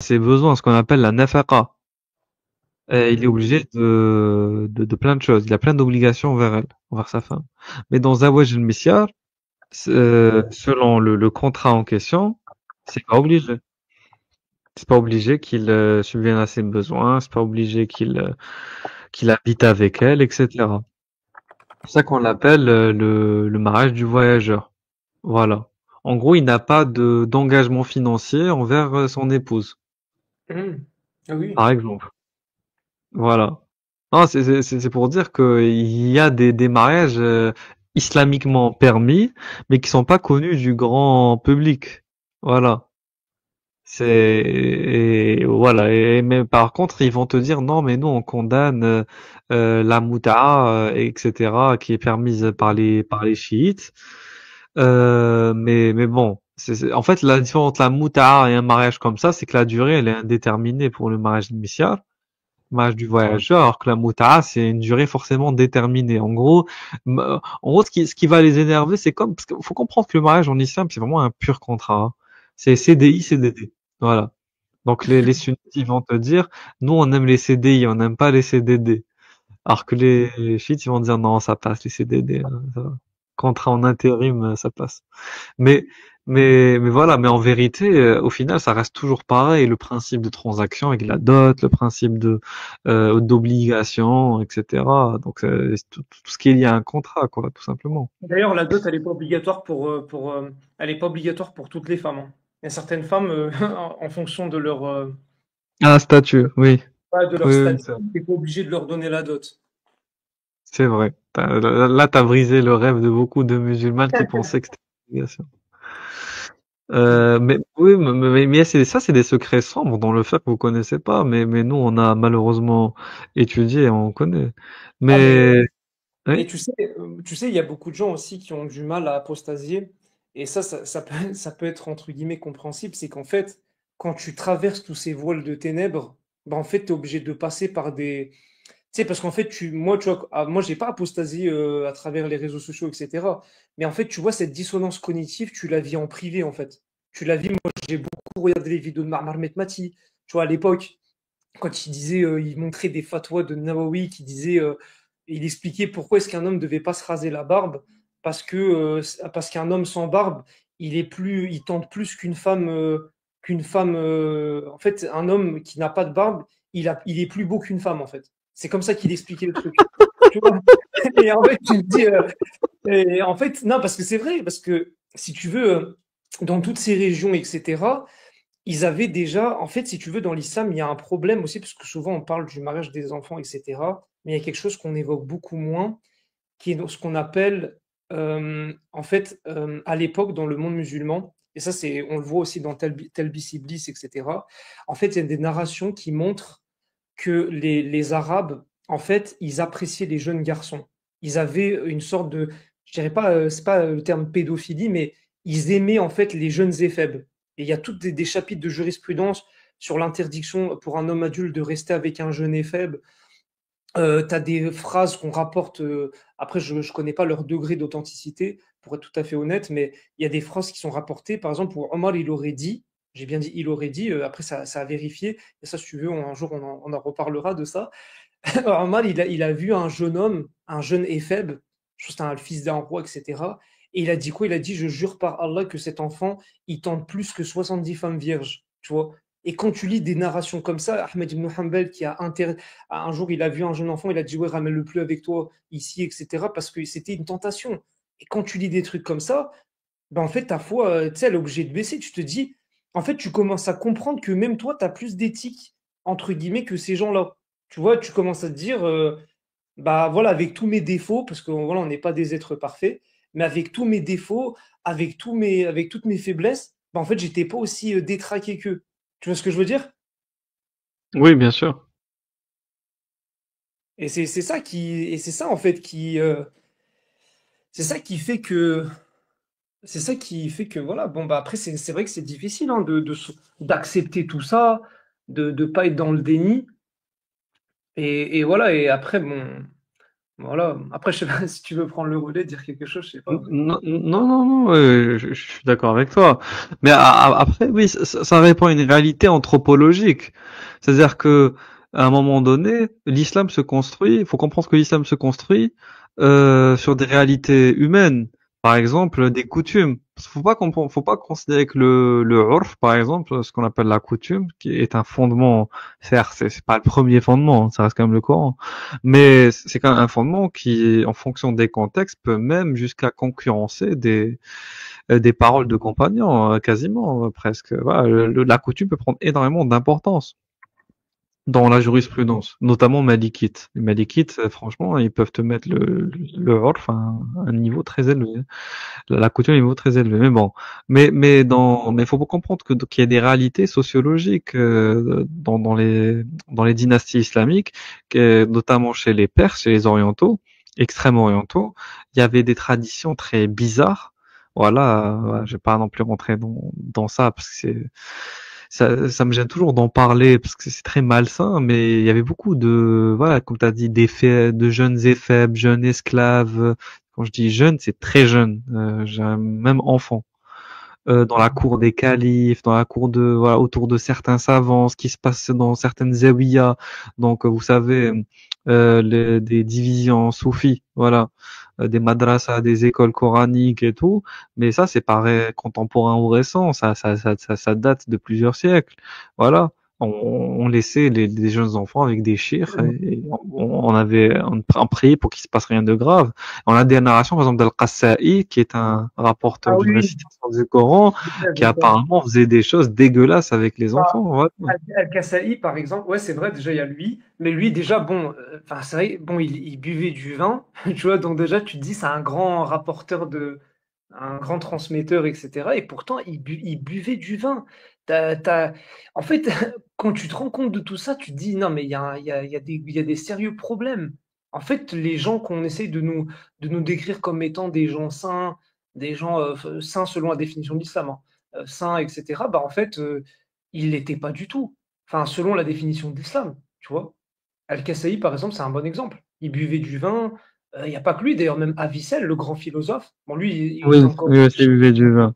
ses besoins, ce qu'on appelle la nafaqa. Il est obligé de plein de choses. Il a plein d'obligations envers elle, envers sa femme. Mais dans Zawaj al-Misyar, selon le contrat en question, c'est pas obligé. C'est pas obligé qu'il subvienne à ses besoins, c'est pas obligé qu'il habite avec elle, etc. C'est ça qu'on appelle le mariage du voyageur. Voilà. En gros, il n'a pas d'engagement financier envers son épouse, Mmh. Ah oui. par exemple. Voilà. Non, c'est pour dire qu'il y a des mariages islamiquement permis, mais qui sont pas connus du grand public. Voilà. Voilà. Mais par contre, ils vont te dire non, mais nous on condamne la muta'a, etc., qui est permise par les chiites. Mais bon, en fait la différence entre la muta'a et un mariage comme ça, c'est que la durée elle est indéterminée pour le mariage initial, le mariage du voyageur, alors que la muta'a c'est une durée forcément déterminée. En gros, ce qui va les énerver, c'est comme parce qu'il faut comprendre que le mariage en islam c'est vraiment un pur contrat, hein. C'est CDI, CDD. Voilà. Donc les sunnites, ils vont te dire, nous on aime les CDI, on n'aime pas les CDD. Alors que les chiites, ils vont dire non, ça passe les CDD, hein, ça va. Contrat en intérim, ça passe. Mais mais voilà, mais en vérité, au final, ça reste toujours pareil. Le principe de transaction avec la dot, le principe de d'obligation, etc. Donc tout ce qui est lié à un contrat, quoi, tout simplement. D'ailleurs, la dot, elle est pas obligatoire elle est pas obligatoire pour toutes les femmes, hein. Il y a certaines femmes, en fonction Ah, statut, oui, de leur oui, oui, statut, tu pas obligé de leur donner la dot. c'est vrai. Là, t'as brisé le rêve de beaucoup de musulmanes qui pensaient que c'était une obligation. Mais oui, mais c'est des secrets sombres dans le fait que vous connaissez pas, mais nous, on a malheureusement étudié et on connaît. Ah Mais mais oui, tu sais, il y a beaucoup de gens aussi qui ont du mal à apostasier. Et ça peut, ça peut être entre guillemets compréhensible. C'est qu'en fait, quand tu traverses tous ces voiles de ténèbres, bah, en fait, tu es obligé de passer par des. Tu sais, parce qu'en fait, moi, tu vois, moi, j'ai pas apostasié à travers les réseaux sociaux, etc. Mais en fait, tu vois, cette dissonance cognitive, tu la vis en privé, en fait. Tu la vis, moi, j'ai beaucoup regardé les vidéos de Marmar Metmati, tu vois, à l'époque quand il disait, il montrait des fatwas de Nawawi qui disait, il expliquait pourquoi est-ce qu'un homme ne devait pas se raser la barbe, parce qu'un homme sans barbe, il tente plus qu'une femme. En fait, un homme qui n'a pas de barbe, il est plus beau qu'une femme en fait. C'est comme ça qu'il expliquait le truc. Tu vois. Et en fait, tu te dis, et en fait, non, parce que c'est vrai, parce que si tu veux, dans toutes ces régions, etc. Ils avaient déjà, en fait, si tu veux, dans l'islam, il y a un problème aussi, parce que souvent on parle du mariage des enfants, etc. Mais il y a quelque chose qu'on évoque beaucoup moins, qui est ce qu'on appelle, en fait, à l'époque, dans le monde musulman, et ça, on le voit aussi dans Talbis Iblis, etc. En fait, il y a des narrations qui montrent que les Arabes, en fait, ils appréciaient les jeunes garçons. Ils avaient une sorte de, je dirais pas, c'est pas le terme pédophilie, mais ils aimaient en fait les jeunes éphèbes. Et il y a toutes des chapitres de jurisprudence sur l'interdiction pour un homme adulte de rester avec un jeune éphèbe. Tu as des phrases qu'on rapporte, après je connais pas leur degré d'authenticité, pour être tout à fait honnête, mais il y a des phrases qui sont rapportées, par exemple, où Omar, il aurait dit, j'ai bien dit il aurait dit, après ça a vérifié, et ça, si tu veux, un jour on en reparlera de ça. Omar, il a vu un jeune homme, un jeune éphèbe, je pense que c'était le fils d'un roi, etc. Et il a dit quoi? Il a dit, je jure par Allah que cet enfant, il tente plus que 70 femmes vierges, tu vois. Et quand tu lis des narrations comme ça, Ahmed ibn Hanbal, un jour, il a vu un jeune enfant, il a dit, ouais, ramène-le plus avec toi ici, etc. Parce que c'était une tentation. Et quand tu lis des trucs comme ça, ben en fait, ta foi, tu sais, elle est obligée de baisser. Tu te dis, en fait, tu commences à comprendre que même toi, tu as plus d'éthique, entre guillemets, que ces gens-là. Tu vois, tu commences à te dire, bah voilà, avec tous mes défauts, parce que voilà, on n'est pas des êtres parfaits, mais avec tous mes défauts, avec toutes mes faiblesses, bah en fait, j'étais pas aussi détraqué qu'eux. Tu vois ce que je veux dire? oui, bien sûr. Et c'est ça en fait c'est ça qui fait que, voilà. Bon bah après, c'est vrai que c'est difficile hein, d'accepter tout ça, de pas être dans le déni. Et voilà. Et après, bon. Voilà. Après, je sais pas si tu veux prendre le relais, dire quelque chose, je sais pas. Non, non, non, non, je suis d'accord avec toi. Mais après, oui, ça répond à une réalité anthropologique. C'est-à-dire que, à un moment donné, l'islam se construit, il faut comprendre que l'islam se construit sur des réalités humaines. Par exemple, des coutumes. Faut pas considérer que le urf, par exemple, ce qu'on appelle la coutume, qui est un fondement, certes, c'est pas le premier fondement, hein, ça reste quand même le Coran, mais c'est quand même un fondement qui, en fonction des contextes, peut même jusqu'à concurrencer des paroles de compagnons, quasiment, presque. Voilà, la coutume peut prendre énormément d'importance dans la jurisprudence, notamment malikite. Les malikites, franchement, ils peuvent te mettre le urf à un niveau très élevé. La coutume est un niveau très élevé. Mais bon, mais faut pas comprendre qu'il y a des réalités sociologiques dans les dynasties islamiques, notamment chez les Perses, chez les Orientaux, extrêmes orientaux, il y avait des traditions très bizarres. Voilà, je vais pas non plus rentrer dans ça parce que ça me gêne toujours d'en parler parce que c'est très malsain, mais il y avait beaucoup de, voilà, comme tu as dit, d'effets, de jeunes éphèbes, jeunes esclaves. Quand je dis jeunes, c'est très jeune, même enfant. Dans la cour des califes, dans la cour de, voilà, autour de certains savants, ce qui se passe dans certaines zawiyas. Donc, vous savez, des divisions soufis, voilà, des madrasas, des écoles coraniques et tout. Mais ça, c'est pas contemporain ou récent. Ça date de plusieurs siècles. Voilà. On laissait les jeunes enfants avec des chirs et on avait on priait pour qu'il se passe rien de grave. On a des narrations, par exemple, d'Al-Qassa'i, qui est un rapporteur Ah d'une oui, oui, récitation du Coran, qui j'ai ça. apparemment faisait des choses dégueulasses avec les Bah, enfants. Voilà. Al-Kassaï, par exemple, ouais, c'est vrai, déjà, il y a lui. Mais lui, déjà, bon, enfin, c'est vrai, bon, il buvait du vin, tu vois, donc déjà, tu te dis, c'est un grand rapporteur un grand transmetteur, etc. Et pourtant, il buvait du vin. En fait, quand tu te rends compte de tout ça, tu te dis, non, mais il y a des sérieux problèmes. En fait, les gens qu'on essaye de nous décrire comme étant des gens saints, des gens saints selon la définition de l'islam, hein, saints, etc., bah, en fait, ils ne l'étaient pas du tout. Enfin, selon la définition de l'islam, tu vois. Al-Kassaï, par exemple, c'est un bon exemple. Il buvait du vin. Il n'y a pas que lui, d'ailleurs, même Avicenne, le grand philosophe. Bon, lui, il Oui, faisait encore. oui, aussi buvait du vin.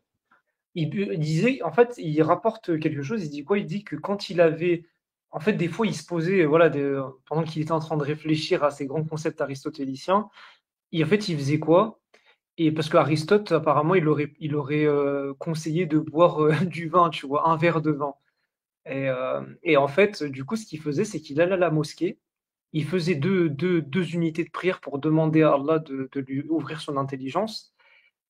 Il disait, en fait, il rapporte quelque chose. Il dit quoi? Il dit que quand il avait. En fait, des fois, il se posait, voilà, pendant qu'il était en train de réfléchir à ces grands concepts aristotéliciens, et en fait, il faisait quoi? Et parce qu'Aristote, apparemment, il aurait conseillé de boire du vin, tu vois, un verre de vin. Et en fait, du coup, ce qu'il faisait, c'est qu'il allait à la mosquée, il faisait deux unités de prière pour demander à Allah de lui ouvrir son intelligence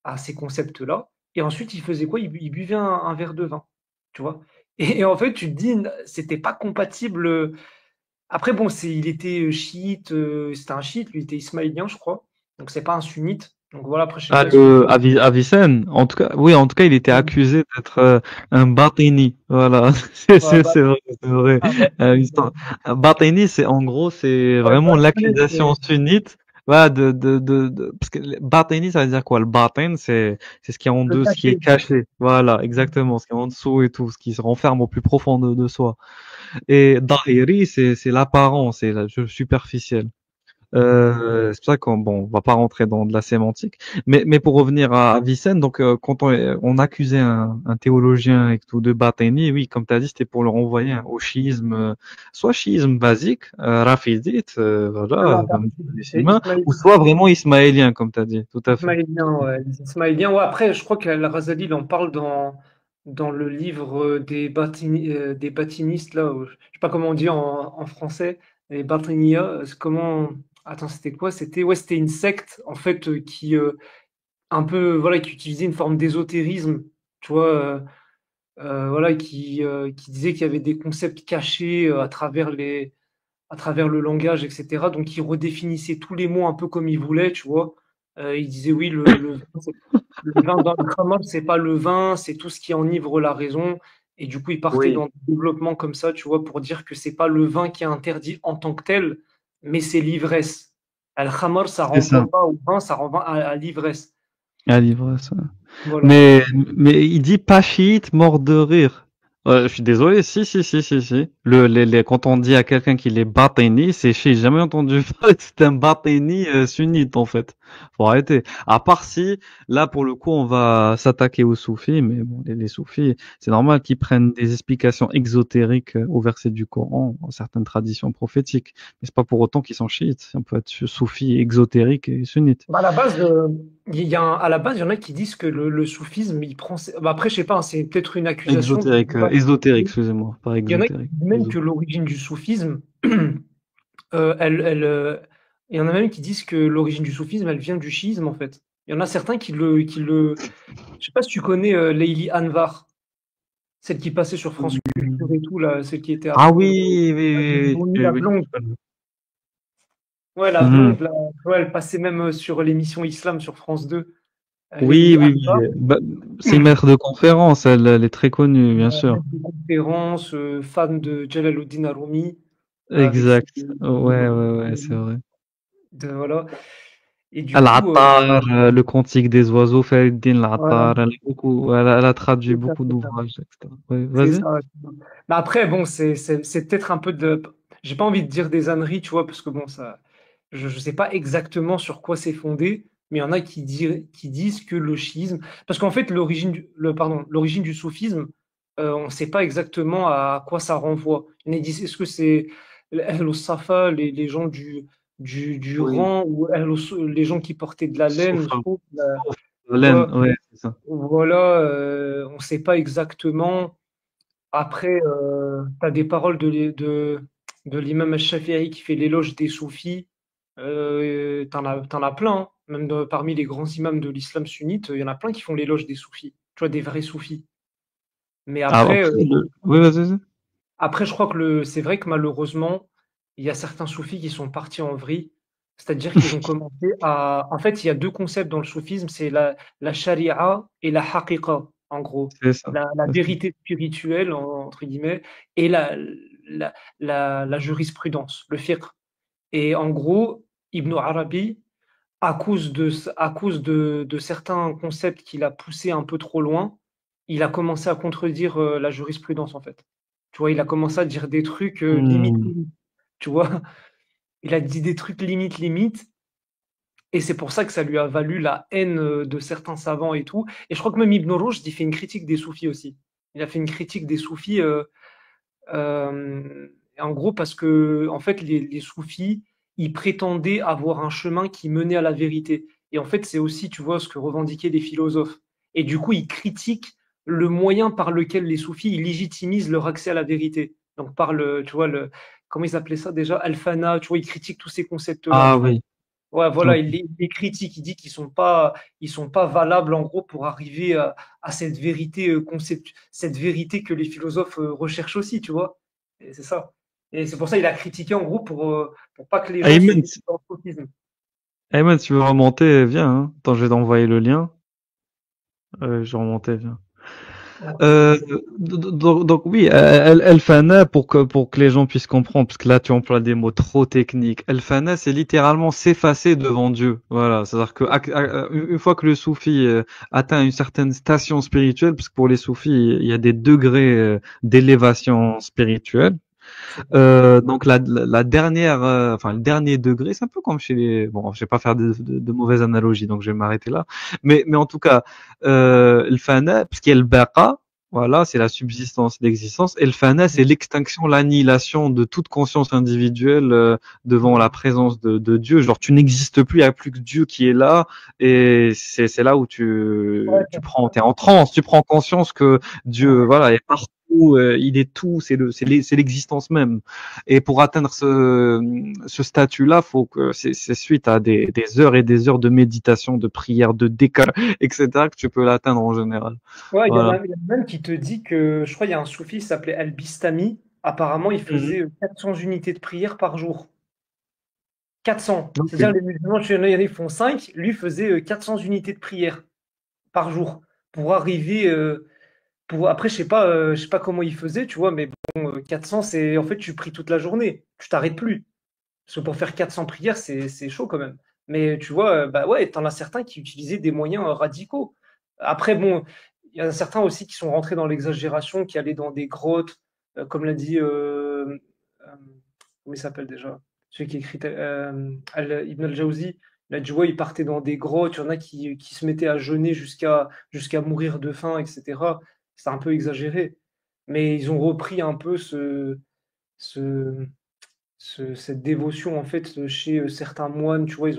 à ces concepts-là. Et ensuite, il faisait quoi? Il buvait un verre de vin, tu vois. Et en fait, tu te dis, c'était pas compatible. Après, bon, il était chiite, c'était un chiite, lui il était ismaélien, je crois. Donc, c'est pas un sunnite. Donc voilà, après, je sais Ah, pas ce que. Avicenne, en tout cas, oui, en tout cas, il était accusé d'être un batini. Voilà, Ouais, bah, c'est vrai, c'est vrai. ah, bah, Un batini, c'est en gros, c'est ouais, vraiment bah, je connais, l'accusation sunnite. Voilà, parce que le batini, ça veut dire quoi? Le batin, c'est ce qui est en le deux, ce qui est cachet. caché. Voilà, exactement, ce qui est en dessous et tout, ce qui se renferme au plus profond de soi. Et Dahiri, c'est l'apparence, c'est la superficielle. C'est pour ça qu'on bon, on va pas rentrer dans de la sémantique, mais pour revenir à Avicenne, donc quand on accusait un théologien et tout de Batini, oui, comme tu as dit, c'était pour le renvoyer au schisme, soit schisme basique, rafidite, Non, voilà, comme les c'est musulmans, ou soit vraiment ismaélien, comme tu as dit, tout à fait. Ismaélien, ouais. Les Ismaéliens, ouais. Après, je crois qu'Al-Razali, il en parle dans le livre des batinistes, là. Je sais pas comment on dit en français. Les Batiniya, c'est comment. Attends, c'était quoi? C'était une secte, en fait, qui, un peu, voilà, qui utilisait une forme d'ésotérisme, tu vois, voilà, qui disait qu'il y avait des concepts cachés à travers le langage, etc. Donc, il redéfinissait tous les mots un peu comme il voulait, tu vois. Il disait, oui, le vin dans le khamar, c'est pas le vin, c'est tout ce qui enivre la raison. Et du coup, il partait Oui, dans des développements comme ça, tu vois, pour dire que c'est pas le vin qui est interdit en tant que tel, mais c'est l'ivresse. Al-khamar, ça c'est renvoie ça, pas au vin, ça renvoie à l'ivresse. un livre, ça. Voilà. Mais il dit pas chiite, mort de rire. Je suis désolé, si, si, si, si, si. Quand on dit à quelqu'un qu'il est batini, c'est j'ai jamais entendu parler que c'est un batini sunnite, en fait. Faut arrêter. À part si, là, pour le coup, on va s'attaquer aux soufis, mais bon, les soufis, c'est normal qu'ils prennent des explications exotériques au verset du Coran, dans certaines traditions prophétiques. Mais c'est pas pour autant qu'ils sont chiites. On peut être soufi exotérique et sunnite. Bah, à la base, à la base, il y en a qui disent que le soufisme, il prend. Bah, après, je sais pas, hein, c'est peut-être une accusation. Je Exotérique, sais pas. ésotérique, excusez-moi, pas Il y en a qui exotérique. disent même que l'origine du soufisme, elle, il y en a même qui disent que l'origine du soufisme, elle vient du chiisme, en fait. Il y en a certains je sais pas si tu connais Leili Anvar, celle qui passait sur France Culture et tout, là, celle qui était Ah après oui, oui, oui, oui, La oui, blonde. oui. Ouais, la Mhm. blonde, là, ouais, elle passait même sur l'émission Islam sur France 2. Oui, Leili oui, Anvar. oui. Bah, c'est une maître de conférence, elle est très connue, bien sûr. Maître de conférence, fan de Jalaluddin Arumi, avec Exact. Ouais, ouais, ouais, c'est vrai. voilà. Et du coup, Al-Attar, le Cantique des oiseaux, Fariddin voilà, Al-Attar, elle a traduit c'est ça, beaucoup c'est ça. d'ouvrages, etc. Ouais, C'est vas-y. ça. Mais après, bon, c'est peut-être un peu de. J'ai pas envie de dire des âneries, tu vois, parce que bon, ça, je sais pas exactement sur quoi c'est fondé, mais il y en a qui disent que le chiisme, parce qu'en fait, l'origine du soufisme, on ne sait pas exactement à quoi ça renvoie. Il y en a qui disent, est-ce que c'est Ahl Safa, les gens du Oui. rang, ou les gens qui portaient de la laine, Sauf, sauf, sauf tu laine, vois, ouais, c'est ça. voilà, on ne sait pas exactement. Après, tu as des paroles de l'imam al-Shafi'i qui fait l'éloge des soufis. T'en as plein, hein. Même parmi les grands imams de l'islam sunnite, il y en a plein qui font l'éloge des soufis. Tu vois, des vrais soufis. Mais Ah, après, après, oui, vas-y, vas-y. après, je crois que c'est vrai que malheureusement, il y a certains soufis qui sont partis en vrille. C'est-à-dire qu'ils ont commencé à. En fait, il y a deux concepts dans le soufisme, c'est la sharia et la haqiqa, en gros. C'est ça. La C'est ça. vérité spirituelle, entre guillemets, et la, la jurisprudence, le fiqh. Et en gros, Ibn Arabi, à cause de certains concepts qu'il a poussés un peu trop loin, il a commencé à contredire la jurisprudence, en fait. Tu vois, il a commencé à dire des trucs limite, Hmm. limite. Tu vois, il a dit des trucs limite, limite. Et c'est pour ça que ça lui a valu la haine de certains savants et tout. Et je crois que même Ibn Rushd, il fait une critique des soufis aussi. Il a fait une critique des soufis, en gros, parce que, en fait, les soufis, ils prétendaient avoir un chemin qui menait à la vérité. Et en fait, c'est aussi, tu vois, ce que revendiquaient les philosophes. Et du coup, ils critiquent le moyen par lequel les soufis ils légitimisent leur accès à la vérité. Donc, par tu vois, comment ils appelaient ça déjà? Al-Fana, tu vois, ils critiquent tous ces concepts-là, Ah tu vois. oui. Ouais, voilà, Ok. il les critique, il dit qu'ils sont pas valables, en gros, pour arriver à cette vérité, cette vérité que les philosophes recherchent aussi, tu vois. Et c'est ça. Et c'est pour ça qu'il a critiqué, en gros, pour pas que les gens se Ayman, laissent dans le fautisme. Ayman, tu veux remonter, viens, hein. Attends, je vais t'envoyer le lien. Je vais remonter, viens. Euh, donc oui, El Fana, pour que les gens puissent comprendre, parce que là tu emploies des mots trop techniques. El Fana, c'est littéralement s'effacer devant Dieu. Voilà, c'est-à-dire que une fois que le soufi atteint une certaine station spirituelle, parce que pour les soufis il y a des degrés d'élévation spirituelle. C'est ça. Donc la dernière, enfin le dernier degré, c'est un peu comme chez les. Bon, je vais pas faire de mauvaises analogies, donc je vais m'arrêter là. Mais en tout cas, le fana, parce qu'il y a le baqa, voilà, c'est la subsistance, l'existence, et le fana, c'est l'extinction, l'annihilation de toute conscience individuelle devant la présence de Dieu. Genre, tu n'existes plus, il n'y a plus que Dieu qui est là, et c'est là où Ouais, t'es en transe, tu prends conscience que Dieu, voilà, est partout, il est tout, c'est l'existence même. Et pour atteindre ce statut-là, faut que c'est suite à des heures et des heures de méditation, de prière, de décale, etc. que tu peux l'atteindre en général. ouais, Voilà. il y en a même qui te dit que, je crois, il y a un soufi qui s'appelait Al-Bistami. Apparemment, il Mhm. faisait 400 unités de prière par jour. 400. Ok. C'est-à-dire, les musulmans, il y en a, ils font 5, lui faisait 400 unités de prière par jour pour arriver. Après, je sais pas comment il faisait, tu vois, mais bon, 400, c'est en fait, tu pries toute la journée, tu t'arrêtes plus. Parce que pour faire 400 prières, c'est chaud quand même. Mais tu vois, bah ouais, t'en as certains qui utilisaient des moyens radicaux. Après, bon, il y en a certains aussi qui sont rentrés dans l'exagération, qui allaient dans des grottes, comme l'a dit, comment il s'appelle déjà? Celui qui écrit Ibn al-Jawzi. Il a dit, ouais, ils partaient dans des grottes, il y en a qui se mettaient à jeûner jusqu'à mourir de faim, etc. C'est un peu exagéré. Mais ils ont repris un peu ce, cette dévotion en fait chez certains moines, tu vois, ils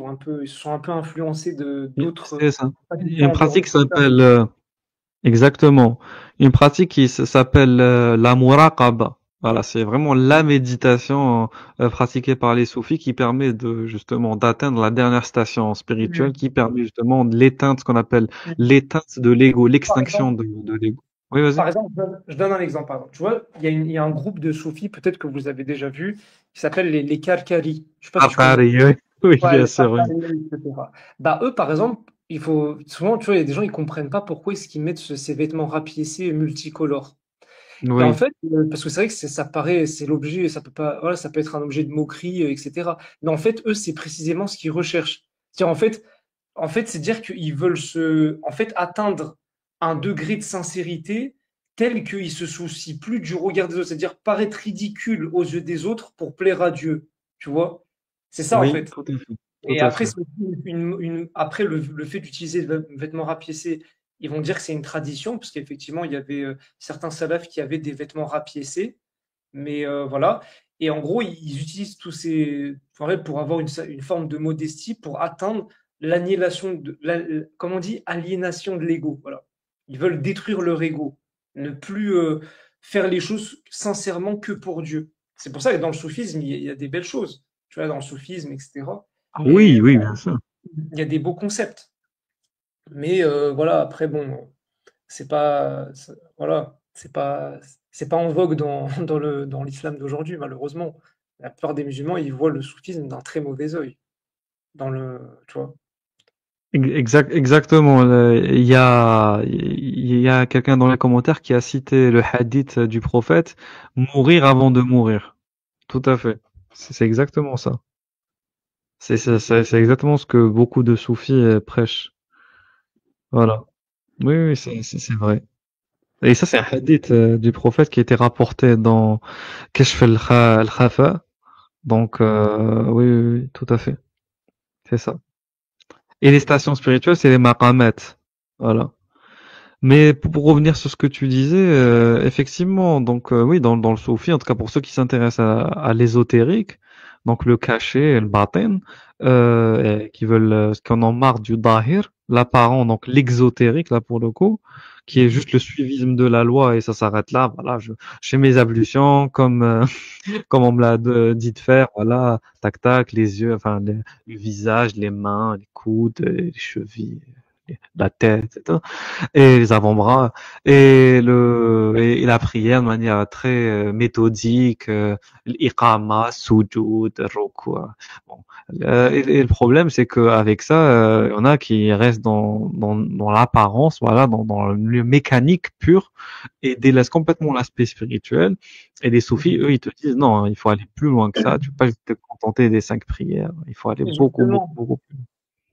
se sont un peu influencés de d'autres C'est ça. Il y a traditions une pratique qui environnementales. s'appelle, exactement, une pratique qui s'appelle la muraqaba. Voilà, c'est vraiment la méditation pratiquée par les soufis qui permet de justement d'atteindre la dernière station spirituelle, Mhm. qui permet justement de l'éteinte, ce qu'on appelle Mhm. l'éteinte de l'ego, Par l'extinction exemple, de l'ego. Oui, vas-y. par exemple, je donne un exemple. Par exemple. Tu vois, il y a un groupe de soufis, peut-être que vous avez déjà vu, qui s'appelle les Karkari. Je sais pas si tu connais. Arqari, oui, oui, Ouais, bien les sûr, oui. Karkari, etc. Bah, eux, par exemple, il faut souvent, tu vois, il y a des gens, ils comprennent pas pourquoi est-ce qu'ils mettent ces vêtements rapiécés multicolores. Et en Oui, fait, parce que c'est vrai que ça paraît, c'est l'objet, ça peut pas, voilà, ça peut être un objet de moquerie, etc. Mais en fait, eux, c'est précisément ce qu'ils recherchent. C'est-à-dire, en fait, c'est dire qu'ils veulent en fait, atteindre un degré de sincérité tel qu'ils se soucient plus du regard des autres, c'est-à-dire paraître ridicule aux yeux des autres pour plaire à Dieu. Tu vois? C'est ça, en oui, fait. tout à fait, tout Et à après, fait. c'est après le fait d'utiliser le vêtement rapiécé, ils vont dire que c'est une tradition, parce qu'effectivement, il y avait certains salafs qui avaient des vêtements rapiécés, mais voilà. Et en gros, ils utilisent tous ces voilà, pour avoir une forme de modestie, pour atteindre l'annihilation comment on dit, aliénation de l'ego. Voilà. Ils veulent détruire leur ego, ne plus faire les choses sincèrement que pour Dieu. C'est pour ça que dans le soufisme, il y a des belles choses, tu vois, dans le soufisme, etc. Ah Et oui, oui, bien sûr. il y a des beaux concepts. Mais voilà, après, bon, voilà, c'est pas en vogue dans l'islam d'aujourd'hui, malheureusement. La plupart des musulmans, ils voient le soufisme d'un très mauvais œil. Tu vois. Exactement. Il y a quelqu'un dans les commentaires qui a cité le hadith du prophète, mourir avant de mourir. Tout à fait. C'est exactement ça. C'est exactement ce que beaucoup de soufis prêchent. Voilà. Oui, oui, c'est vrai. Et ça, c'est un hadith du prophète qui a été rapporté dans Kashf al-Khafa. Donc, oui, oui, oui, tout à fait. C'est ça. Et les stations spirituelles, c'est les maqamat. Voilà. Mais pour revenir sur ce que tu disais, effectivement, donc oui, dans le soufi, en tout cas pour ceux qui s'intéressent à l'ésotérique, donc le cachet et le batin, et qui en ont marre du dahir, l'apparent, donc l'exotérique là pour le coup, qui est juste le suivisme de la loi et ça s'arrête là. Voilà, je fais mes ablutions comme comme on me l'a dit de faire, voilà, tac tac, les yeux, enfin le visage, les mains, les coudes, les chevilles, la tête, etc et les avant-bras et la prière de manière très méthodique, l'iqama, sujud, ruku'. Bon. Et le problème, c'est qu'avec ça, il y en a qui restent dans l'apparence, voilà, dans le mécanique pur et délaissent complètement l'aspect spirituel. Et les soufis, eux, ils te disent non, hein, il faut aller plus loin que ça. Tu peux pas juste te contenter des 5 prières. Il faut aller Et beaucoup, beaucoup, justement, beaucoup plus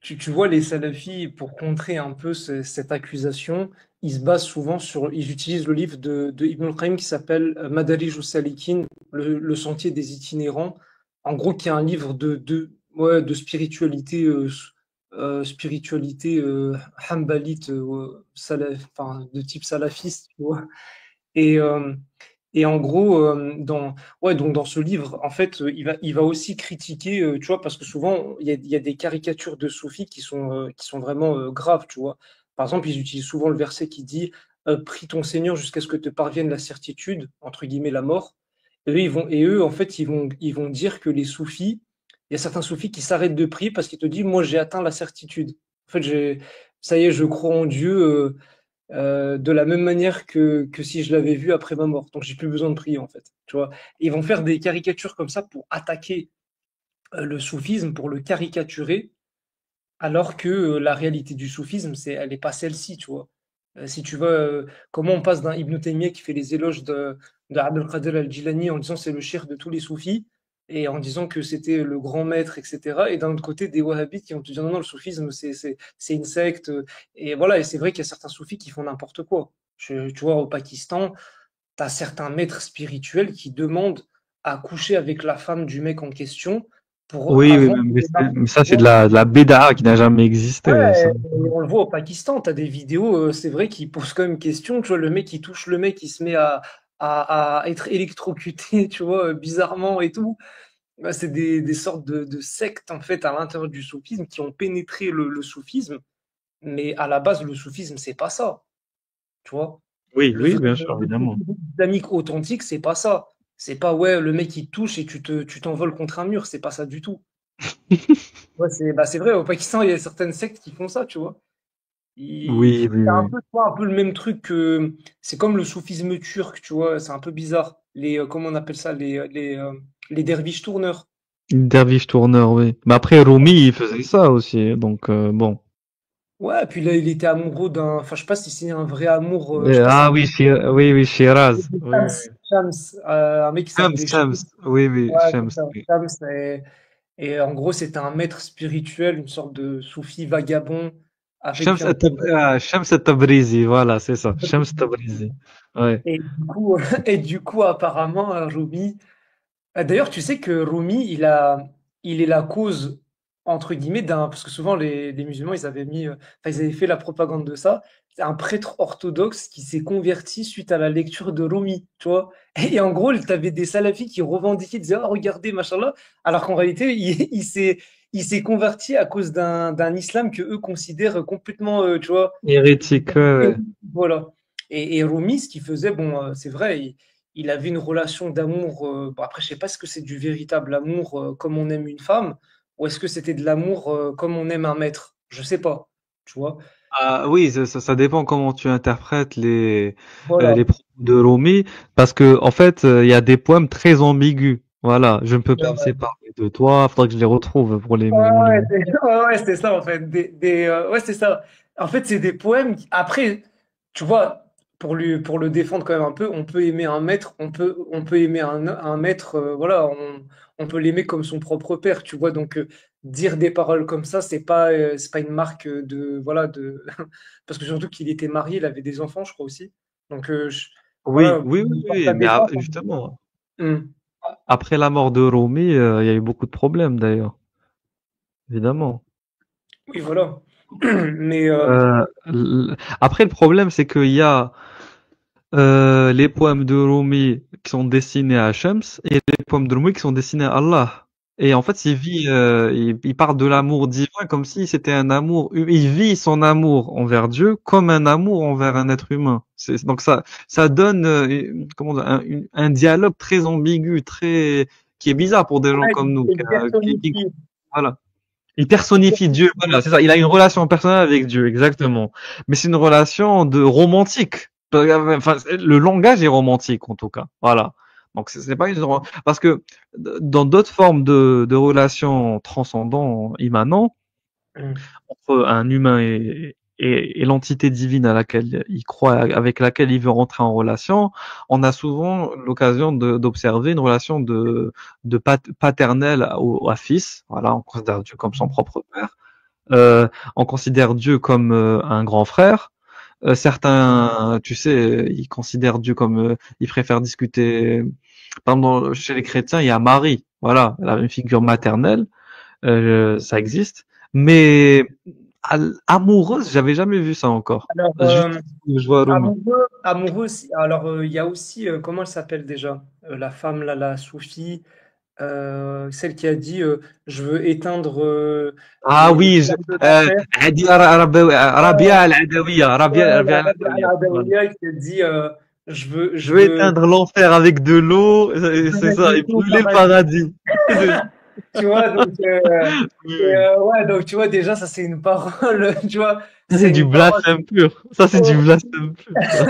tu vois, les salafis, pour contrer un peu cette accusation, ils se basent souvent ils utilisent le livre de Ibn al-Qayyim qui s'appelle Madarij al-Salikin, le sentier des itinérants. En gros, qui est un livre ouais, de spiritualité, hanbalite, enfin, de type salafiste, tu vois. Et, euh, et en gros, ouais, donc dans ce livre, en fait, il va aussi critiquer, tu vois, parce que souvent, il y a des caricatures de soufis qui sont vraiment graves, tu vois. Par exemple, ils utilisent souvent le verset qui dit prie ton Seigneur jusqu'à ce que te parvienne la certitude, entre guillemets, la mort. Et eux, en fait, ils vont dire que les soufis, il y a certains soufis qui s'arrêtent de prier parce qu'ils te disent, moi, j'ai atteint la certitude. En fait, ça y est, je crois en Dieu. De la même manière que si je l'avais vu après ma mort. Donc j'ai plus besoin de prier en fait. Tu vois. Ils vont faire des caricatures comme ça pour attaquer le soufisme, pour le caricaturer, alors que la réalité du soufisme, elle est pas celle-ci, tu vois. Si tu vois comment on passe d'un Ibn Taymiyyah qui fait les éloges de Abdel Qadir al-Jilani en disant c'est le cheikh de tous les soufis, et en disant que c'était le grand maître, etc. Et d'un autre côté, des wahhabites qui vont te dire non, non, le soufisme, c'est une secte. Et voilà, et c'est vrai qu'il y a certains soufis qui font n'importe quoi. Tu vois, au Pakistan, tu as certains maîtres spirituels qui demandent à coucher avec la femme du mec en question pour Oui, oui, avant de démarrer, mais ça, tu c'est vois. de la bédaa qui n'a jamais existé, ça. Ouais, et on le voit au Pakistan, tu as des vidéos, c'est vrai, qui posent quand même question. Tu vois, le mec, il touche le mec, il se met à être électrocuté, tu vois, bizarrement et tout. Bah, c'est des sortes de sectes, en fait, à l'intérieur du soufisme qui ont pénétré le soufisme. Mais à la base, le soufisme, c'est pas ça, tu vois. Oui, Le oui, vrai bien sûr, le évidemment. soufisme islamique authentique, c'est pas ça. C'est pas, ouais, le mec, il te touche et tu t'envoles contre un mur. C'est pas ça du tout. Ouais, c'est vrai, au Pakistan, il y a certaines sectes qui font ça, tu vois. Oui, oui, C'est un oui. peu, tu vois, un peu le même truc que. C'est comme le soufisme turc, tu vois. C'est un peu bizarre. Comment on appelle ça? Les derviches tourneurs. Derviche tourneur, oui. Mais après, Rumi, il faisait ça aussi, donc bon. Ouais, puis là, il était amoureux d'un. Enfin, je sais pas si c'est un vrai amour. Je sais pas si Ah oui, oui, oui, Shiraz. c'est Oui, Shams. oui. Shams, un mec qui Shams, s'appelait Shams. Shams. Oui, oui, Ouais, c'est Shams. ça, Oui. Shams. Et en gros, c'était un maître spirituel, une sorte de soufi vagabond avec un. Shams Tabrizi, voilà, c'est ça. Shams Tabrizi. Ouais. Et du coup, apparemment, Rumi. D'ailleurs, tu sais que Rumi, il est la cause, entre guillemets, d'un. Parce que souvent, les musulmans, ils avaient mis. Enfin, ils avaient fait la propagande de ça. C'est un prêtre orthodoxe qui s'est converti suite à la lecture de Rumi, tu vois. Et en gros, tu avais des salafis qui revendiquaient, disaient, oh, regardez, machallah. Alors qu'en réalité, il s'est converti à cause d'un islam que eux considèrent complètement, tu vois. Hérétique, ouais, Et ouais. voilà. Et Rumi, ce qu'il faisait, bon, c'est vrai, il avait une relation d'amour. Bon, après, je sais pas ce que c'est du véritable amour comme on aime une femme, ou est-ce que c'était de l'amour comme on aime un maître? Je sais pas, tu vois. Ah, oui, ça dépend comment tu interprètes les Voilà. propos de Rumi, parce que en fait, il y a des poèmes très ambigus. Voilà, je ne peux pas me Ouais, séparer de toi. Faudra que je les retrouve pour les ouais, mots. ouais, c'est ça en fait. Ouais, c'est ça. En fait, c'est des poèmes. Après, tu vois, pour le défendre quand même un peu, on peut aimer un maître, on peut aimer un maître, voilà, on peut l'aimer comme son propre père, tu vois. Donc, dire des paroles comme ça, c'est pas une marque voilà, parce que surtout qu'il était marié, il avait des enfants, je crois aussi. Donc, Oui, voilà, oui, oui, par oui, sa mais défense. justement, Hum. après la mort de Rumi, il y a eu beaucoup de problèmes d'ailleurs, évidemment. Oui, voilà. Mais, Après, le problème, c'est qu'il y a les poèmes de Rumi qui sont destinés à Shams et les poèmes de Rumi qui sont destinés à Allah. Et en fait, il parle de l'amour divin comme si c'était un amour. Il vit son amour envers Dieu comme un amour envers un être humain. Donc ça donne comment dire, un dialogue très ambigu, très qui est bizarre pour des gens ouais, comme nous. il personnifie. Voilà. Il personnifie Dieu. Voilà, c'est ça. Il a une relation personnelle avec Dieu, exactement. Mais c'est une relation de romantique. Enfin, le langage est romantique, en tout cas. Voilà. Donc, c'est pas parce que dans d'autres formes de relations transcendantes, immanentes, Hum. entre un humain et l'entité divine à laquelle il croit, avec laquelle il veut rentrer en relation, on a souvent l'occasion d'observer une relation de paternel à fils. Voilà, on considère Dieu comme son propre père. On considère Dieu comme un grand frère. Certains, tu sais, ils considèrent Dieu comme, ils préfèrent discuter. Par exemple, chez les chrétiens, il y a Marie. Voilà, elle a une figure maternelle, ça existe. Mais amoureuse, j'avais jamais vu ça encore. Alors, Juste, je vois Rumi. amoureux, alors il y a aussi, comment elle s'appelle déjà? La femme, là, la Sophie, celle qui a dit je veux éteindre Ah les oui, flammes de l'enfer. Hadi Rabia al-Adawiya, Ouais, Rabia la Rabia al-Adawiya. Voilà. al-Adawiya qui a dit je veux, Je je veux veux, éteindre l'enfer avec de l'eau, je veux c'est mettre ça, le et feu au brûler le paradis. paradis. Tu vois, donc, Oui, oui. ouais, donc tu vois, déjà, ça c'est une parole, tu vois, Ça, c'est c'est du une parole. blasphème pur. Ça, c'est du blasphème pur, ça.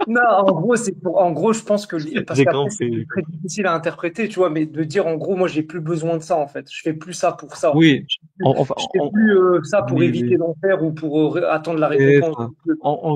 Non, en gros, je pense que, parce J'ai qu'après, c'est compris. très difficile à interpréter, tu vois, mais de dire, en gros, moi, j'ai plus besoin de ça, en fait. Je fais plus ça pour ça. Oui. Enfin, Je fais plus ça pour oui, éviter oui. l'enfer ou pour attendre la C'est récompense ça. de Dieu. En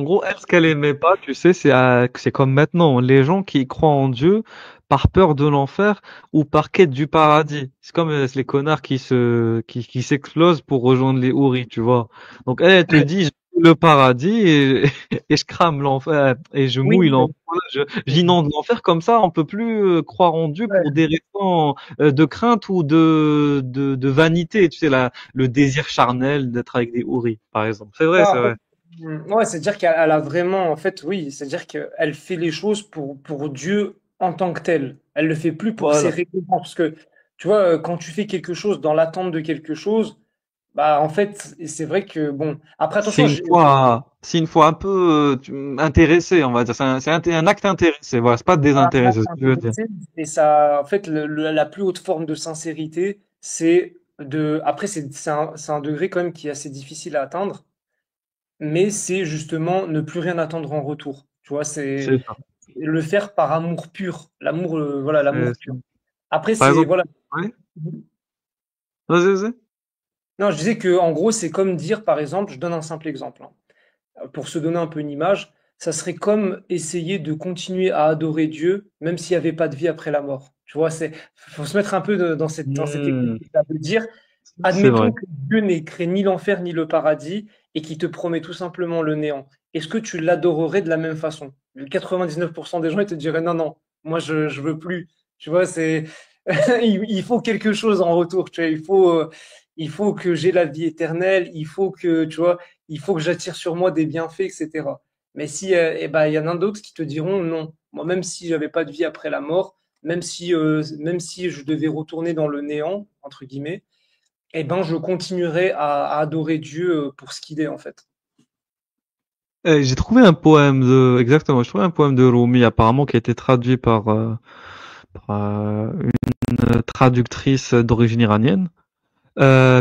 gros, elle, ce qu'elle aimait pas, tu sais, c'est comme maintenant. Les gens qui croient en Dieu par peur de l'enfer ou par quête du paradis. C'est comme les connards qui s'explosent pour rejoindre les houris, tu vois. Donc elle te dit je fais le paradis et, et je crame l'enfer et je Oui, mouille l'enfer. Voilà, j'inonde l'enfer comme ça, on peut plus croire en Dieu ouais. pour des raisons de crainte ou de vanité, tu sais le désir charnel d'être avec des houris, par exemple. C'est vrai, Non, c'est en fait, vrai. ouais, c'est-à-dire qu'elle a vraiment, en fait, oui, c'est-à-dire qu'elle fait les choses pour Dieu en tant que tel. Elle le fait plus pour ses Voilà. récompenses. Parce que, tu vois, quand tu fais quelque chose dans l'attente de quelque chose, bah, en fait, c'est vrai que, bon, après, attention, C'est une fois un peu intéressé, on va dire. C'est un acte intéressé. Voilà, c'est pas voilà, là, désintéressé, c'est c'est ce que je veux dire. intéressé. Et ça, en fait, la plus haute forme de sincérité, c'est de, après, c'est un degré quand même qui est assez difficile à atteindre, mais c'est justement ne plus rien attendre en retour. Tu vois, c'est C'est ça. le faire par amour pur, l'amour, voilà, C'est l'amour ça. pur. Après, Par c'est exemple, voilà. oui, vas-y, vas-y. Non, je disais que en gros, c'est comme dire, par exemple, je donne un simple exemple, hein. Pour se donner un peu une image, ça serait comme essayer de continuer à adorer Dieu, même s'il n'y avait pas de vie après la mort. Tu vois, faut se mettre un peu dans cette Hmm, équipe-là, de dire, c'est admettons vrai. que Dieu n'ait créé ni l'enfer ni le paradis et qu'il te promet tout simplement le néant. Est-ce que tu l'adorerais de la même façon? 99% des gens, ils te diraient non, non, moi je veux plus. Tu vois, il faut quelque chose en retour. Tu vois, il faut que j'ai la vie éternelle. Il faut que, tu vois, il faut que j'attire sur moi des bienfaits, etc. Mais si, eh ben, il y en a d'autres qui te diront non. Moi, même si j'avais pas de vie après la mort, même si je devais retourner dans le néant, entre guillemets, eh ben, je continuerai à adorer Dieu pour ce qu'il est, en fait. J'ai trouvé un poème exactement, j'ai trouvé un poème de Rumi apparemment qui a été traduit par une traductrice d'origine iranienne.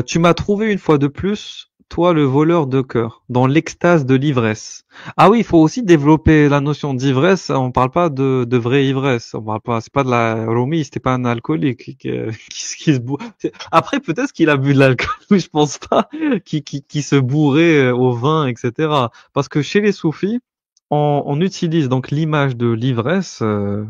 Tu m'as trouvé une fois de plus, toi le voleur de cœur, dans l'extase de l'ivresse. Ah oui, il faut aussi développer la notion d'ivresse. On parle pas de vraie ivresse. On parle pas, c'est pas de la Romy, c'était pas un alcoolique qui se bourre. Après, peut-être qu'il a bu de l'alcool, mais je pense pas qui se bourrait au vin, etc. Parce que chez les soufis, on utilise donc l'image de l'ivresse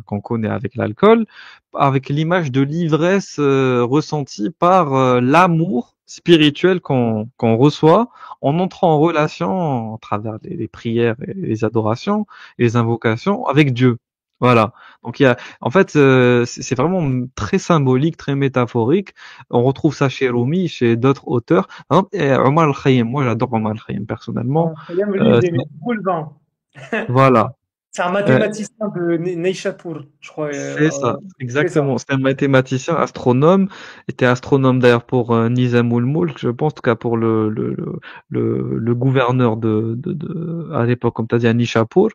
qu'on connaît avec l'alcool avec l'image de l'ivresse ressentie par l'amour spirituel qu'on reçoit en entrant en relation à travers les prières et les adorations et les invocations avec Dieu. Voilà. Donc il y a, en fait, c'est vraiment très symbolique, très métaphorique. On retrouve ça chez Rumi, chez d'autres auteurs. Par exemple, Omar al-Khayyam. Moi, j'adore Omar al-Khayyam personnellement. Lui, il aimait C'est- beaucoup le vin. voilà. C'est un Euh, mathématicien de Neishapur, je crois. C'est ça, C'est ça. exactement. C'est un mathématicien, astronome. Il était astronome d'ailleurs pour Nizam ul-Mulk, je pense, en tout cas pour le gouverneur à l'époque, comme tu as dit, à Nishapur.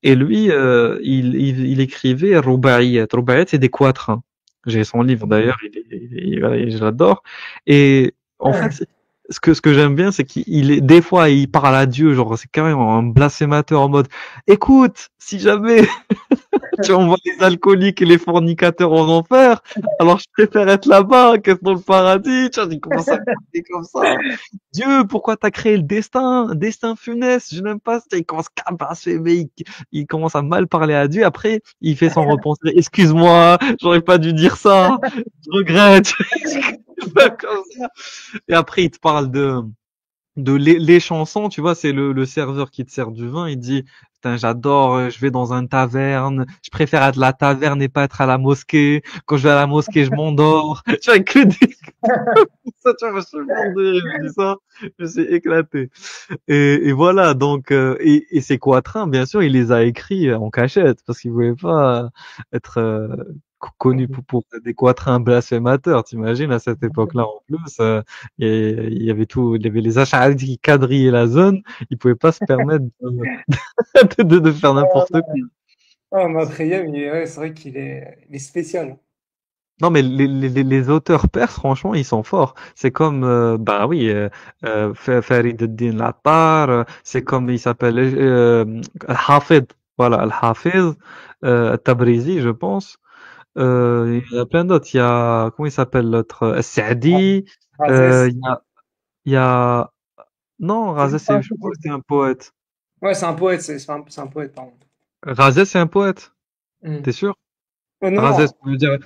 Et lui, il écrivait Rubaiyat. Rubaiyat, c'est des quatrains. J'ai son livre d'ailleurs, voilà, je l'adore. Et en fait, ce que j'aime bien, c'est des fois, il parle à Dieu, genre, c'est carrément un blasphémateur en mode, écoute, si jamais tu envoies les alcooliques et les fornicateurs en enfer, alors je préfère être là-bas qu'être dans le paradis. Tu vois, il commence à parler comme ça. Dieu, pourquoi t'as créé le destin, un destin funeste, je n'aime pas ça. Il commence à blasphémer, il commence à mal parler à Dieu. Après, il fait son repentir. Excuse-moi, j'aurais pas dû dire ça. Je regrette. Comme ça. Et après, il te parle de les chansons, tu vois, c'est le serveur qui te sert du vin, il dit, putain, j'adore, je vais dans une taverne, je préfère être à la taverne et pas être à la mosquée. Quand je vais à la mosquée, je m'endors. Tu vois, que des ça, tu vois, je suis mort de rire, je dis ça, je me suis éclaté. Et voilà, donc, et ces quatrains, bien sûr, il les a écrits en cachette, parce qu'il voulait pas être connu pour des quatrains blasphémateurs. T'imagines, à cette époque-là, en plus, il y avait tout, il y avait les achats qui quadrillaient la zone, ils pouvaient pas se permettre de faire n'importe quoi. Ah, Matrayem, ouais, c'est vrai il est spécial. Non, mais les auteurs perses, franchement, ils sont forts. C'est comme, bah oui, Farid el-Din Attar, c'est comme, il s'appelle Al-Hafid, voilà, Al-Hafiz, Tabrizi, je pense. Il y a plein d'autres. Il y a, comment il s'appelle l'autre? Saadi. Razès. Il y a, non, C'est Razès, juste pas un je crois que poète. c'est un poète. Ouais, c'est un poète, c'est un poète, pardon. Razès, c'est un poète. Hmm. T'es sûr? Non, Razès, non, ça veut dire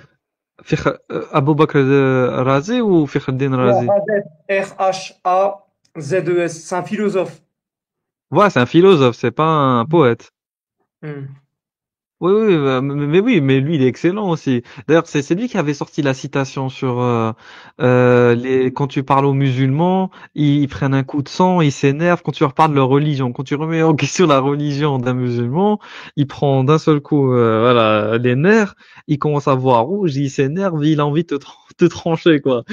Abou Bakr Razi ou Fakhreddin non, Razi? Razès, Razes, c'est un philosophe. Ouais, c'est un philosophe, c'est pas un poète. Hmm. Oui, oui, mais oui, mais lui, il est excellent aussi. D'ailleurs, c'est lui qui avait sorti la citation sur quand tu parles aux musulmans, ils prennent un coup de sang, ils s'énervent quand tu leur parles de leur religion. Quand tu remets en question la religion d'un musulman, il prend d'un seul coup voilà, les nerfs, il commence à voir rouge, il s'énerve, il a envie de te trancher, quoi.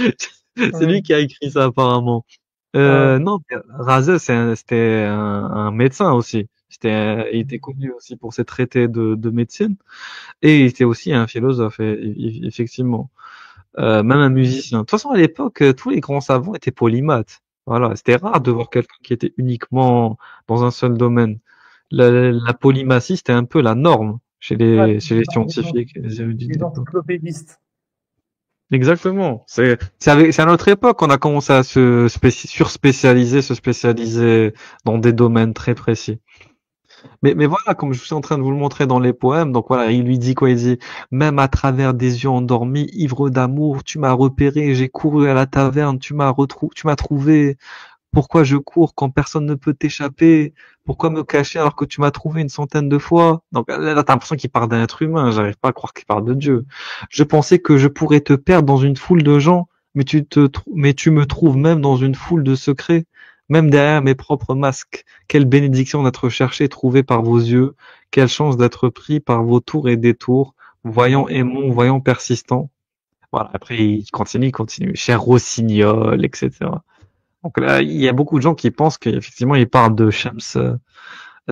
C'est lui Hmm. qui a écrit ça apparemment. Ouais. Non, Razès, c'était un médecin aussi. Il était connu aussi pour ses traités de médecine. Et il était aussi un philosophe, effectivement. Même un musicien. De toute façon, à l'époque, tous les grands savants étaient polymathes. Voilà, c'était rare de voir quelqu'un qui était uniquement dans un seul domaine. La polymatie, c'était un peu la norme Ouais, chez les scientifiques et les érudits de des l'époque. encyclopédistes. Exactement. C'est à notre époque qu'on a commencé à surspécialiser, se spécialiser dans des domaines très précis. Mais voilà, comme je suis en train de vous le montrer dans les poèmes, donc voilà, il lui dit quoi? Il dit, même à travers des yeux endormis, ivre d'amour, tu m'as repéré, j'ai couru à la taverne, tu m'as trouvé. Pourquoi je cours quand personne ne peut t'échapper? Pourquoi me cacher alors que tu m'as trouvé une centaine de fois? Donc là, t'as l'impression qu'il parle d'un être humain, j'arrive pas à croire qu'il parle de Dieu. Je pensais que je pourrais te perdre dans une foule de gens, mais tu me trouves même dans une foule de secrets, même derrière mes propres masques. Quelle bénédiction d'être cherché et trouvé par vos yeux. Quelle chance d'être pris par vos tours et détours. Voyant aimant, voyant persistant. Voilà, après il continue. Cher Rossignol, etc. Donc là, il y a beaucoup de gens qui pensent qu'effectivement, il parle de Shams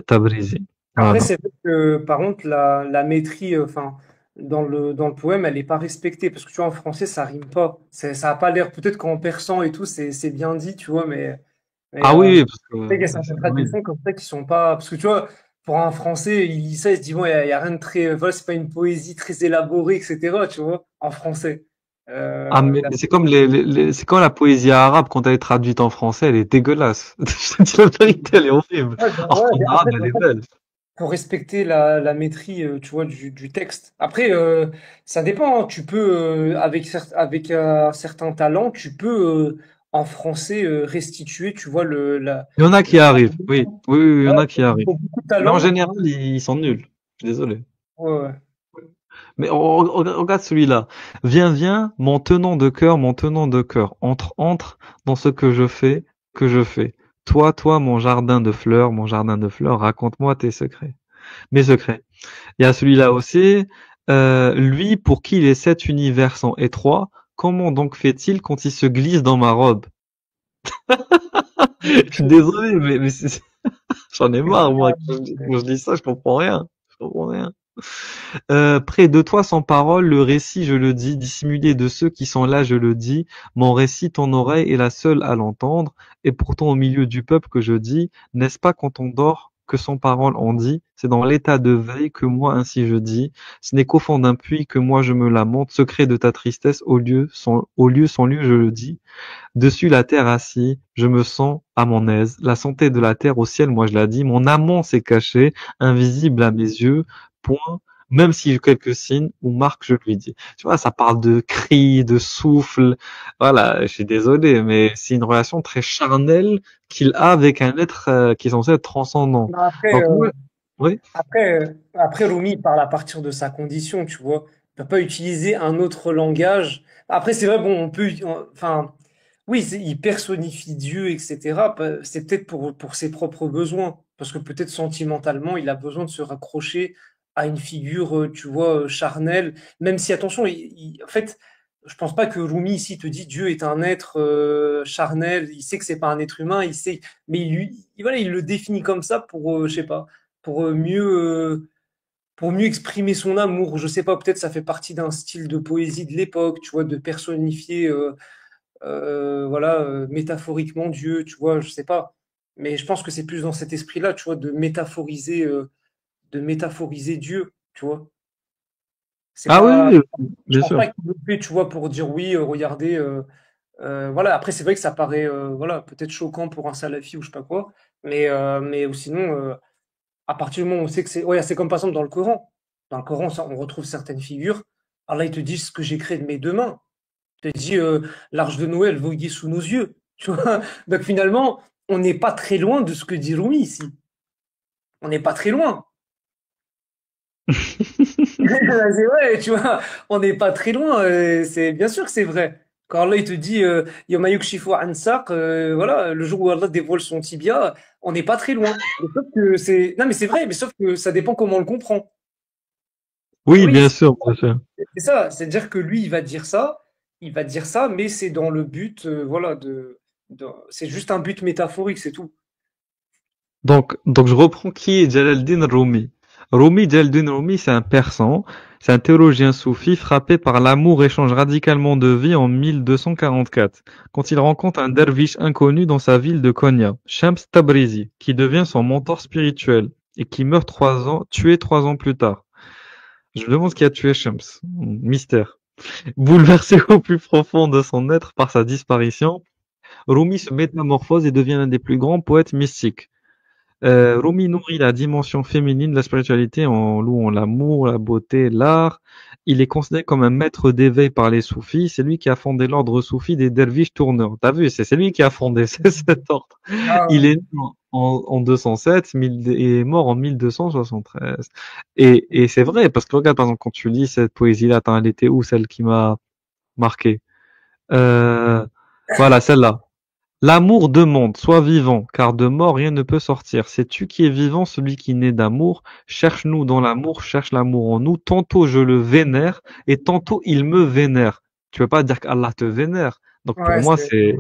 Tabrizi. Après, Voilà. c'est vrai que, par contre, la métrie, enfin, dans le poème, elle n'est pas respectée. Parce que, tu vois, en français, ça rime pas. Ça a pas l'air, peut-être qu'en persan et tout, c'est bien dit, tu vois, mais Ah oui, parce que il y a certaines oui. traductions comme ça qui sont pas. Parce que, tu vois, pour un français, il lit ça, il se dit, bon, il y a rien de très. Voilà, c'est pas une poésie très élaborée, etc., tu vois, en français. Ah, mais La- c'est comme c'est comme la poésie arabe quand elle est traduite en français, elle est dégueulasse. Je te dis la vérité, elle est horrible. Ouais, ben, Alors ouais, qu'en mais arabe, après, elle est belle. faut respecter la maîtrise, tu vois, du texte. Après, ça dépend, hein. Tu peux, avec un certain talent, tu peux, en français, restituer, tu vois, Il y en a qui arrivent, oui. Oui, oui, il y Ouais, en a qui il arrivent. faut beaucoup de Mais en talent. général, ils sont nuls. Je suis désolé. Ouais, ouais. Mais regarde celui-là. Viens, viens, mon tenant de cœur, entre dans ce que je fais. Toi, mon jardin de fleurs, raconte-moi tes secrets. Mes secrets. Il y a celui-là aussi. Lui, pour qui les 7 univers sont étroits, comment donc fait-il quand il se glisse dans ma robe? Je suis désolé, j'en ai marre, moi. Quand je dis ça, je comprends rien. Je comprends rien. Près de toi sans parole, le récit, je le dis, dissimulé de ceux qui sont là, je le dis, mon récit, ton oreille est la seule à l'entendre, et pourtant au milieu du peuple que je dis, n'est-ce pas quand on dort que sans parole on dit, c'est dans l'état de veille que moi ainsi je dis, ce n'est qu'au fond d'un puits que moi je me lamente, secret de ta tristesse, au lieu sans lieu je le dis, dessus la terre assis, je me sens à mon aise, la santé de la terre au ciel, moi je la dis, mon amant s'est caché, invisible à mes yeux, point, même si j'ai quelques signes ou marques, je lui dis. Tu vois, ça parle de cris, de souffle. Voilà, je suis désolé, mais c'est une relation très charnelle qu'il a avec un être qui est censé être transcendant. Non, après, Donc, moi, oui. après, Rumi il parle à partir de sa condition, tu vois. Il peut pas utiliser un autre langage. Après, c'est vrai, bon, enfin, oui, il personnifie Dieu, etc. C'est peut-être pour ses propres besoins. Parce que peut-être sentimentalement, il a besoin de se raccrocher à une figure, tu vois, charnelle. Même si, attention, en fait, je pense pas que Rumi ici te dit Dieu est un être charnel. Il sait que c'est pas un être humain. Il sait, mais voilà, il le définit comme ça pour, je sais pas, pour pour mieux exprimer son amour. Je sais pas, peut-être ça fait partie d'un style de poésie de l'époque, tu vois, de personnifier, voilà, métaphoriquement Dieu, tu vois, je sais pas. Mais je pense que c'est plus dans cet esprit-là, tu vois, de métaphoriser Dieu, tu vois. C'est Ah oui, pas, oui, je bien pense sûr. pas qu'il le fait, tu vois, pour dire oui, regardez, voilà. Après, c'est vrai que ça paraît, voilà, peut-être choquant pour un salafi ou je sais pas quoi, mais sinon, à partir du moment où on sait que c'est, ouais, c'est comme par exemple dans le Coran. Dans le Coran, on retrouve certaines figures. Allah, il te dit ce que j'ai créé de mes deux mains. Il te dit l'arche de Noël voguait sous nos yeux. Tu vois. Donc finalement, on n'est pas très loin de ce que dit Rumi ici. On n'est pas très loin. C'est vrai, tu vois, on n'est pas très loin. C'est bien sûr que c'est vrai. Quand Allah il te dit Yawma yukshifu an saq, voilà, le jour où Allah dévoile son tibia, on n'est pas très loin. Mais sauf que c'est non mais c'est vrai, mais sauf que ça dépend comment on le comprend. Oui, Oui, bien sûr, bien sûr. c'est ça. C'est-à-dire que lui, il va dire ça, mais c'est dans le but, voilà, c'est juste un but métaphorique, c'est tout. Donc je reprends qui est Jalaluddin Rumi. Jalaluddin Rumi, c'est un persan, c'est un théologien soufi frappé par l'amour et change radicalement de vie en 1244, quand il rencontre un derviche inconnu dans sa ville de Konya, Shams Tabrizi, qui devient son mentor spirituel et qui meurt tué 3 ans plus tard. Je me demande qui a tué Shams. Mystère. Bouleversé au plus profond de son être par sa disparition, Rumi se métamorphose et devient l'un des plus grands poètes mystiques. Rumi nourrit la dimension féminine de la spiritualité en louant l'amour, la beauté, l'art. Il est considéré comme un maître d'éveil par les soufis. C'est lui qui a fondé l'ordre soufi des derviches tourneurs. T'as vu, c'est lui qui a fondé cet ordre. Ah, Il est né en 207 et est mort en 1273. Et c'est vrai, parce que regarde, par exemple, quand tu lis cette poésie-là, attends, elle était où, celle qui m'a marqué? Euh, voilà, celle-là. L'amour demande, sois vivant, car de mort rien ne peut sortir. Sais-tu qui est vivant, celui qui naît d'amour? Cherche-nous dans l'amour, cherche l'amour en nous. Tantôt je le vénère, et tantôt il me vénère. Tu peux pas dire qu'Allah te vénère. Donc pour ouais, moi, c'est.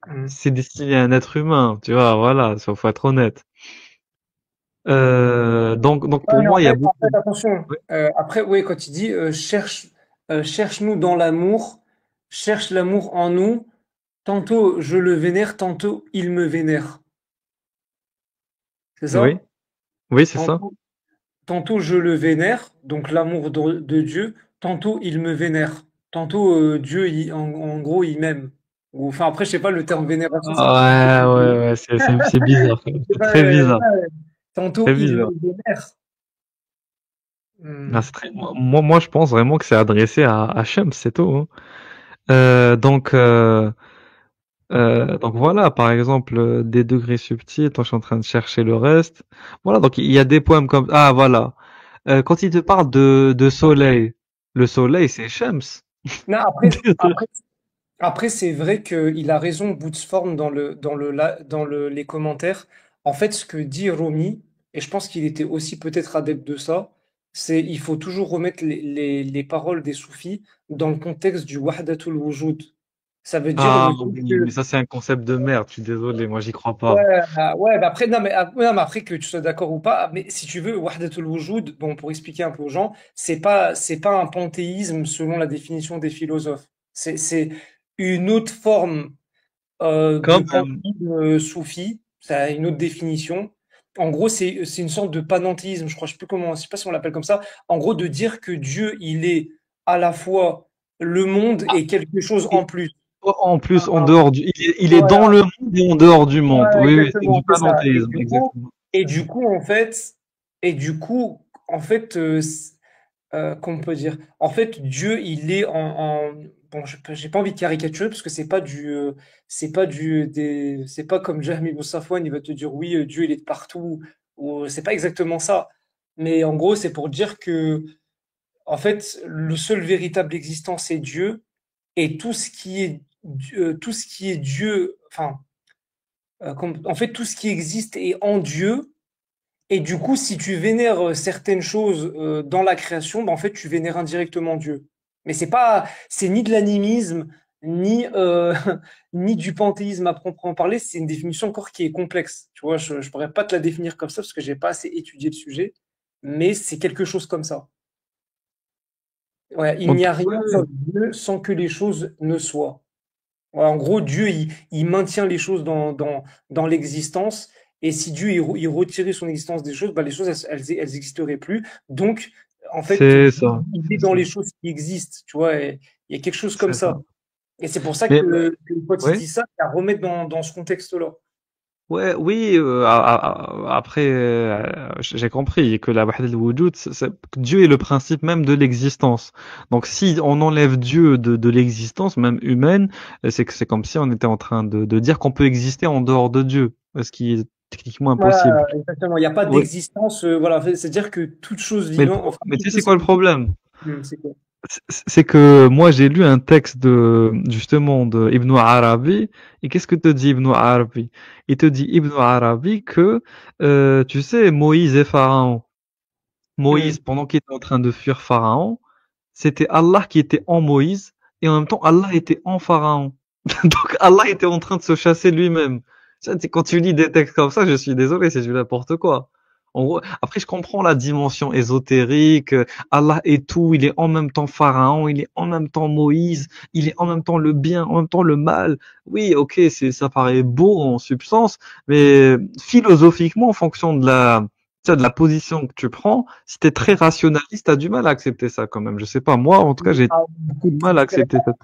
Hmm. c'est destiné à un être humain. Tu vois, voilà, il faut être honnête. Donc Ouais, pour mais moi, il y a beaucoup. en fait, attention. Oui, Après, oui, quand il dit cherche-nous dans l'amour, cherche l'amour en nous. Tantôt je le vénère, tantôt il me vénère. C'est oui, ça? oui, c'est ça. Tantôt, tantôt je le vénère, donc l'amour de Dieu. Tantôt il me vénère. Tantôt Dieu, en gros, il m'aime. Enfin, après, je sais pas, le terme vénération, c'est Ouais, ouais, ouais, c'est bizarre. C'est pas, très bizarre. ouais. Tantôt Très il me bizarre. vénère. Ah, Hmm. moi, je pense vraiment que c'est adressé à Shams, c'est tout, hein. Donc, donc voilà, par exemple, des degrés subtils, toi je suis en train de chercher le reste. Voilà, donc il y a des poèmes comme... Ah voilà, quand il te parle de soleil, le soleil c'est Shams. Non, après, c'est vrai qu'il a raison, Bootsform, les commentaires. En fait, ce que dit Romy, et je pense qu'il était aussi peut-être adepte de ça, c'est il faut toujours remettre les paroles des soufis dans le contexte du Wahdatul Wujud. Ça veut dire Ah le fait oui, mais que ça c'est un concept de merde, je suis désolé, moi j'y crois ouais, pas. ouais, bah après, non, mais après que tu sois d'accord ou pas, mais si tu veux, Wahdatul Wujud, bon, pour expliquer un peu aux gens, c'est pas un panthéisme selon la définition des philosophes. C'est une autre forme de Quand même. panthéisme soufi, ça a une autre définition. En gros, c'est une sorte de panenthéisme, je crois, je sais plus comment, je sais pas si on l'appelle comme ça. En gros, de dire que Dieu, il est à la fois le monde et quelque chose en plus. En plus, en Ah, dehors il est dans voilà. le monde et en dehors du monde. Ouais, Oui, oui, c'est du exactement, c'est ça. panenthéisme, exactement. Et du coup, en fait, en fait, qu'on peut dire, en fait, Dieu, il est bon, j'ai pas envie de caricaturer parce que c'est pas comme Jahmi Boussafouane, il va te dire oui, Dieu, il est de partout, ou c'est pas exactement ça. Mais en gros, c'est pour dire que, en fait, le seul véritable existant, c'est Dieu, et tout ce qui est Dieu, enfin, en fait, tout ce qui existe est en Dieu. Et du coup, si tu vénères certaines choses dans la création, ben, en fait, tu vénères indirectement Dieu. Mais c'est ni de l'animisme, ni, ni du panthéisme à proprement parler. C'est une définition encore qui est complexe. Tu vois, je pourrais pas te la définir comme ça parce que j'ai pas assez étudié le sujet. Mais c'est quelque chose comme ça. Ouais, il n'y Ok, a rien ouais, sans Dieu sans que les choses ne soient. Ouais, en gros, Dieu, il maintient les choses dans l'existence. Et si Dieu, il retirait son existence des choses, bah, les choses, elles existeraient plus. Donc, en fait, c'est Dieu, ça, il est c'est dans ça, les choses qui existent. Tu vois, et il y a quelque chose comme c'est ça. ça. Et c'est pour ça Mais que quand il oui. dit ça, c'est à remettre dans ce contexte-là. Ouais, oui, après, j'ai compris que la wahdat al-wujud, Dieu est le principe même de l'existence. Donc, si on enlève Dieu de l'existence, même humaine, c'est que c'est comme si on était en train de dire qu'on peut exister en dehors de Dieu, ce qui est techniquement impossible. Voilà, exactement. Il n'y a pas Oui, d'existence, voilà, c'est-à-dire que toute chose vivante, enfin, mais tu toute sais, c'est chose quoi le qui... problème? C'est quoi? C'est que moi j'ai lu un texte de justement de Ibn Arabi et qu'est-ce que te dit Ibn Arabi? Il te dit Ibn Arabi que tu sais Moïse et Pharaon. Moïse Hmm. pendant qu'il était en train de fuir Pharaon, c'était Allah qui était en Moïse et en même temps Allah était en Pharaon. Donc Allah était en train de se chasser lui-même. Ça, quand tu lis des textes comme ça, je suis désolé, c'est du n'importe quoi. En gros, après, je comprends la dimension ésotérique. Allah est tout, il est en même temps Pharaon, il est en même temps Moïse, il est en même temps le bien, en même temps le mal. Oui, ok, ça paraît beau en substance, mais philosophiquement, en fonction de de la position que tu prends, si t'es très rationaliste, t'as du mal à accepter ça quand même. Je sais pas, moi, en tout cas, j'ai Ah, beaucoup de mal à accepter cette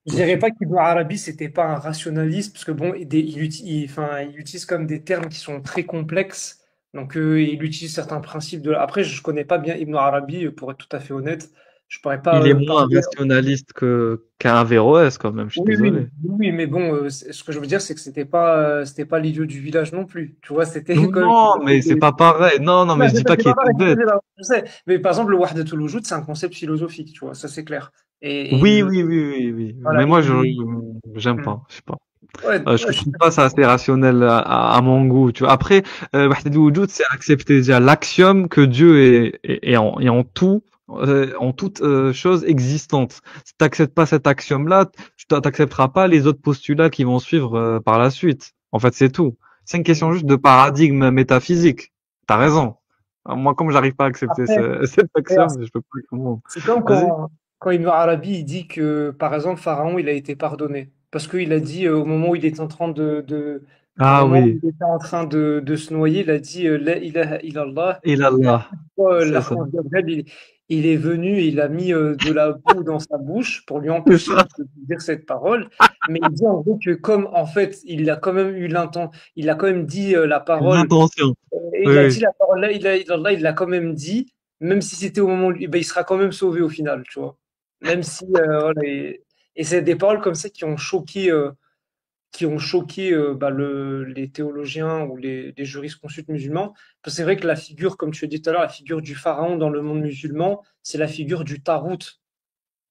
je dirais posture. pas qu'Ibn Arabi, c'était pas un rationaliste, parce que bon, enfin, il utilise comme des termes qui sont très complexes. Donc, il utilise certains principes de. Après, je connais pas bien Ibn Arabi, pour être tout à fait honnête. Je pourrais pas Il est moins parler. rationaliste qu'un Averroès quand même, je suis Oui, oui, désolé. oui, mais bon, ce que je veux dire, c'est que c'était pas l'idiot du village non plus. Tu vois, c'était comme. Non, mais c'est pas pareil. Non, non, Non, mais je dis pas c'est qu'il pas était pareil, bête. je sais. Mais par exemple, le Wahdatul Wujud, c'est un concept philosophique, tu vois, ça c'est clair. Et Oui, oui, oui, oui, oui. voilà, Mais moi, j'aime hmm. pas. Je sais pas. Ouais, Je ouais, je suis trouve pas ça d'accord. assez rationnel à mon goût. Tu vois. Après, Wahdat al-Wujud, c'est accepter déjà l'axiome que Dieu est en tout, en toute chose existante. Si t'acceptes pas cet axiome-là, tu t'accepteras pas les autres postulats qui vont suivre par la suite. En fait, c'est tout. C'est une question juste de paradigme métaphysique. T'as raison. Moi, comme j'arrive pas à accepter Après, cet regarde, axiome, je peux pas comment. c'est comme Vas-y. quand Ibn Arabi il dit que, par exemple, Pharaon, il a été pardonné. Parce qu'il a dit, au moment où il était en train au Ah moment où oui. il était en train de se noyer, il a dit, La ilaha illallah. Il Allah. C'est ça. L'archange Gabriel, il est venu et il a mis de la boue dans sa bouche pour lui C'est empêcher ça. de dire cette parole. Mais il dit en gros que comme en fait, il a quand même eu l'intention, il a quand même dit la parole, L'intention. et il a Oui. dit la parole là, il l'a quand même dit, même si c'était au moment où ben, il sera quand même sauvé au final, tu vois. Même si, voilà, et c'est des paroles comme ça qui ont choqué bah, les théologiens ou les jurisconsultes musulmans. Parce que c'est vrai que la figure, comme tu as dit tout à l'heure, la figure du pharaon dans le monde musulman, c'est la figure du tarout,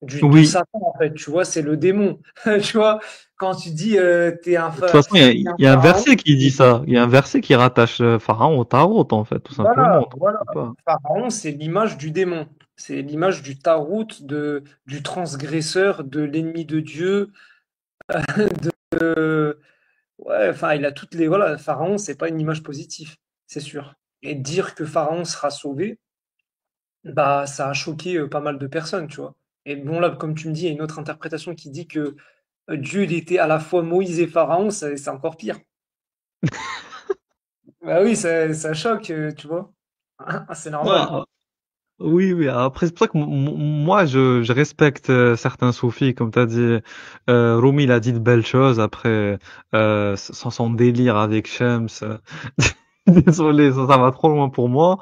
de Oui. Satan, en fait. Tu vois, c'est le démon. Tu vois, quand tu dis De toute façon, t'es un il y a un pharaon, verset qui dit ça. Il y a un verset qui rattache Pharaon au Tarot, en fait, tout simplement. voilà, Donc, voilà. je sais pas. Pharaon, c'est l'image du démon. C'est l'image du tarout, du transgresseur, de l'ennemi de Dieu. Ouais, enfin, il a toutes les. Voilà, Pharaon, c'est pas une image positive, c'est sûr. Et dire que Pharaon sera sauvé, bah, ça a choqué pas mal de personnes, tu vois. Et bon, là, comme tu me dis, il y a une autre interprétation qui dit que Dieu, il était à la fois Moïse et Pharaon, c'est encore pire. Bah oui, ça choque, tu vois. C'est normal. Non, oui, oui. Après, c'est pour ça que moi, je respecte certains soufis, comme tu as dit. Rumi, il a dit de belles choses. Après, sans son délire avec Shams. Désolé, ça va trop loin pour moi.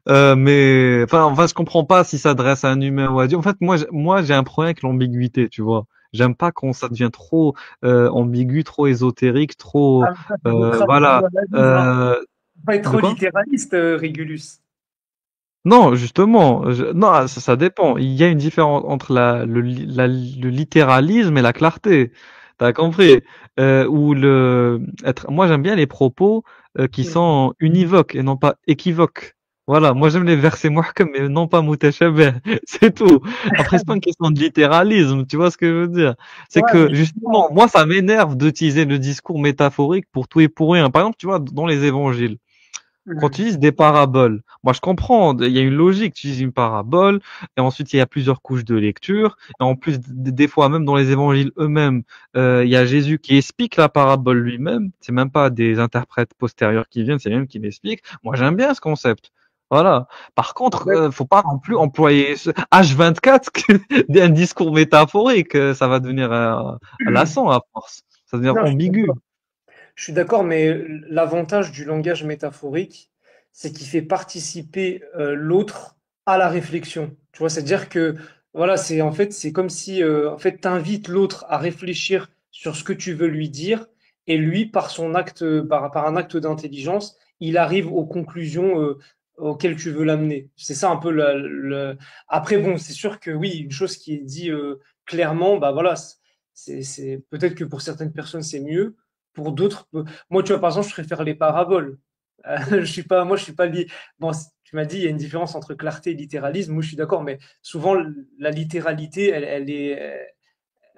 Mais enfin, je comprends pas s'il s'adresse à un humain ou à Dieu. En fait, moi, j'ai un problème avec l'ambiguïté, tu vois. J'aime pas quand ça devient trop ambigu, trop ésotérique, trop Ah, mais ça, c'est votre voilà. analyse, hein. Euh, Pas être de trop quoi? littéraliste, Régulus. Non, justement, non, ça dépend. Il y a une différence entre le littéralisme et la clarté. T'as compris? Moi, j'aime bien les propos qui Hmm. sont univoques et non pas équivoques. Voilà, moi j'aime les versets muhkam mais non pas mutashabih. C'est tout. Après, c'est pas une question de littéralisme, tu vois ce que je veux dire? C'est Ouais, que mais justement, justement. moi, ça m'énerve d'utiliser le discours métaphorique pour tout et pour rien. Par exemple, tu vois, dans les évangiles. Quand tu Hmm. utilises des paraboles, moi je comprends, il y a une logique, tu utilises une parabole, et ensuite il y a plusieurs couches de lecture, et en plus des fois même dans les évangiles eux-mêmes, il y a Jésus qui explique la parabole lui-même, c'est même pas des interprètes postérieurs qui viennent, c'est lui-même qui l'explique. Moi j'aime bien ce concept. Voilà. Par contre, Ouais, faut pas non plus employer ce H24 un discours métaphorique, ça va devenir lassant à force, ça va devenir non, je suis ambigu. d'accord. Je suis d'accord, mais l'avantage du langage métaphorique, c'est qu'il fait participer l'autre à la réflexion. Tu vois, c'est-à-dire que voilà, c'est en fait, c'est comme si en fait, t'invites l'autre à réfléchir sur ce que tu veux lui dire, et lui, par son acte, par un acte d'intelligence, il arrive aux conclusions auxquelles tu veux l'amener. C'est ça un peu Après, bon, c'est sûr que oui, une chose qui est dit clairement, bah voilà, peut-être que pour certaines personnes c'est mieux, pour d'autres, moi, tu vois, par exemple, je préfère les paraboles. Je suis pas lié. Bon, tu m'as dit, il y a une différence entre clarté et littéralisme. Moi, je suis d'accord, mais souvent, la littéralité, elle est,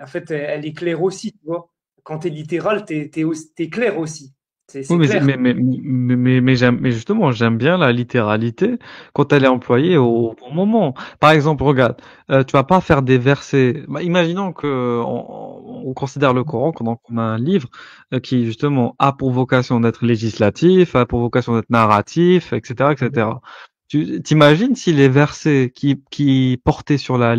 en fait, elle est claire aussi, tu vois. Quand tu es littéral, t'es clair aussi. Oui, C'est clair. mais justement, j'aime bien la littéralité quand elle est employée au bon moment. Par exemple, regarde, tu vas pas faire des versets. Bah, imaginons que on considère le Coran comme un livre qui justement a pour vocation d'être législatif, a pour vocation d'être narratif, etc., etc. Tu t'imagines si les versets qui portaient sur la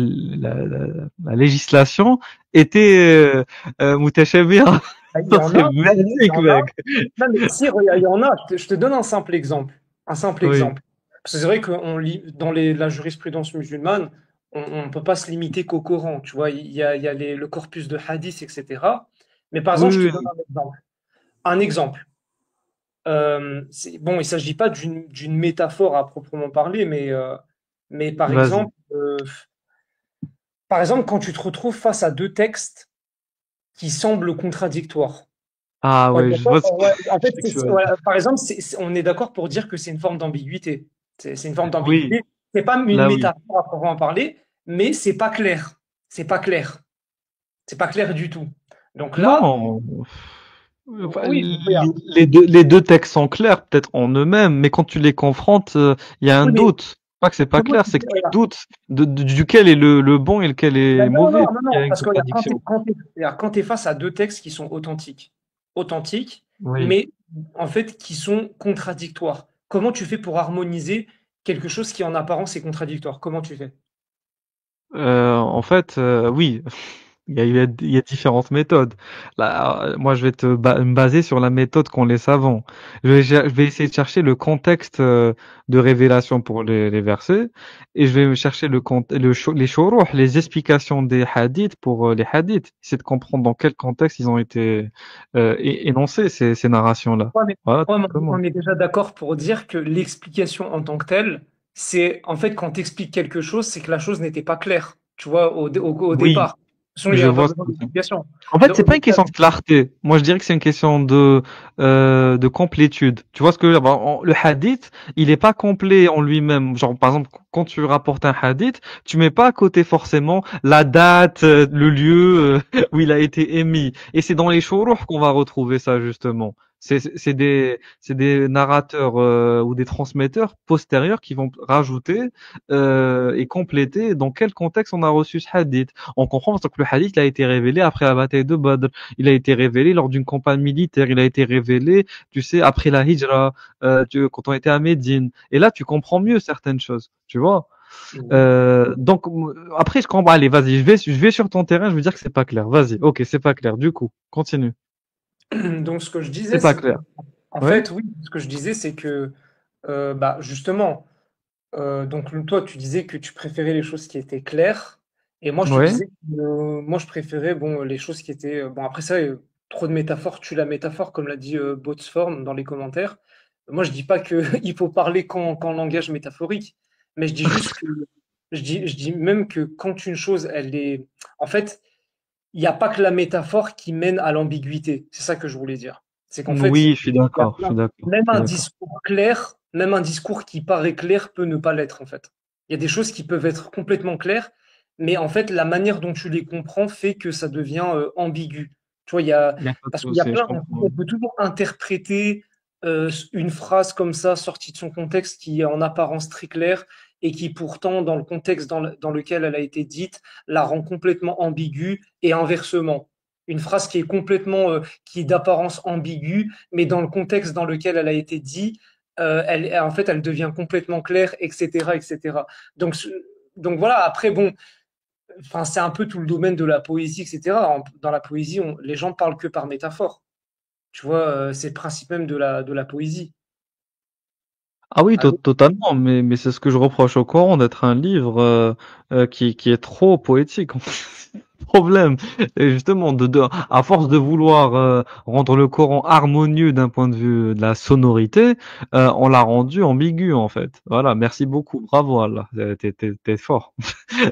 législation étaient mutashabbiha. Il y Ça en serait a, il y magnifique, en a. mec. Non, mais si, regarde, il y en a. Je te donne un simple exemple. Un simple Oui. exemple. Parce que c'est vrai qu'on lit dans la jurisprudence musulmane, on ne peut pas se limiter qu'au Coran. Tu vois, il y a le corpus de hadith, etc. Mais par exemple, je te Oui, donne oui. un exemple. Un exemple. Bon, il ne s'agit pas d'une métaphore à proprement parler, mais Vas-y. par exemple, quand tu te retrouves face à deux textes qui semblent contradictoires. Ah On est ouais, je d'accord. vois ce que Ouais, en je fait, sais que tu vas voilà, dire. par exemple, on est d'accord pour dire que c'est une forme d'ambiguïté. C'est une forme Oui, d'ambiguïté. C'est pas une là oui. métaphore à proprement parler, mais c'est pas clair. C'est pas clair. C'est pas clair du tout. Donc là, Non. Enfin, oui, regarde. les deux textes sont clairs, peut-être en eux-mêmes, mais quand tu les confrontes, il y a un Oui, mais doute. Pas que c'est pas comment clair, tu c'est fais, que tu regarde. doutes duquel est le bon et lequel est Ben non, mauvais. non, non, Il y non, a une parce que regarde, contradiction. quand t'es face à deux textes qui sont authentiques, Oui. mais en fait qui sont contradictoires. Comment tu fais pour harmoniser quelque chose qui en apparence est contradictoire? Comment tu fais? En fait, oui. Il y a différentes méthodes. Là, moi, je vais me baser sur la méthode qu'ont les savants. Je vais essayer de chercher le contexte de révélation pour les versets et je vais chercher les shuruh, les explications des hadiths pour les hadiths. Essayer de comprendre dans quel contexte ils ont été énoncés, ces narrations-là. Ouais, mais, Voilà, tout ouais, mais simplement. on est déjà d'accord pour dire que l'explication en tant que telle, c'est en fait quand tu expliques quelque chose, c'est que la chose n'était pas claire, tu vois, au Oui, départ. De toute façon, il n'y je a pas vois ce besoin que c'est. d'explication. En fait, c'est pas une question de clarté. Moi, je dirais que c'est une question de complétude. Tu vois ce que je veux dire? Bon, le hadith, il est pas complet en lui-même. Genre, par exemple, quand tu rapportes un hadith, tu mets pas à côté forcément la date, le lieu où il a été émis. Et c'est dans les shuruh qu'on va retrouver ça justement. C'est des narrateurs ou des transmetteurs postérieurs qui vont rajouter et compléter dans quel contexte on a reçu ce hadith. On comprend parce que le hadith il a été révélé après la bataille de Badr, il a été révélé lors d'une campagne militaire, il a été révélé, tu sais, après la hijra, quand on était à Médine. Et là, tu comprends mieux certaines choses, tu vois. Donc après, je comprends. Allez, vas-y, je vais sur ton terrain, je veux dire que c'est pas clair. Vas-y, ok, c'est pas clair. Du coup, continue. Donc, ce que je disais, C'est pas c'est que, clair. en Oui, fait, oui, ce que je disais, c'est que, bah, justement, donc toi, tu disais que tu préférais les choses qui étaient claires, et moi, je te oui, disais que moi, je préférais bon, les choses qui étaient. Bon, après ça, trop de métaphores tue la métaphore, comme l'a dit Botsform dans les commentaires. Moi, je dis pas qu'il faut parler qu'en langage métaphorique, mais je dis juste que. Je dis même que quand une chose, elle est. En fait, il n'y a pas que la métaphore qui mène à l'ambiguïté. C'est ça que je voulais dire. C'est qu'en fait, oui, je suis il y a d'accord, je suis d'accord, même je suis un d'accord. discours clair, même un discours qui paraît clair peut ne pas l'être, en fait. Il y a des choses qui peuvent être complètement claires, mais en fait, la manière dont tu les comprends fait que ça devient ambigu. Tu vois, Il y a pas de parce qu'il y a souci, je plein, comprends. on peut toujours interpréter une phrase comme ça, sortie de son contexte, qui est en apparence très claire, et qui pourtant, dans le contexte dans lequel elle a été dite, la rend complètement ambiguë et inversement. Une phrase qui est complètement, qui est d'apparence ambiguë, mais dans le contexte dans lequel elle a été dite, en fait, elle devient complètement claire, etc., etc. Donc, donc voilà. Après, bon, enfin, c'est un peu tout le domaine de la poésie, etc. Dans la poésie, les gens parlent que par métaphore. Tu vois, c'est le principe même de la poésie. Ah oui, Ah oui. totalement, mais c'est ce que je reproche au Coran, d'être un livre qui est trop poétique. Problème. Et justement, à force de vouloir rendre le Coran harmonieux d'un point de vue de la sonorité, on l'a rendu ambigu en fait. Voilà, merci beaucoup, bravo Allah, t'es fort.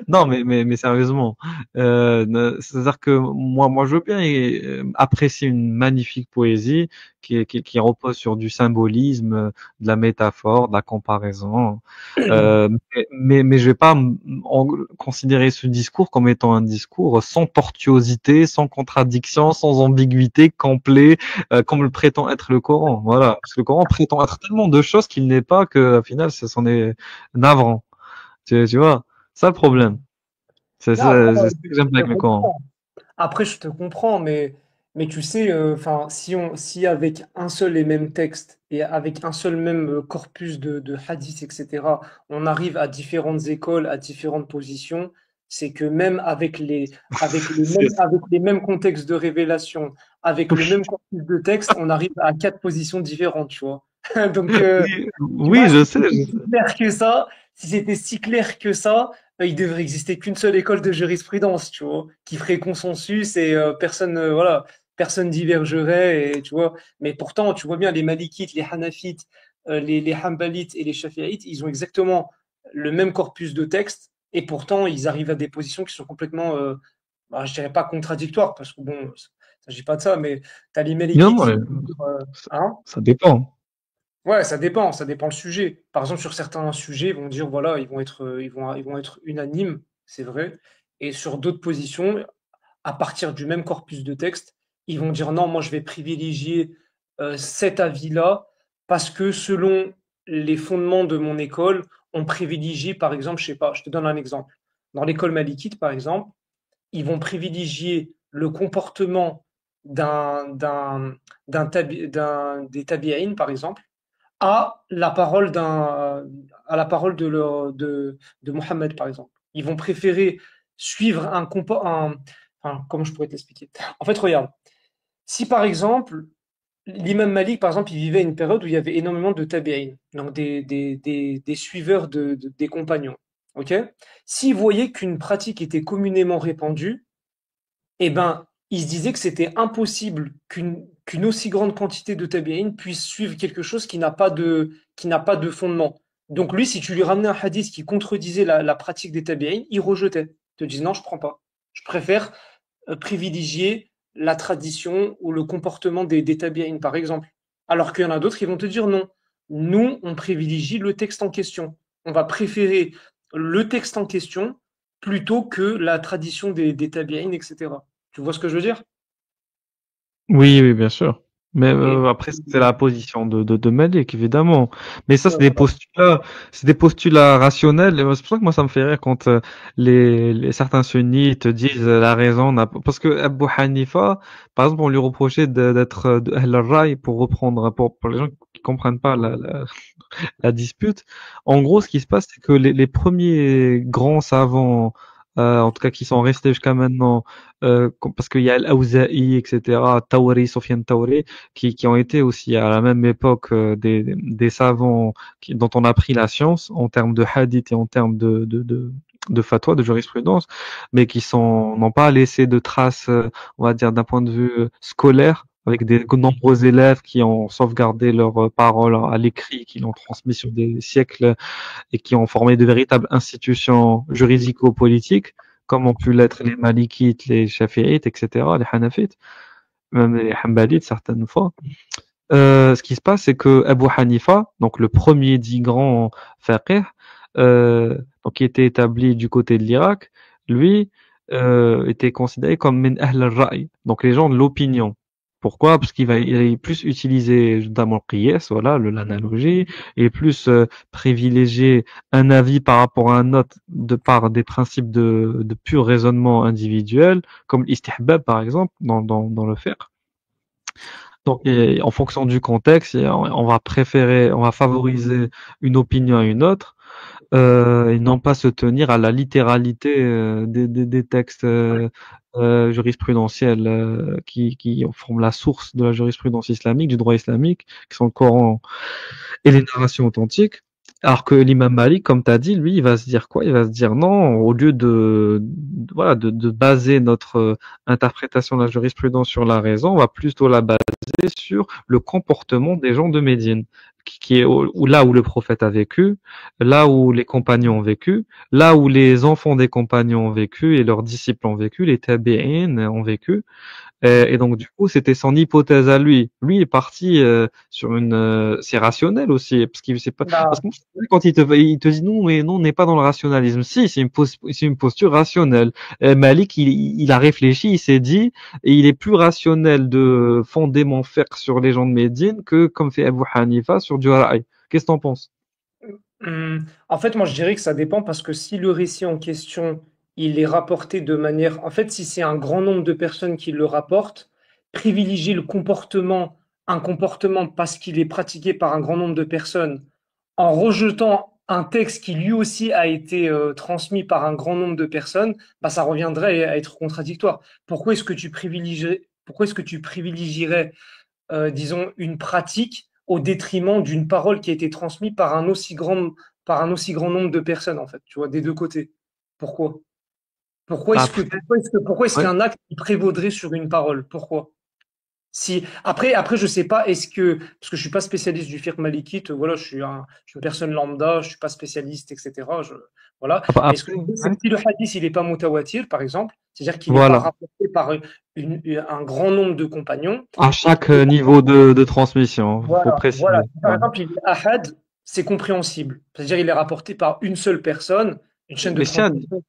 Non, mais sérieusement, c'est-à-dire que moi, je veux bien apprécier une magnifique poésie qui repose sur du symbolisme, de la métaphore, de la comparaison. Mais je vais pas considérer ce discours comme étant un discours sans tortuosité, sans contradiction, sans ambiguïté, complet, comme le prétend être le Coran. Voilà, parce que le Coran prétend être tellement de choses qu'il n'est pas que, au final, ce sont est navrant. Tu vois, ça le problème. Non, après, C'est ce que j'aime pas je te avec le Coran. comprends. Après, je te comprends, mais tu sais, enfin, si avec un seul et même texte et avec un seul même corpus de hadith, etc., on arrive à différentes écoles, à différentes positions, c'est que même avec les mêmes contextes de révélation, avec le même corpus de texte, on arrive à quatre positions différentes, tu vois. Donc, Oui, tu vois, oui, si je sais, c'était je si sais. clair que ça, si c'était si clair que ça, il devrait exister qu'une seule école de jurisprudence, tu vois, qui ferait consensus et personne, voilà, personne divergerait, et tu vois. Mais pourtant, tu vois bien, les Malikites, les Hanafites, les Hanbalites et les Shafi'ites, ils ont exactement le même corpus de textes, et pourtant, ils arrivent à des positions qui sont complètement, bah, je dirais pas contradictoires, parce que bon, il ne s'agit pas de ça, mais tu as les Non, Malikites non, qui vont dire, ça, hein? ça dépend. Ouais, ça dépend le sujet. Par exemple, sur certains sujets, ils vont dire, voilà, ils vont être unanimes, c'est vrai. Et sur d'autres positions, à partir du même corpus de texte, ils vont dire, non, moi, je vais privilégier cet avis-là parce que selon les fondements de mon école, on privilégie, par exemple, je sais pas, je te donne un exemple. Dans l'école malikite, par exemple, ils vont privilégier le comportement d'un, d'un, des tabi'in, par exemple, à la parole à la parole de Mohammed, par exemple. Ils vont préférer suivre enfin, comment je pourrais t'expliquer? En fait, regarde, si par exemple, l'imam Malik, par exemple, il vivait à une période où il y avait énormément de tabi'in, donc des suiveurs des compagnons, ok? S'il voyait qu'une pratique était communément répandue, eh ben, il se disait que c'était impossible qu'une aussi grande quantité de tabi'in puisse suivre quelque chose qui n'a pas de fondement. Donc lui, si tu lui ramenais un hadith qui contredisait la pratique des tabi'in, il rejetait. Il te disait non, je prends pas. Je préfère privilégier la tradition ou le comportement des tabi'in, par exemple. Alors qu'il y en a d'autres qui vont te dire non. Nous, on privilégie le texte en question. On va préférer le texte en question plutôt que la tradition des tabi'in, etc. Tu vois ce que je veux dire? Oui, oui, bien sûr. Mais Et, après, c'est la position de Malik, évidemment. Mais ça, ouais, voilà. c'est des postulats rationnels. Et c'est pour ça que moi, ça me fait rire quand certains sunnites disent la raison parce que Abu Hanifa, par exemple, on lui reprochait d'être de Ahl al-Ray pour reprendre, pour les gens qui comprennent pas la dispute. En gros, ce qui se passe, c'est que les premiers grands savants, en tout cas qui sont restés jusqu'à maintenant, parce qu'il y a Al-Awza'i, etc., Tawri, Sofiane Tawri, qui ont été aussi à la même époque des savants dont on a pris la science en termes de hadith et en termes de fatwa, de jurisprudence, mais qui n'ont pas laissé de traces, on va dire, d'un point de vue scolaire, avec des nombreux élèves qui ont sauvegardé leurs paroles à l'écrit, qui l'ont transmis sur des siècles et qui ont formé de véritables institutions juridico-politiques, comme ont pu l'être les Malikites, les Shafi'ites, etc., les Hanafites, même les Hanbalites certaines fois. Ce qui se passe, c'est que Abu Hanifa, donc le premier dit grand faqih, donc qui était établi du côté de l'Irak, lui était considéré comme min ahl al-ra'i, donc les gens de l'opinion. Pourquoi? Parce il est plus utilisé notamment le qiyas, voilà, l'analogie, et plus privilégié un avis par rapport à un autre de par des principes de pur raisonnement individuel, comme l'istihbab par exemple dans le fiqh. Donc, et en fonction du contexte, on va favoriser une opinion à une autre. et non pas se tenir à la littéralité des textes jurisprudentiels qui forment la source de la jurisprudence islamique, du droit islamique, qui sont le Coran et les narrations authentiques. Alors que l'imam Malik, comme tu as dit, lui, il va se dire quoi? Il va se dire non, au lieu voilà, de baser notre interprétation de la jurisprudence sur la raison, on va plutôt la baser sur le comportement des gens de Médine, qui est là où le prophète a vécu, là où les compagnons ont vécu, là où les enfants des compagnons ont vécu et leurs disciples ont vécu, les tabi'in ont vécu. Et donc du coup, c'était son hypothèse à lui. Lui est parti sur une, c'est rationnel aussi, parce qu'il sait pas, parce Bah, que quand il te dit non, mais non, on n'est pas dans le rationalisme. Si, c'est une posture rationnelle. Malik, il a réfléchi, il s'est dit, et il est plus rationnel de fonder mon fiqh sur les gens de Médine que comme fait Abu Hanifa sur du ra'i. Qu'est-ce que t'en penses? En fait, moi, je dirais que ça dépend parce que si le récit en question, il est rapporté de manière, en fait, si c'est un grand nombre de personnes qui le rapportent, privilégier un comportement parce qu'il est pratiqué par un grand nombre de personnes, en rejetant un texte qui lui aussi a été transmis par un grand nombre de personnes, bah, ça reviendrait à être contradictoire. Pourquoi est-ce que tu privilégierais disons, une pratique au détriment d'une parole qui a été transmise par un aussi grand nombre de personnes, en fait, tu vois, des deux côtés. Pourquoi? Après, Pourquoi est-ce ouais. qu'un acte il prévaudrait sur une parole? Pourquoi? Si, après, je sais pas, parce que je suis pas spécialiste du fiqh malikite, voilà, je suis une personne lambda, je suis pas spécialiste, etc. Voilà. Mais ce que Après, je veux dire, c'est ouais. que si le hadith, il est pas mutawatir, par exemple, c'est-à-dire qu'il n'est pas Voilà. rapporté par un grand nombre de compagnons, À chaque et niveau de transmission, faut voilà. préciser. Si par Voilà. exemple, il est ahad, c'est compréhensible. C'est-à-dire, il est rapporté par une seule personne, une chaîne de Mais Chad, transmission.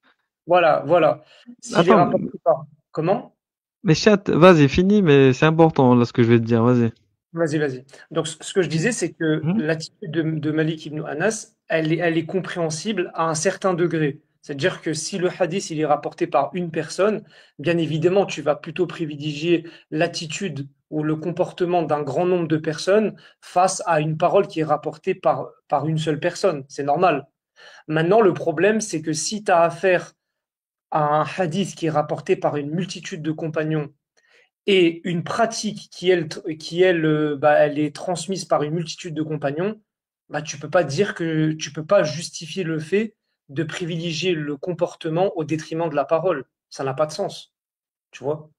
Voilà. S'il est attends, rapporté par, comment? mais Chad, vas-y, fini, mais c'est important là ce que je vais te dire, vas-y. Vas-y. Donc, ce que je disais, c'est que Mhm. l'attitude de Malik ibn Anas, elle est compréhensible à un certain degré. C'est-à-dire que si le hadith il est rapporté par une personne, bien évidemment, tu vas plutôt privilégier l'attitude ou le comportement d'un grand nombre de personnes face à une parole qui est rapportée par une seule personne. C'est normal. Maintenant, le problème, c'est que si tu as affaire à un hadith qui est rapporté par une multitude de compagnons et une pratique qui, elle est transmise par une multitude de compagnons, bah, tu peux pas justifier le fait de privilégier le comportement au détriment de la parole. Ça n'a pas de sens, tu vois.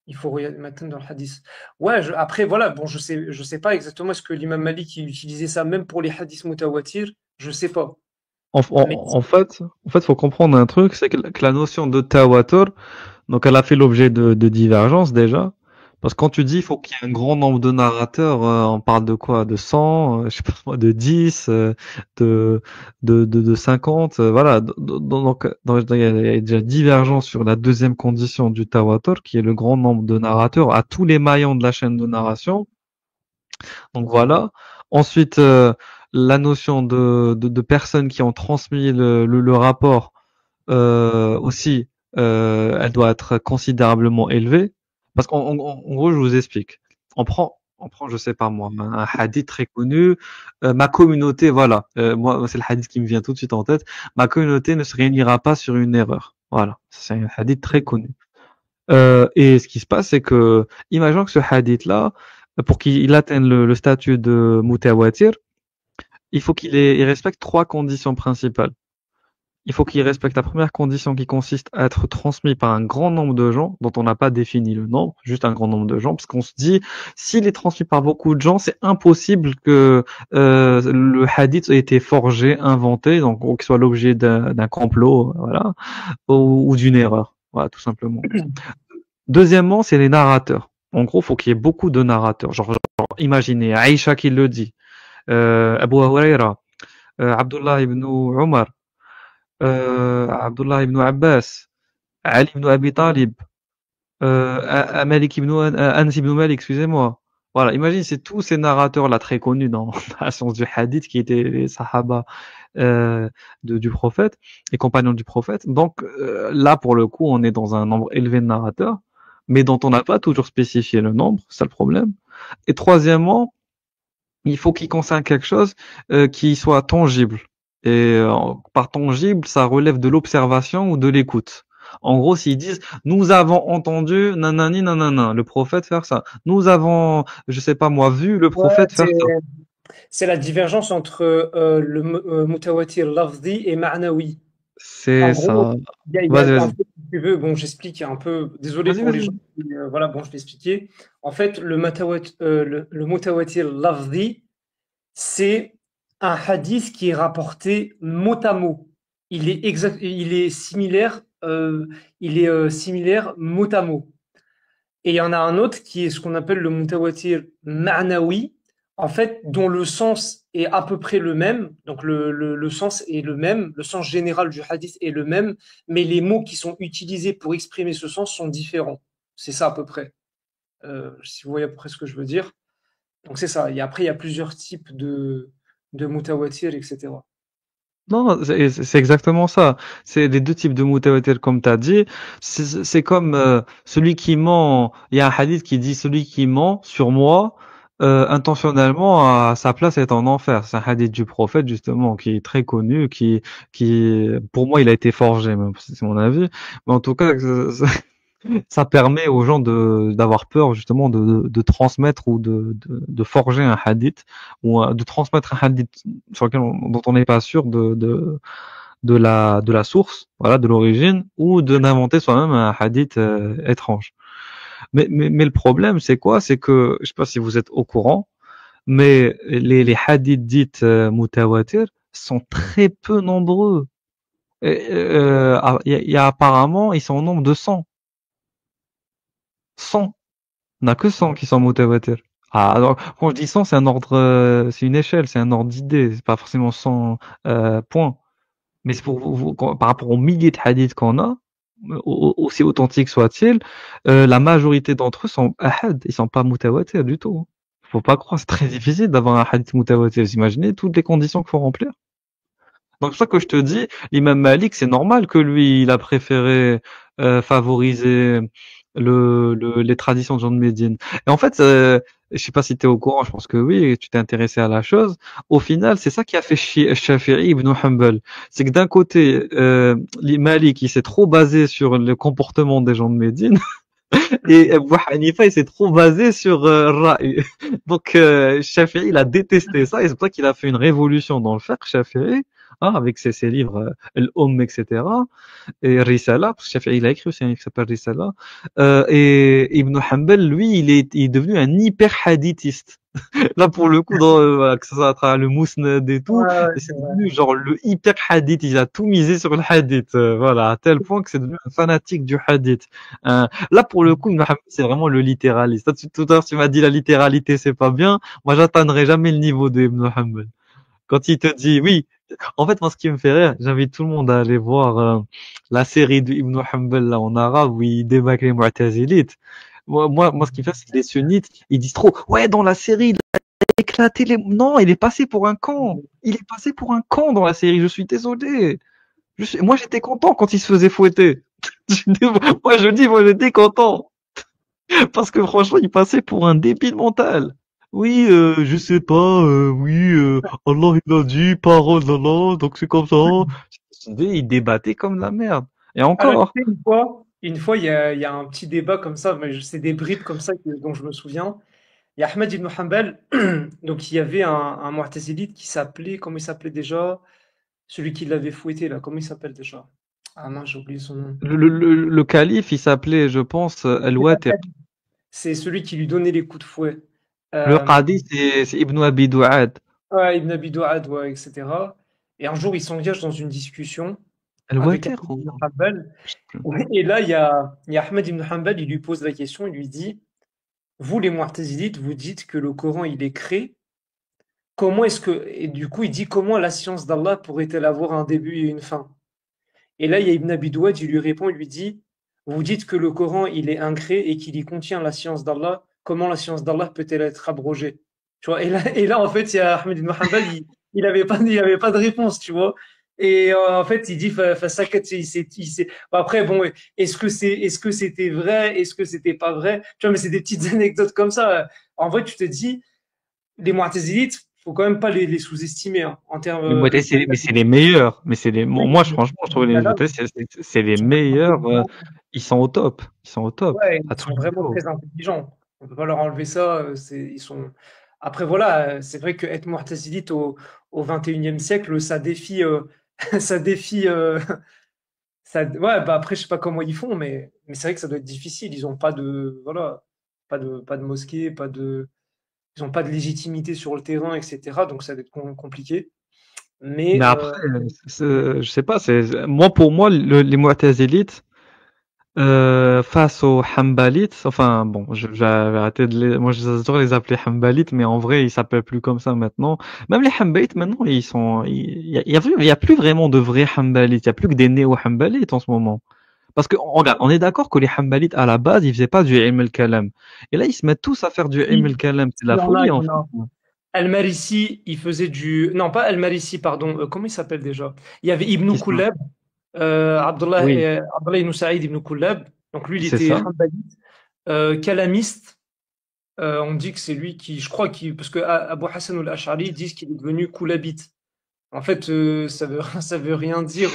Il faut regarder maintenant dans le hadith. Ouais, après, voilà, bon, je sais pas exactement est-ce que l'imam Malik il utilisait ça même pour les hadiths mutawatir, je sais pas. Mais En fait, faut comprendre un truc, c'est que la notion de tawatur, donc elle a fait l'objet de divergences déjà. Parce que quand tu dis il faut qu'il y ait un grand nombre de narrateurs, on parle de quoi? De 100, je sais pas moi, de 10, de, de 50, voilà. Il y a déjà divergence sur la deuxième condition du tawatur, qui est le grand nombre de narrateurs à tous les maillons de la chaîne de narration. Donc voilà. Ensuite, la notion de personnes qui ont transmis le rapport aussi, elle doit être considérablement élevée. Parce en gros, je vous explique. On prend, je sais pas moi, un hadith très connu. Ma communauté, voilà. Moi, c'est le hadith qui me vient tout de suite en tête. Ma communauté ne se réunira pas sur une erreur. Voilà. C'est un hadith très connu. Et ce qui se passe, c'est que, imaginons que ce hadith-là, pour qu'il atteigne le statut de mutawatir, il faut il respecte trois conditions principales. Il faut qu'il respecte la première condition qui consiste à être transmis par un grand nombre de gens, dont on n'a pas défini le nombre, juste un grand nombre de gens, parce qu'on se dit, s'il est transmis par beaucoup de gens, c'est impossible que le hadith ait été forgé, inventé, donc ou qu'il soit l'objet d'un complot, voilà, ou d'une erreur, voilà, tout simplement. Deuxièmement, c'est les narrateurs. En gros, il faut qu'il y ait beaucoup de narrateurs. Imaginez Aïcha qui le dit, Abu Huraira, Abdullah ibn Omar, Abdullah ibn Abbas, Ali ibn Abi Talib, Malik ibn Anas ibn Malik, excusez-moi. Voilà, imagine, c'est tous ces narrateurs-là très connus dans la science du hadith qui étaient les sahaba du prophète, les compagnons du prophète. Donc là, pour le coup, on est dans un nombre élevé de narrateurs, mais dont on n'a pas toujours spécifié le nombre, c'est ça le problème. Et troisièmement, il faut qu'il concerne quelque chose qui soit tangible. Et par tangible, ça relève de l'observation ou de l'écoute. En gros, s'ils disent, nous avons entendu nanani nanana, le prophète faire ça. Nous avons, je sais pas moi, vu le Ouais, prophète faire ça. c'est la divergence entre mutawatir lafzi et ma'nawi. En C'est gros, ça. il y Vas-y, a un vas-y. peu, si tu veux, bon, j'explique un peu, désolé Vas-y, pour les vas-y. gens, voilà, bon, je vais expliquer. En fait, le mutawatir lafzi, c'est un hadith qui est rapporté mot à mot. Il est similaire, similaire mot à mot. Et il y en a un autre qui est ce qu'on appelle le mutawatir ma'nawi, en fait, dont le sens est à peu près le même. Donc le sens est le même, le sens général du hadith est le même, mais les mots qui sont utilisés pour exprimer ce sens sont différents. C'est ça à peu près, si vous voyez à peu près ce que je veux dire. Donc c'est ça. Et après, il y a plusieurs types de mutawatir, etc. Non, c'est exactement ça. C'est les deux types de mutawatir comme tu as dit. C'est comme celui qui ment. Il y a un hadith qui dit celui qui ment sur moi intentionnellement sa place est en enfer. C'est un hadith du prophète justement qui est très connu, qui pour moi il a été forgé, même c'est mon avis. Mais en tout cas, ça permet aux gens d'avoir peur justement de transmettre ou de forger un hadith ou de transmettre un hadith sur lequel dont on n'est pas sûr de la source, voilà, de l'origine, ou de d'inventer soi-même un hadith étrange. Mais le problème, c'est quoi? C'est que, je sais pas si vous êtes au courant, mais les hadiths dites mutawatir sont très peu nombreux. Il y a apparemment, ils sont au nombre de 100. 100. On n'a que 100 qui sont mutawatir. Ah, alors, quand je dis 100, c'est un ordre, c'est une échelle, c'est un ordre d'idée, c'est pas forcément 100 points. Mais c'est par rapport aux milliers de hadiths qu'on a, aussi authentiques soient-ils, la majorité d'entre eux sont ahad, ils sont pas mutawatir du tout. Faut pas croire, c'est très difficile d'avoir un hadith mutawatir. Vous imaginez toutes les conditions qu'il faut remplir? Donc, c'est pour ça que je te dis, l'imam Malik, c'est normal que lui, il a préféré favoriser les traditions de Jean de Médine. Et en fait, je sais pas si tu es au courant, je pense que oui, et tu t'es intéressé à la chose. Au final, c'est ça qui a fait chier Shafi'i ibn Hanbal. C'est que d'un côté, l'imam Malik, il s'est trop basé sur le comportement des gens de Médine, et Abu Hanifa, il s'est trop basé sur Ra'i. Donc, Shafi'i, il a détesté ça, et c'est pour ça qu'il a fait une révolution dans le fiqh, Shafi'i, hein, avec ses livres, etc. Et Risala, parce que Shafi'i, il a écrit aussi un livre qui s'appelle Risala. Et Ibn Hanbal, lui, il est devenu un hyper hadithiste. Là, pour le coup, voilà, que ça soit à travers le Mousnad et Ouais, tout, ouais, c'est c'est vrai. devenu genre le hyper hadith. Il a tout misé sur le hadith. Voilà, à tel point que c'est devenu un fanatique du hadith. Là, pour le coup, Ibn Hanbal, c'est vraiment le littéraliste. Tout à l'heure, tu m'as dit la littéralité, c'est pas bien. Moi, j'atteindrai jamais le niveau de Ibn Hanbal. Quand il te dit, oui, en fait, moi, ce qui me fait rire, j'invite tout le monde à aller voir la série de Ibn Hanbal là, en arabe où il débat avec les Mu'tazilites. Moi, ce qui me fait, c'est que les sunnites, ils disent trop, ouais, dans la série, il a éclaté les... Non, il est passé pour un camp. Il est passé pour un camp dans la série, je suis désolé. Moi, j'étais content quand il se faisait fouetter. Moi, j'étais content. Parce que franchement, il passait pour un débile mental. Oui, je sais pas, oui, Allah il a dit, parole d'Allah, donc c'est comme ça. Il débattait comme de la merde. Et Alors, tu encore, sais, une fois, il y a un petit débat comme ça, mais c'est des bribes comme ça dont je me souviens. Il y a Ahmed ibn Hanbal, donc il y avait un Mu'tazilite qui s'appelait, comment il s'appelait déjà? Celui qui l'avait fouetté là, comment il s'appelle déjà? Ah non, j'ai oublié son nom. le calife, il s'appelait, je pense, C'est pas Al-Watiq. Khalid, c'est celui qui lui donnait les coups de fouet. Le Euh, Qadi, c'est Ibn Abi Du'ad. ouais, Ibn Abi Du'ad, ouais, etc. Et un jour, il s'engage dans une discussion avec Al-Watiq Ahmed ou... ibn Hanbal. je sais plus. Et là, il y a Ahmed ibn Hanbal, il lui pose la question, il lui dit, vous les Mu'tazilites, vous dites que le Coran, il est créé. Comment est-ce que, et du coup, il dit comment la science d'Allah pourrait-elle avoir un début et une fin? Et là, il y a Ibn Abi Douad, il lui répond, il lui dit, vous dites que le Coran, il est incréé et qu'il y contient la science d'Allah. Comment la science d'Allah peut-elle être abrogée? Tu vois, et là, en fait, il y a Ahmed ibn Hanbal, il avait pas de réponse, tu vois. Et en fait, il dit, Bon, après, bon, est-ce que c'était vrai? Est-ce que c'était pas vrai? Tu vois, mais c'est des petites anecdotes comme ça. En vrai, tu te dis, les Mu'tazilites, faut quand même pas les sous-estimer hein, en termes. Les Mu'tazili, mais c'est les meilleurs. Mais c'est les, moi, franchement, je trouve les Mu'tazili, c'est les Ils sont très meilleurs. intelligents. Ils sont au top. Ils sont au top. Ouais, À ils tous sont les vraiment niveaux. très intelligents. On peut pas leur enlever ça. Ils sont. Après voilà, c'est vrai que être mu'tazilite au 21e siècle, ça défie, ça défie. Ouais, bah après je sais pas comment ils font, mais c'est vrai que ça doit être difficile. Ils ont pas de voilà, pas de mosquée, ils ont pas de légitimité sur le terrain, etc. Donc ça doit être compliqué. Mais Mais après, je sais pas, moi, pour moi, les Mu'tazilites, face aux Hanbalites, enfin, bon, je vais arrêter moi, j'adore les appeler Hanbalites, mais en vrai, ils s'appellent plus comme ça maintenant. Même les Hanbalites, maintenant, il y a plus vraiment de vrais Hanbalites. Il y a plus que des néo-Hanbalites en ce moment. Parce que, regarde, on est d'accord que les Hanbalites, à la base, ils faisaient pas du ilm al-kalam. Et là, ils se mettent tous à faire du ilm il al-kalam. C'est de il la y en a, folie, il y en en fait. a. Al-Marisi, il faisait du. Non, pas Al-Marisi, pardon. Comment il s'appelle déjà? Il y avait Ibn Qui ça? Kullab, Oui, Abdullah ibn Saïd ibn Kullab. Donc lui, il c'est était ça. Hanbalite. Kalamiste, on dit que c'est lui qui, je crois, parce que Abu Hassan al-Ash'ari disent qu'il est devenu Kullabite. En fait, ça veut rien dire.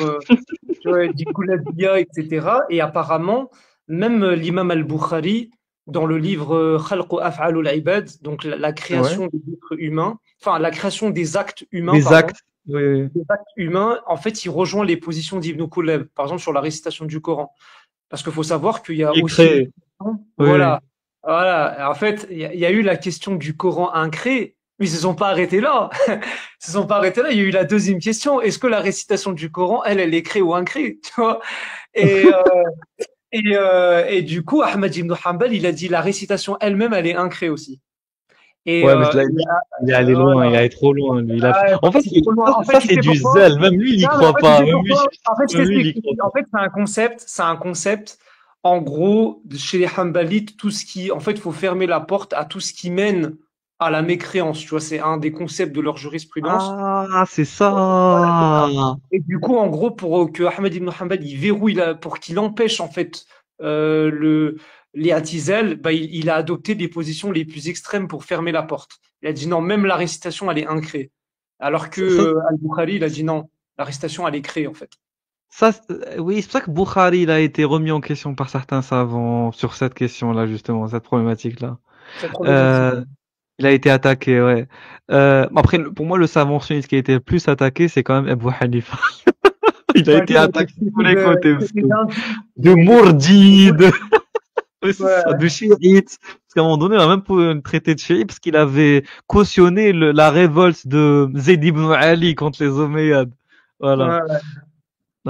Tu vois, il dit Kullabiyya, etc. Et apparemment, même l'imam al-Bukhari, dans le livre Khalq wa Af'al al-Ibad, donc la Ouais. création des êtres humains, enfin la création des actes humains, Des pardon, actes. Oui, oui. des actes humains, en fait, il rejoint les positions d'Ibn Kullab, par exemple sur la récitation du Coran. Parce qu'il faut savoir qu'il y a Qui est aussi une créé. question, Oui, oui. voilà, voilà. En fait, il y a eu la question du Coran incré, mais ils se sont pas arrêtés là. Ils se sont pas arrêtés là. Il y a eu la deuxième question. Est-ce que la récitation du Coran, elle est créée ou incrée, tu vois? Et, et du coup, Ahmad ibn Hanbal, il a dit la récitation elle-même, elle est incrée aussi. Et Ouais, mais là, il est allé loin, il est voilà. allé trop loin, lui. Ah, En fait, c'est trop loin. En fait, ça, tu c'est sais du pourquoi? zèle. Même lui, il y Non, mais en croit fait, tu pas. sais pourquoi? En fait, je Même lui, il y t'explique. croit pas. En fait, c'est un concept. En gros, chez les Hanbalites, tout ce qui, en fait, il faut fermer la porte à tout ce qui mène à la mécréance. Tu vois, c'est un des concepts de leur jurisprudence. Ah, c'est Voilà, c'est ça. ça. Et du coup, en gros, pour que Ahmed ibn Hanbal il verrouille pour qu'il empêche en fait les atizal, bah, il a adopté des positions les plus extrêmes pour fermer la porte. Il a dit non, même la récitation elle est incrée. Alors que Ça, Al-Bukhari il a dit non, la récitation elle est créée en fait. oui, c'est pour ça que Bukhari, il a été remis en question par certains savants sur cette question-là, justement, cette problématique-là. C'est problématique. Euh, il a été attaqué, ouais. Après, pour moi, le savant sunnite qui a été le plus attaqué, c'est quand même Abu Hanifa. Il a Ouais, été lui, attaqué de tous les il côtés était aussi. d'injure. De Il était Mourdi, oui, c'est ça, ouais, de chiites. Parce qu'à un moment donné, on a même pour une traité de chiites parce qu'il avait cautionné la révolte de Zayd ibn Ali contre les Omeyyades. Voilà. ouais,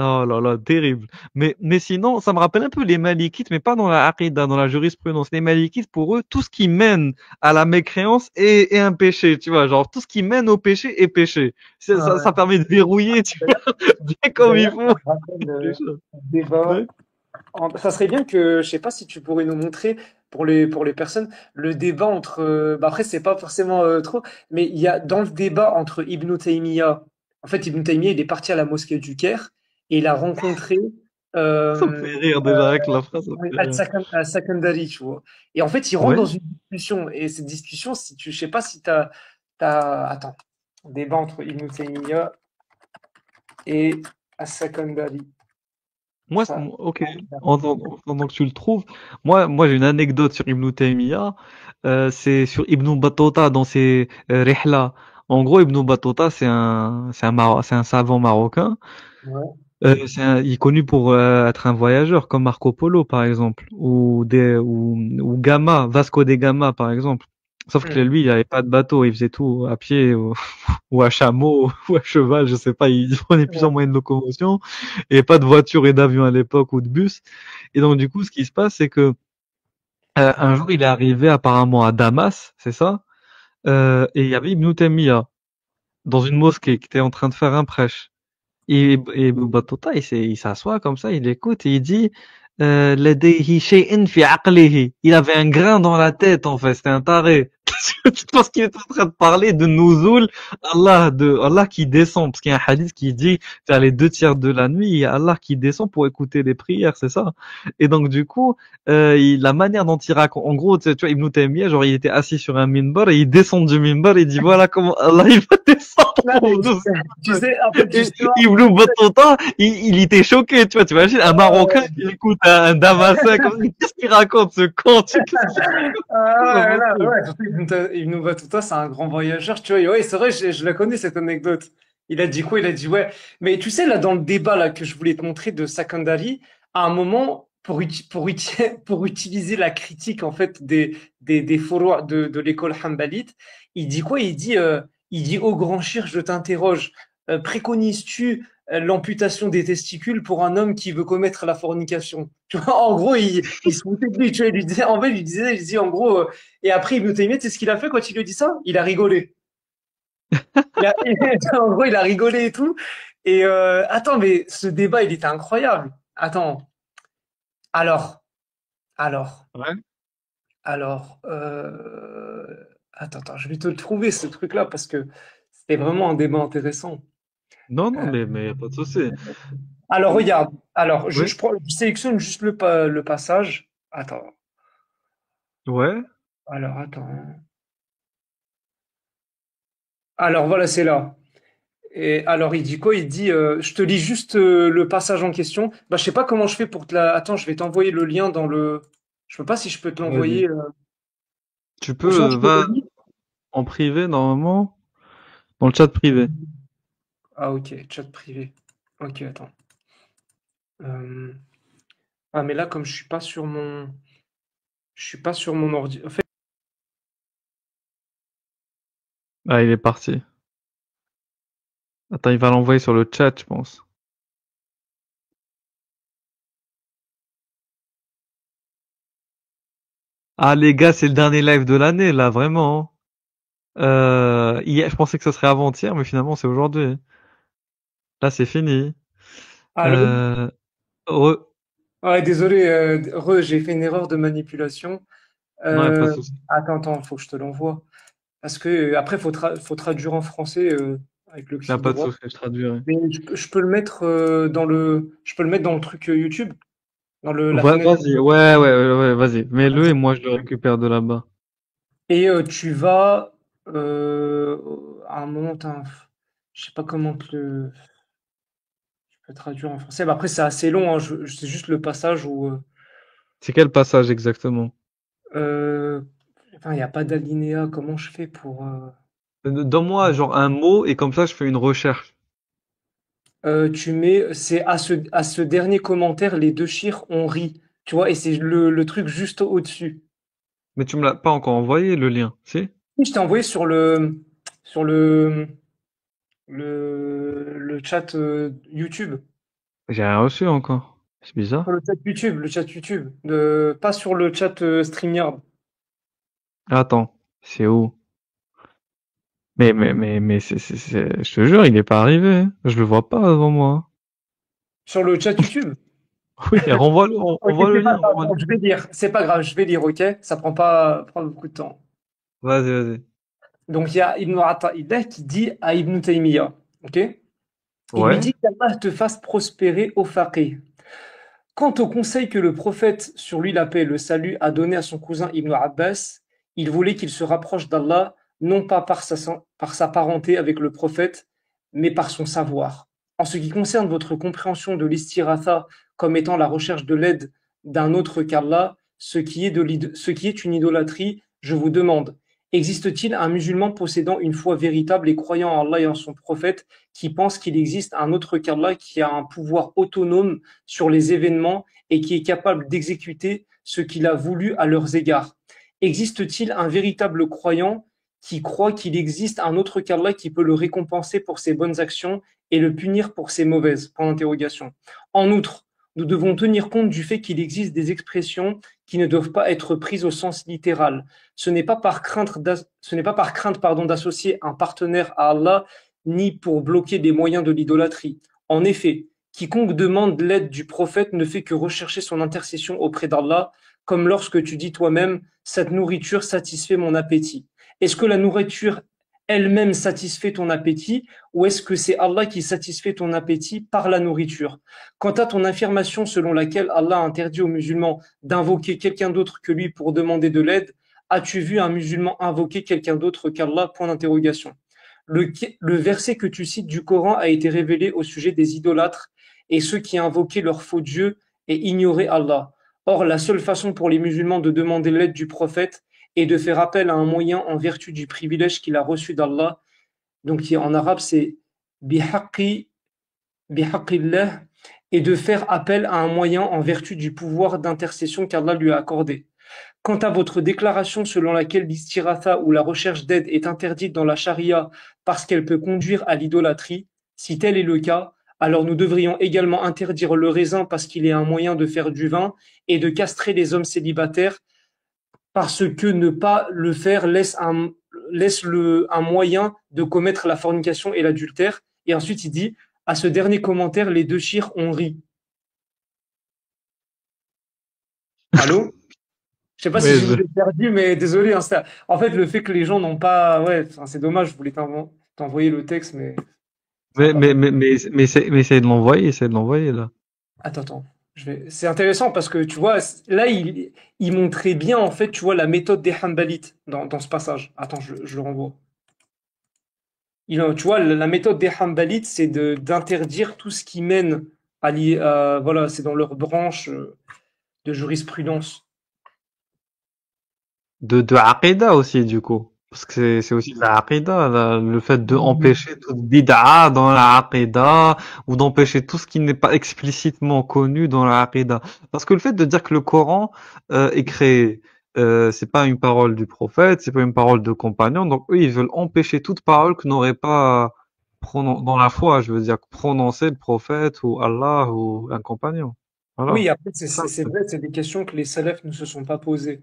Oh là là, terrible. Mais sinon, ça me rappelle un peu les Malikites, mais pas dans la Aqidah, dans la jurisprudence. Les Malikites, pour eux, tout ce qui mène à la mécréance est un péché, tu vois. Genre, tout ce qui mène au péché est péché. Ça ouais. permet de verrouiller, tu vois, bien comme il D'ailleurs, ça faut. me rappelle les choses. un débat. Ouais. Ça serait bien que, je sais pas si tu pourrais nous montrer pour les personnes le débat entre. Bah après, c'est pas forcément trop, mais il y a dans le débat entre Ibn Taymiyyah. En fait, Ibn Taymiyyah, il est parti à la mosquée du Caire et il a rencontré Ça me fait rire euh, déjà avec la phrase, ça me fait rire. Al-Sakandari, tu vois. Et en fait, il rentre Ouais. dans une discussion. Et cette discussion, si tu, je sais pas si attends, débat entre Ibn Taymiyyah et Al-Sakandari. Ça, Ok. En tant que tu le trouves, moi j'ai une anecdote sur Ibn Taymiyyah. C'est sur Ibn Battuta dans ses Rihla. En gros, Ibn Battuta, c'est un savant marocain. ouais. Il est connu pour être un voyageur, comme Marco Polo, par exemple, ou Gama, Vasco de Gama, par exemple. Sauf que Hmm. lui, il avait pas de bateau, il faisait tout à pied ou à chameau ou à cheval, je sais pas. Il prenait plusieurs Ouais. moyens de locomotion et pas de voiture et d'avion à l'époque ou de bus. Et donc du coup, ce qui se passe, c'est que un jour, il est arrivé apparemment à Damas, c'est ça, et il y avait Ibn Taymiyyah dans une mosquée qui était en train de faire un prêche. Et Boubatota, il s'assoit comme ça, il écoute et il dit لديه شيء في عقله. Il avait un grain dans la tête en fait, c'était un taré. Je pense qu'il est en train de parler de Nuzul, Allah qui descend, parce qu'il y a un hadith qui dit, vers les 2 tiers de la nuit, il y a Allah qui descend pour écouter les prières, c'est ça. Et donc, du coup, la manière dont il raconte, en gros, tu vois, Ibn Taymiyyah, genre, il était assis sur un minbar et il descend du minbar et il dit, voilà comment Allah, il va descendre Non, pour mais nous. tu sais, en fait, Et justement, Ibn Battuta, il était choqué, tu vois, tu imagines, un Marocain qui écoute un Damascène comme ça, qu'est-ce qu'il raconte, ce con, qu'est-ce qu'il raconte? C'est pas ah, ouais, là, possible. ouais, surtout Ibn Battuta, c'est un grand voyageur, tu vois. Et ouais, c'est vrai, je la connais cette anecdote. Il a dit quoi? Il a dit ouais. Mais tu sais, là, dans le débat là que je voulais te montrer de Sakandari, à un moment, pour utiliser la critique en fait des foroids de l'école Hanbalite, il dit quoi? Il dit au grand chir, je t'interroge, préconises-tu l'amputation des testicules pour un homme qui veut commettre la fornication? Tu vois, en gros, il se foutait de lui, tu vois, il lui disait, en fait, il disait, en gros, et après, Ibn Taymiyyah, c'est ce qu'il a fait quand il lui a dit ça? Il a rigolé. En gros, il a rigolé et tout. Et attends, mais ce débat, il était incroyable. Attends, alors, alors, Ouais. alors, attends, je vais te le trouver, ce truc-là, parce que c'était vraiment un débat intéressant. Non, non, Euh, mais y a pas de souci. alors, regarde, alors, Oui. je sélectionne juste le passage. Attends, Ouais. alors, attends. Alors, voilà, c'est là. Et alors, il dit quoi? Il dit, je te lis juste le passage en question. Bah, je sais pas comment je fais pour te la. Attends, je vais t'envoyer le lien dans le. Je sais pas si je peux te Vas-y. l'envoyer. Tu Ou sinon, peux, je peux te va le lire. en privé, normalement, dans le chat privé. Ah, ok, chat privé. Ok, attends. Euh, Ah, mais là, comme je suis pas sur mon ordi. En fait, Ah, il est parti. Attends, il va l'envoyer sur le chat, je pense. Ah, les gars, c'est le dernier live de l'année, là, vraiment, hein. Je pensais que ce serait avant-hier, mais finalement, c'est aujourd'hui. Là, c'est fini. allô? Euh, re- Ouais, désolé, j'ai fait une erreur de manipulation. Non, y a pas de Euh, souci. attends, faut que je te l'envoie. Parce que après, faut traduire en français avec le Y a clic pas de droit. souci, je traduirai. Mais je peux le mettre je peux le mettre dans le truc YouTube, dans la fenêtre. Vas-y, ouais, vas-y. Mets-le et moi, je le récupère de là-bas. Et tu vas à un moment, je sais pas comment je peux traduire en français. Bah, après, c'est assez long, hein, c'est juste le passage où C'est quel passage exactement? euh, enfin, il n'y a pas d'alinéa. Comment je fais pour Donne-moi, genre, un mot et comme ça, je fais une recherche. tu mets, c'est à ce dernier commentaire, les deux chires ont ri, tu vois, et c'est le truc juste au-dessus. Mais tu me l'as pas encore envoyé, le lien, si? Oui, je t'ai envoyé sur le chat YouTube. J'ai rien reçu encore. C'est Sur bizarre. le chat YouTube, pas sur le chat StreamYard. Attends, c'est où? Mais je te jure, il est pas arrivé, hein. Je le vois pas devant moi. Sur le chat YouTube. Oui, renvoie-le, Ok, envoie le c'est pas lien, grave, renvoie-le. bon, je vais lire. C'est pas grave, je vais lire, ok? Ça prend pas beaucoup de temps. Vas-y, vas-y. Donc, il y a Ibn Ata'illah qui dit à Ibn Taymiyyah, ok? Il lui Ouais. dit qu'Allah te fasse prospérer au faqih. Quant au conseil que le prophète, sur lui la paix et le salut, a donné à son cousin Ibn Abbas, il voulait qu'il se rapproche d'Allah, non pas par sa parenté avec le prophète, mais par son savoir. En ce qui concerne votre compréhension de l'istiratha comme étant la recherche de l'aide d'un autre qu'Allah, ce qui est une idolâtrie, je vous demande, existe-t-il un musulman possédant une foi véritable et croyant en Allah et en son prophète qui pense qu'il existe un autre qu'Allah qui a un pouvoir autonome sur les événements et qui est capable d'exécuter ce qu'il a voulu à leurs égards? Existe-t-il un véritable croyant qui croit qu'il existe un autre qu'Allah qui peut le récompenser pour ses bonnes actions et le punir pour ses mauvaises? Point d'interrogation. En outre, nous devons tenir compte du fait qu'il existe des expressions qui ne doivent pas être prises au sens littéral. Ce n'est pas par crainte pardon, d'associer un partenaire à Allah, ni pour bloquer des moyens de l'idolâtrie. En effet, quiconque demande l'aide du prophète ne fait que rechercher son intercession auprès d'Allah, comme lorsque tu dis toi-même, cette nourriture satisfait mon appétit. Est-ce que la nourriture elle-même satisfait ton appétit ou est-ce que c'est Allah qui satisfait ton appétit par la nourriture? Quant à ton affirmation selon laquelle Allah a interdit aux musulmans d'invoquer quelqu'un d'autre que lui pour demander de l'aide, as-tu vu un musulman invoquer quelqu'un d'autre qu'Allah? Point d'interrogation. Le verset que tu cites du Coran a été révélé au sujet des idolâtres et ceux qui invoquaient leurs faux dieux et ignoraient Allah. Or, la seule façon pour les musulmans de demander l'aide du prophète est de faire appel à un moyen en vertu du privilège qu'il a reçu d'Allah. Donc, en arabe, c'est bihaqqi, bihaqqillah, et de faire appel à un moyen en vertu du pouvoir d'intercession qu'Allah lui a accordé. Quant à votre déclaration selon laquelle l'istiratha ou la recherche d'aide est interdite dans la charia parce qu'elle peut conduire à l'idolâtrie, si tel est le cas, alors nous devrions également interdire le raisin parce qu'il est un moyen de faire du vin et de castrer les hommes célibataires parce que ne pas le faire laisse un moyen de commettre la fornication et l'adultère. Et ensuite il dit, à ce dernier commentaire, les deux chirs ont ri. Allô? Je sais pas si Mais je vous ai perdu, mais désolé, hein, en fait, le fait que les gens n'ont pas, ouais, enfin, c'est dommage, je voulais t'envoyer le texte, mais ça n'a mais pas mais fait. mais mais mais essaye de l'envoyer là. Attends, c'est intéressant parce que tu vois, là, il montrait bien, en fait, tu vois, la méthode des Hanbalites dans ce passage. Attends, je le renvoie. Tu vois, la méthode des Hanbalites, c'est d'interdire tout ce qui mène voilà, c'est dans leur branche de jurisprudence. De aqida aussi du coup. Parce que c'est aussi de la aqida, le fait de empêcher toute bid'a dans la aqida ou d'empêcher tout ce qui n'est pas explicitement connu dans la aqida. Parce que le fait de dire que le Coran est créé, c'est pas une parole du prophète, c'est pas une parole de compagnon, donc eux ils veulent empêcher toute parole que n'aurait pas dans la foi, je veux dire, prononcé le prophète ou Allah ou un compagnon. Voilà. Oui, après, Ça, c'est vrai, c'est des questions que les salafs ne se sont pas posées.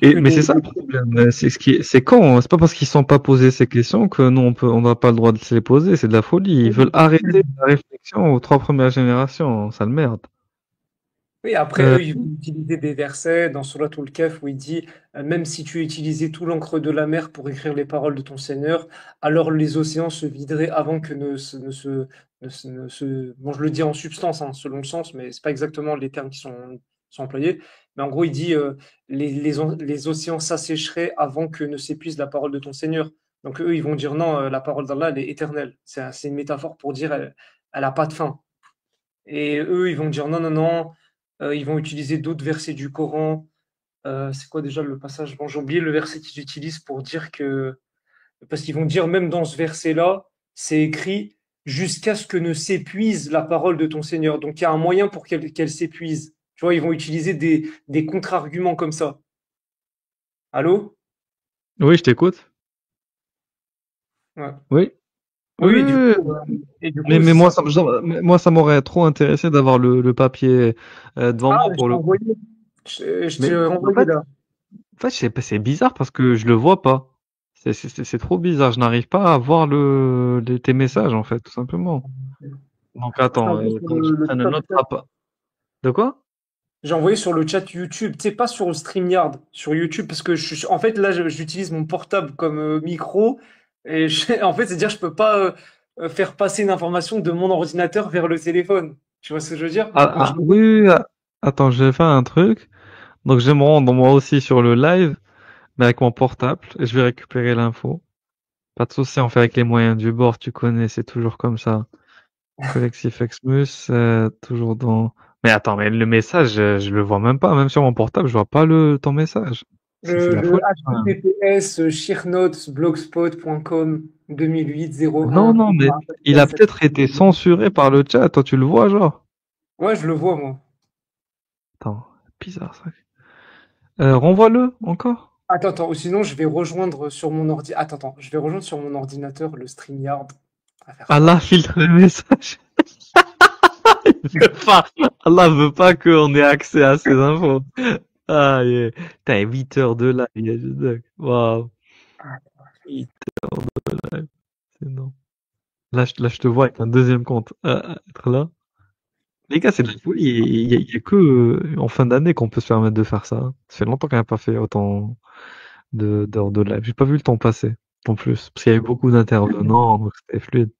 Que Mais c'est ça le problème. C'est quand, c'est pas parce qu'ils sont pas posés ces questions que nous on n'a pas le droit de se les poser. C'est de la folie. Ils veulent arrêter la réflexion aux trois premières générations. Sale merde. Oui, après, Euh, eux, ils vont utiliser des versets dans Souratul Kahf où il dit même si tu utilisais tout l'encre de la mer pour écrire les paroles de ton Seigneur, alors les océans se videraient avant que Bon, je le dis en substance, hein, selon le sens, mais c'est pas exactement les termes qui sont employés. Mais en gros, il dit les océans s'assécheraient avant que ne s'épuise la parole de ton Seigneur. Donc eux, ils vont dire non, la parole d'Allah, elle est éternelle. C'est une métaphore pour dire elle a pas de fin. Et eux, ils vont dire non, non, non. Ils vont utiliser d'autres versets du Coran. C'est quoi déjà le passage? Bon, j'ai oublié le verset qu'ils utilisent pour dire que. Parce qu'ils vont dire même dans ce verset-là, c'est écrit jusqu'à ce que ne s'épuise la parole de ton Seigneur. Donc il y a un moyen pour qu'elle s'épuise. Tu vois, ils vont utiliser des contre-arguments comme ça. Allô? oui, je t'écoute. Ouais. Oui. Oui, Oui, oui, oui, oui. et du coup, Mais c'est ça. moi, ça m'aurait trop intéressé d'avoir le papier devant Ah, moi je pour t'ai le coup. envoyé. Je t'ai Mais envoyé là. en fait, c'est bizarre parce que je le vois pas. C'est trop bizarre. Je n'arrive pas à voir tes messages en fait, tout simplement. Donc Je t'ai attends, envoyé sur donc je prenne un autre appart. De quoi? J'ai envoyé sur le chat YouTube, tu sais, pas sur StreamYard, sur YouTube, parce que en fait, là, j'utilise mon portable comme micro, et en fait, c'est-à-dire, je peux pas faire passer une information de mon ordinateur vers le téléphone. Tu vois ce que je veux dire? Donc, Oui, oui, oui, attends, je vais faire un truc. Donc, je vais me rendre moi aussi sur le live, mais avec mon portable, et je vais récupérer l'info. Pas de souci, on fait avec les moyens du bord, tu connais, c'est toujours comme ça. Collectif Exmus, toujours dans... Mais attends, mais le message, je le vois même pas, même sur mon portable, je vois pas ton message. C'est de la le folie, quand même. HTTPS sheernotesblogspot.com 2008 Non, 01 non, mais il a peut-être été censuré par le chat, toi tu le vois, genre. Ouais, je le vois, moi. Attends, bizarre ça. Renvoie-le, encore. Attends, ou sinon, je vais rejoindre sur mon Attends, je vais rejoindre sur mon ordinateur le StreamYard. On va faire ça. Allah filtre le message. Il veut pas. Allah veut pas qu'on ait accès à ces infos. Ah, yeah. T'as 8 heures de live, il y a juste dingue. Waouh. 8 heures de live, c'est énorme. Là, je te vois avec un deuxième compte. Être là. Les gars, c'est de la folie. Il y a que en fin d'année qu'on peut se permettre de faire ça. Ça fait longtemps qu'on n'a pas fait autant. d'heures de live. J'ai pas vu le temps passer, en plus, parce qu'il y avait beaucoup d'intervenants, donc c'était fluide.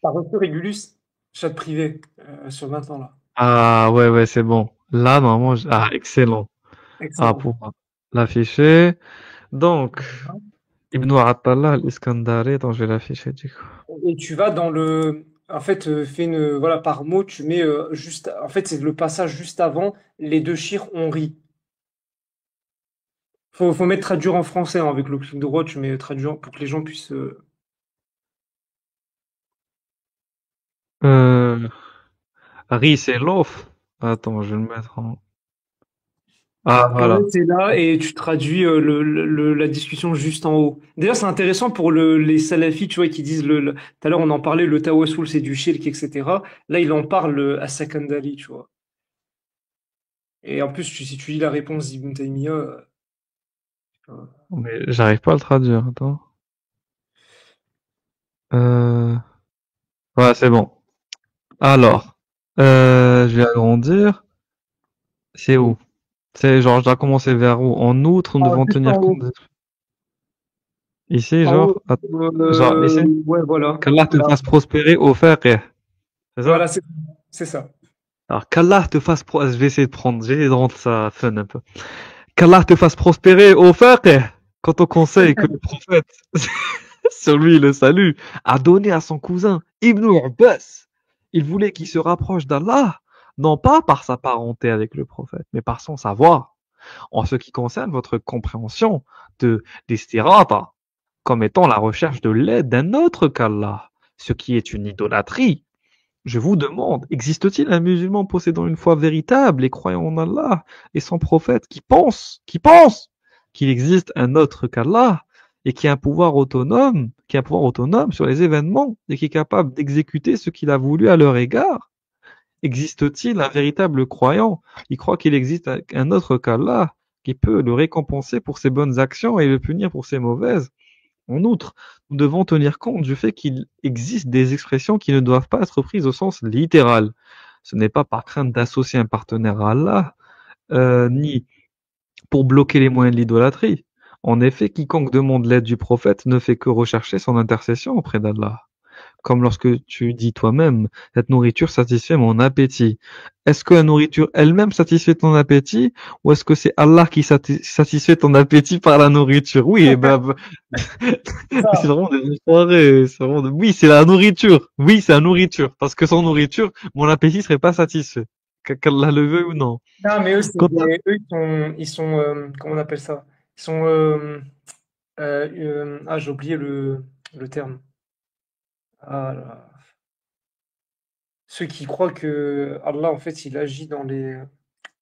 T'as reçu Régulus, chat privé, sur maintenant là. Ah, ouais, ouais, c'est bon. Là, normalement, ah, excellent. Ah, Excellent. pour l'afficher. Donc, Ibn Attallah al-Iskandari, attends, je vais l'afficher, du coup. Et tu vas dans le. En fait, fais une. Voilà, par mot, tu mets juste. En fait, c'est le passage juste avant. Les deux chirs ont ri. Faut mettre traduire en français, hein, avec le clic droit, tu mets traduire pour que les gens puissent. Euh, Riz et Lof. Attends, je vais le mettre en... Ah, Ouais, voilà. c'est là et tu traduis la discussion juste en haut. D'ailleurs, c'est intéressant pour les salafis, tu vois, qui disent tout à l'heure on en parlait, le tawassul c'est du shirk, etc. Là, il en parle à Sakandari, tu vois. Et en plus, si tu lis la réponse d'Ibn Taymiyyah, Mais j'arrive pas à le traduire, attends. Euh... Ouais, c'est bon. Alors, je vais agrandir. C'est où? C'est genre, je dois commencer vers où? En outre, nous devons juste en tenir compte haut. de... Ici, En haut, genre, ici? ouais, voilà. Qu'Allah te Là. fasse prospérer au faqih. C'est ça? Voilà, c'est ça. Alors, qu'Allah te fasse je vais essayer de prendre, j'ai essayé de rendre ça fun un peu. Qu'Allah te fasse prospérer au faqih. Quant au conseil que le prophète, sur lui le salut, a donné à son cousin Ibn Abbas. Il voulait qu'il se rapproche d'Allah, non pas par sa parenté avec le prophète, mais par son savoir. En ce qui concerne votre compréhension de l'istirata comme étant la recherche de l'aide d'un autre qu'Allah, ce qui est une idolâtrie. Je vous demande, existe-t-il un musulman possédant une foi véritable et croyant en Allah et son prophète qui pense qu'il existe un autre qu'Allah et qui a un pouvoir autonome sur les événements et qui est capable d'exécuter ce qu'il a voulu à leur égard? Existe-t-il un véritable croyant qui croit qu'il existe un autre qu'Allah qui peut le récompenser pour ses bonnes actions et le punir pour ses mauvaises? En outre, nous devons tenir compte du fait qu'il existe des expressions qui ne doivent pas être prises au sens littéral. Ce n'est pas par crainte d'associer un partenaire à Allah, ni pour bloquer les moyens de l'idolâtrie. En effet, quiconque demande l'aide du prophète ne fait que rechercher son intercession auprès d'Allah. Comme lorsque tu dis toi-même, cette nourriture satisfait mon appétit. Est-ce que la nourriture elle-même satisfait ton appétit ou est-ce que c'est Allah qui satisfait ton appétit par la nourriture? Oui, et ben, c'est Ça. vraiment des enfoirés. Oui, c'est la nourriture. Oui, c'est la nourriture. Parce que sans nourriture, mon appétit serait pas satisfait. Qu'Allah le veut ou non. Non, mais eux, Quant à- eux, ils sont, comment on appelle ça? Ils sont, j'ai oublié le terme. Ah là. Ceux qui croient que Allah, en fait, il agit dans les.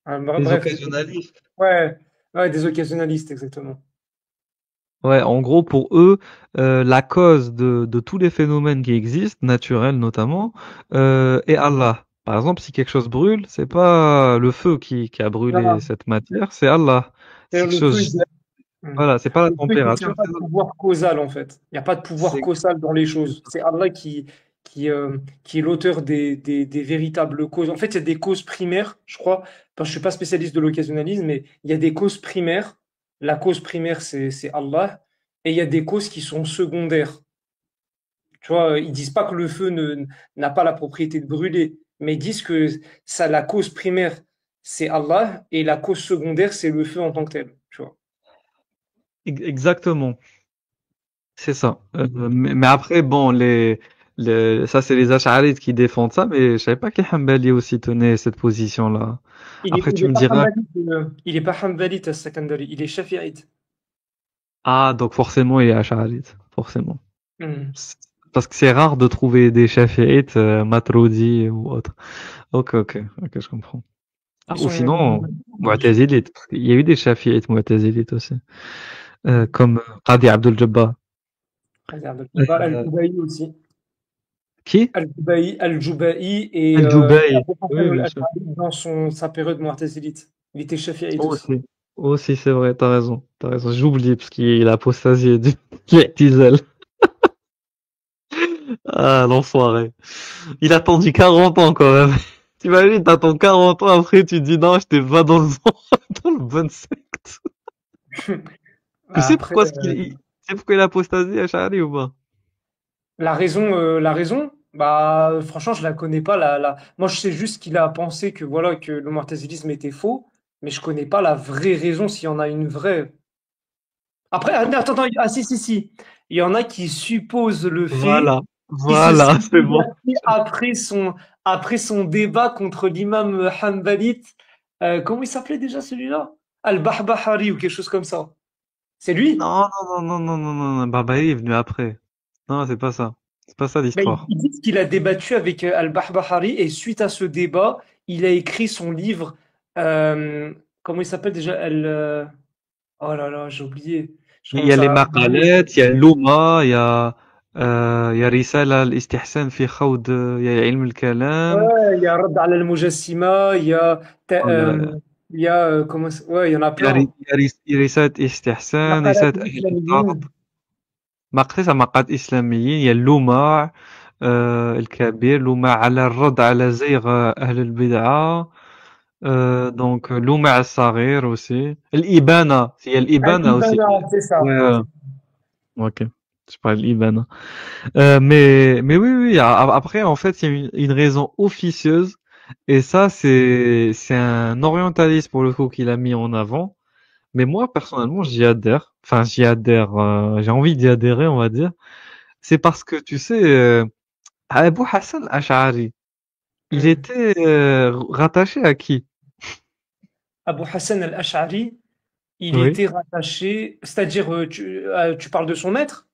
Les Bref, occasionnalistes. ouais, ouais, des occasionnalistes, exactement. Ouais, en gros, pour eux, la cause de tous les phénomènes qui existent, naturels notamment, est Allah. Par exemple, si quelque chose brûle, c'est pas le feu qui a brûlé Non, cette matière, c'est Allah. Si c'est-à-dire quelque le feu, chose, hmm. voilà, c'est pas la Le feu, il ne tient température, pas de pouvoir causal, en fait. Il n'y a pas de pouvoir c'est causal dans les choses. C'est Allah qui est l'auteur des véritables causes. En fait, il y a des causes primaires, je crois. Enfin, je ne suis pas spécialiste de l'occasionnalisme, mais il y a des causes primaires. La cause primaire, c'est Allah. Et il y a des causes qui sont secondaires. Tu vois, ils disent pas que le feu n'a pas la propriété de brûler, mais ils disent que ça, la cause primaire, c'est Allah, et la cause secondaire, c'est le feu en tant que tel. Tu vois. exactement, c'est ça. Mais après, bon, ça c'est les Ash'arites qui défendent ça, mais je savais pas que les Hanbali aussi tenaient cette position-là. Après, Il tu est me pas diras, Hanbalite, il est pas Hanbalite as-Sakandari, il est Shafi'ite. ah, donc forcément il est Ash'arite, forcément. Hmm. Parce que c'est rare de trouver des Shafi'ites, Matroudi ou autre. Ok, ok, ok, je comprends. Ah, Ils ou sont. sinon, Mu'tazilites. Parce qu'il y a eu des Shafi'ites Mu'tazilites aussi. Comme Qadi Abdul Jabbar. Regarde, Euh, Al-Jubaï aussi. qui? Al-Jubaï et Al-Jubayr. Abu Hassan Oui, bien sûr. al-Ash'ari dans sa période mu'tazilite. Il était Shafi'ite aussi. Aussi. Aussi, c'est vrai, t'as raison. T'as raison. J'oublie parce qu'il a apostasié du l'I'tizal. Ah, l'enfoiré. Il a attendu 40 ans quand même. T'imagines, t'attends 40 ans après, tu dis non, j'étais pas dans le bon secte. Tu sais Après, pourquoi tu sais pourquoi il a apostasie, Ash'ari ou pas? la raison, bah, franchement, je la connais pas. Moi, je sais juste qu'il a pensé que, voilà, que le mu'tazilisme était faux, mais je connais pas la vraie raison, s'il y en a une vraie. Après, attends, ah, si, si, si. Il y en a qui supposent le fait Voilà, qu'il se voilà, serait c'est bon. converti après son débat contre l'imam Hanbalite. Comment il s'appelait déjà celui-là? Al-Bahbahari ou quelque chose comme ça. C'est lui? Non, non, non, non, non, non, non, non, Barbarie est venu après. Non, c'est pas ça. C'est pas ça Ben, l'histoire. ils disent qu'il a débattu avec Al-Bahbahari et suite à ce débat, il a écrit son livre. euh, Comment il s'appelle déjà? Oh là là, j'ai oublié. Je Il y a commence les à. maqalat, il y a l'Ouma, il y a Risala al-Istihsan fi khawd, il y a ilm al-kalam, Ouais, il y a Radd al Mujassima, voilà. ouais, il y en a plein. Il y a Risala al-Istihsan, Maqalat Risala al-Islamiyyin. al مقريت مقات إسلاميين يا اللمع الكبير لمع على الرد على زيغ أهل البدعة دونك لمع الصغير aussi الإبانة هي الإبانة aussi Al-Ibana, c'est ça. ouais ok je parle l'Ibana mais oui oui après en fait il y a une raison officieuse et ça c'est un orientaliste pour le coup qu'il a mis en avant mais moi personnellement j'y adhère enfin j'y adhère j'ai envie d'y adhérer on va dire c'est parce que tu sais Abu Hassan al-Ash'ari, il Hmm. était rattaché à qui? Abu Hassan al-Ash'ari, il Oui, était rattaché, c'est-à-dire, tu parles de son maître,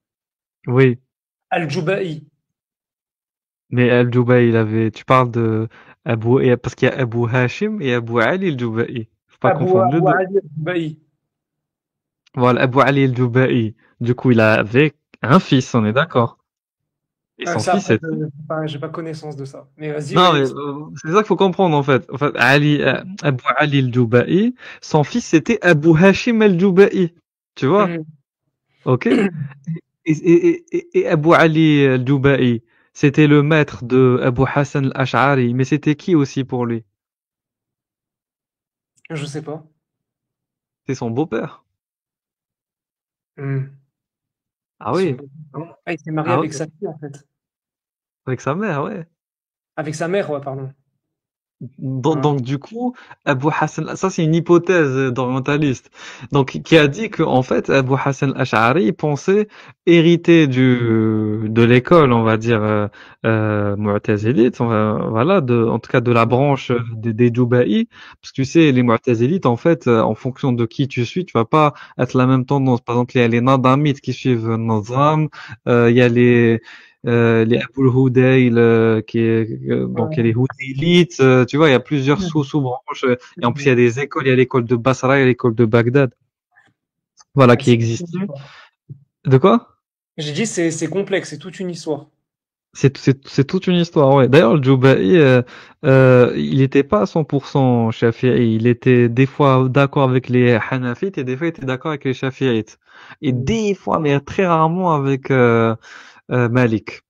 oui. Al-Juba'i. Mais Al-Jubaï, tu parles de parce qu'il y a Abu Hashim et Abu Ali al-Jubaï. Faut pas confondre les Abu deux. Ali al-Juba'i. Voilà, Abu Ali al-Jubaï. Du coup, il avait un fils, on est d'accord. Et son Ça, fils après, était. j'ai pas connaissance de ça. Mais vas-y, Non, ouais. mais c'est ça qu'il faut comprendre en fait. En fait, Abu Ali al-Jubaï, son fils c'était Abu Hashim al-Jubaï. Tu vois? Hmm. Ok? Et Abu Ali al-Duba'i, c'était le maître de Abu Hassan al-Ash'ari, mais c'était qui aussi pour lui? Je sais pas. C'est son beau-père. Hmm. Ah Son oui, beau- Ah, il s'est marié ah avec oui, sa fille, en fait. avec sa mère, ouais. Avec sa mère, ouais, pardon. Donc, Ah. donc, du coup, Abu Hassan, ça c'est une hypothèse d'orientaliste. Donc qui a dit que en fait Abu Hassan al-Ash'ari pensait hériter de l'école, on va dire mu'tazilite, voilà, en tout cas de la branche des Dubaï, parce que tu sais les mu'tazilites en fait en fonction de qui tu suis, tu vas pas être la même tendance. Par exemple, il y a les Nadamites qui suivent Nazam, il y a les Abul Hudayl, donc il y a les Hudaylites, tu vois, il y a plusieurs Hmm. sous-branches, et en plus il y a des écoles, il y a l'école de Basra et l'école de Bagdad, voilà, Ah, qui c'est toute une existent. histoire. De quoi? J'ai dit, c'est complexe, c'est toute une histoire. C'est toute une histoire, ouais. D'ailleurs, le Juba'i, il n'était pas à 100% Shafi'i, il était des fois d'accord avec les Hanafites et des fois il était d'accord avec les Shafi'ites. Et Hmm. des fois, mais très rarement avec Malik.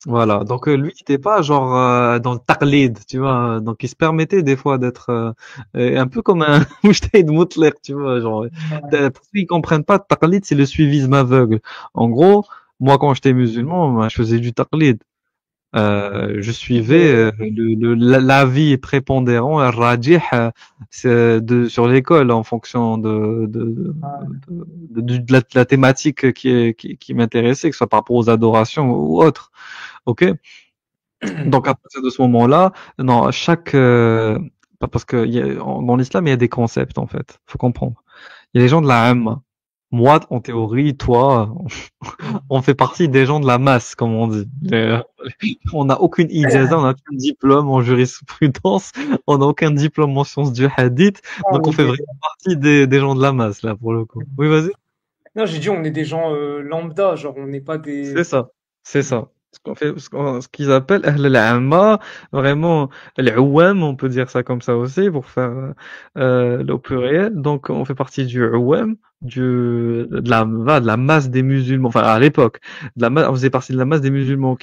Voilà, donc lui, il était pas genre dans le taqlid, tu vois, donc il se permettait des fois d'être un peu comme un mujtahid mutlaq, tu vois, genre, Ouais. pour ceux qui comprennent pas, taqlid, c'est le suivisme aveugle. En gros, moi, quand j'étais musulman, ben, je faisais du taqlid. Je suivais Euh, l'avis prépondérant, rajih, sur l'école en fonction de la thématique qui m'intéressait, que ce soit par rapport aux adorations ou autres. Ok? Donc à partir de ce moment-là, non, parce que dans l'islam il y a des concepts en fait, faut comprendre. Il y a les gens de la Amma. Moi, en théorie, toi, on fait partie des gens de la masse, comme on dit. On n'a aucune ijaza, on n'a aucun diplôme en jurisprudence, on n'a aucun diplôme en sciences du hadith, donc on on est fait des- vraiment partie des gens de la masse là pour le coup. Oui, vas-y. Non, j'ai dit, on est des gens lambda, genre, on n'est pas C'est des. ça, c'est ça. Ce qu'ils appellent Ahl al-Amma, vraiment, al-Ouam, on peut dire ça comme ça aussi, pour faire au pluriel. Donc, on fait partie du Ouam, de la masse des musulmans, enfin, à l'époque, on faisait partie de la masse des musulmans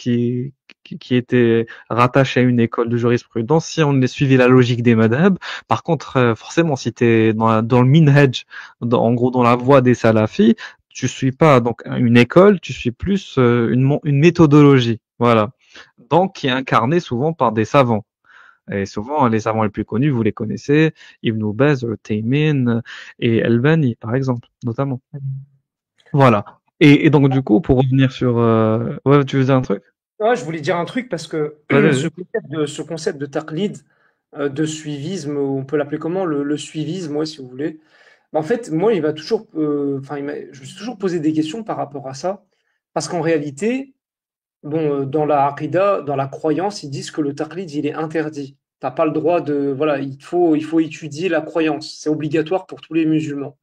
qui étaient rattachés à une école de jurisprudence, si on a suivi la logique des madhab. Par contre, forcément, si tu es dans le minhaj, en gros dans la voie des salafis, tu suis pas donc une école, tu suis plus une méthodologie. Voilà. Donc, qui est incarnée souvent par des savants. Et souvent, les savants les plus connus, vous les connaissez, Ibn Baz, Taymin et Albani, par exemple, notamment. Voilà. Et donc, du coup, pour revenir sur... Ouais, tu veux dire un truc? Ouais, je voulais dire un truc parce que Vas-y, vas-y. ce concept de taqlid, de suivisme, on peut l'appeler comment? Le suivisme, ouais, si vous voulez. Bah, en fait, moi, enfin, je me suis toujours posé des questions par rapport à ça. Parce qu'en réalité, bon, dans la aqida, dans la croyance, ils disent que le taqlid, il est interdit. T'as pas le droit de, voilà, il faut étudier la croyance. C'est obligatoire pour tous les musulmans.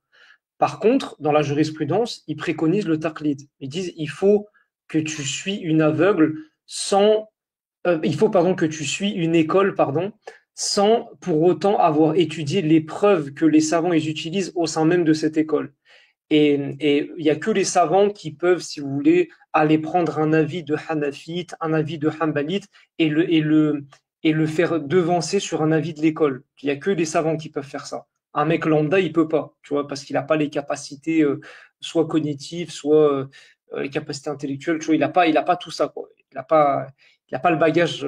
Par contre, dans la jurisprudence, ils préconisent le taqlid. Ils disent il faut que tu suis une aveugle sans, il faut pardon que tu suis une école pardon sans pour autant avoir étudié les preuves que les savants ils utilisent au sein même de cette école. Et il y a que les savants qui peuvent, si vous voulez, aller prendre un avis de Hanafite, un avis de Hanbalite et le faire devancer sur un avis de l'école. Il y a que les savants qui peuvent faire ça. Un mec lambda, il peut pas, tu vois, parce qu'il n'a pas les capacités soit cognitives, soit les capacités intellectuelles. Tu vois, il a pas tout ça, quoi. Il a pas le bagage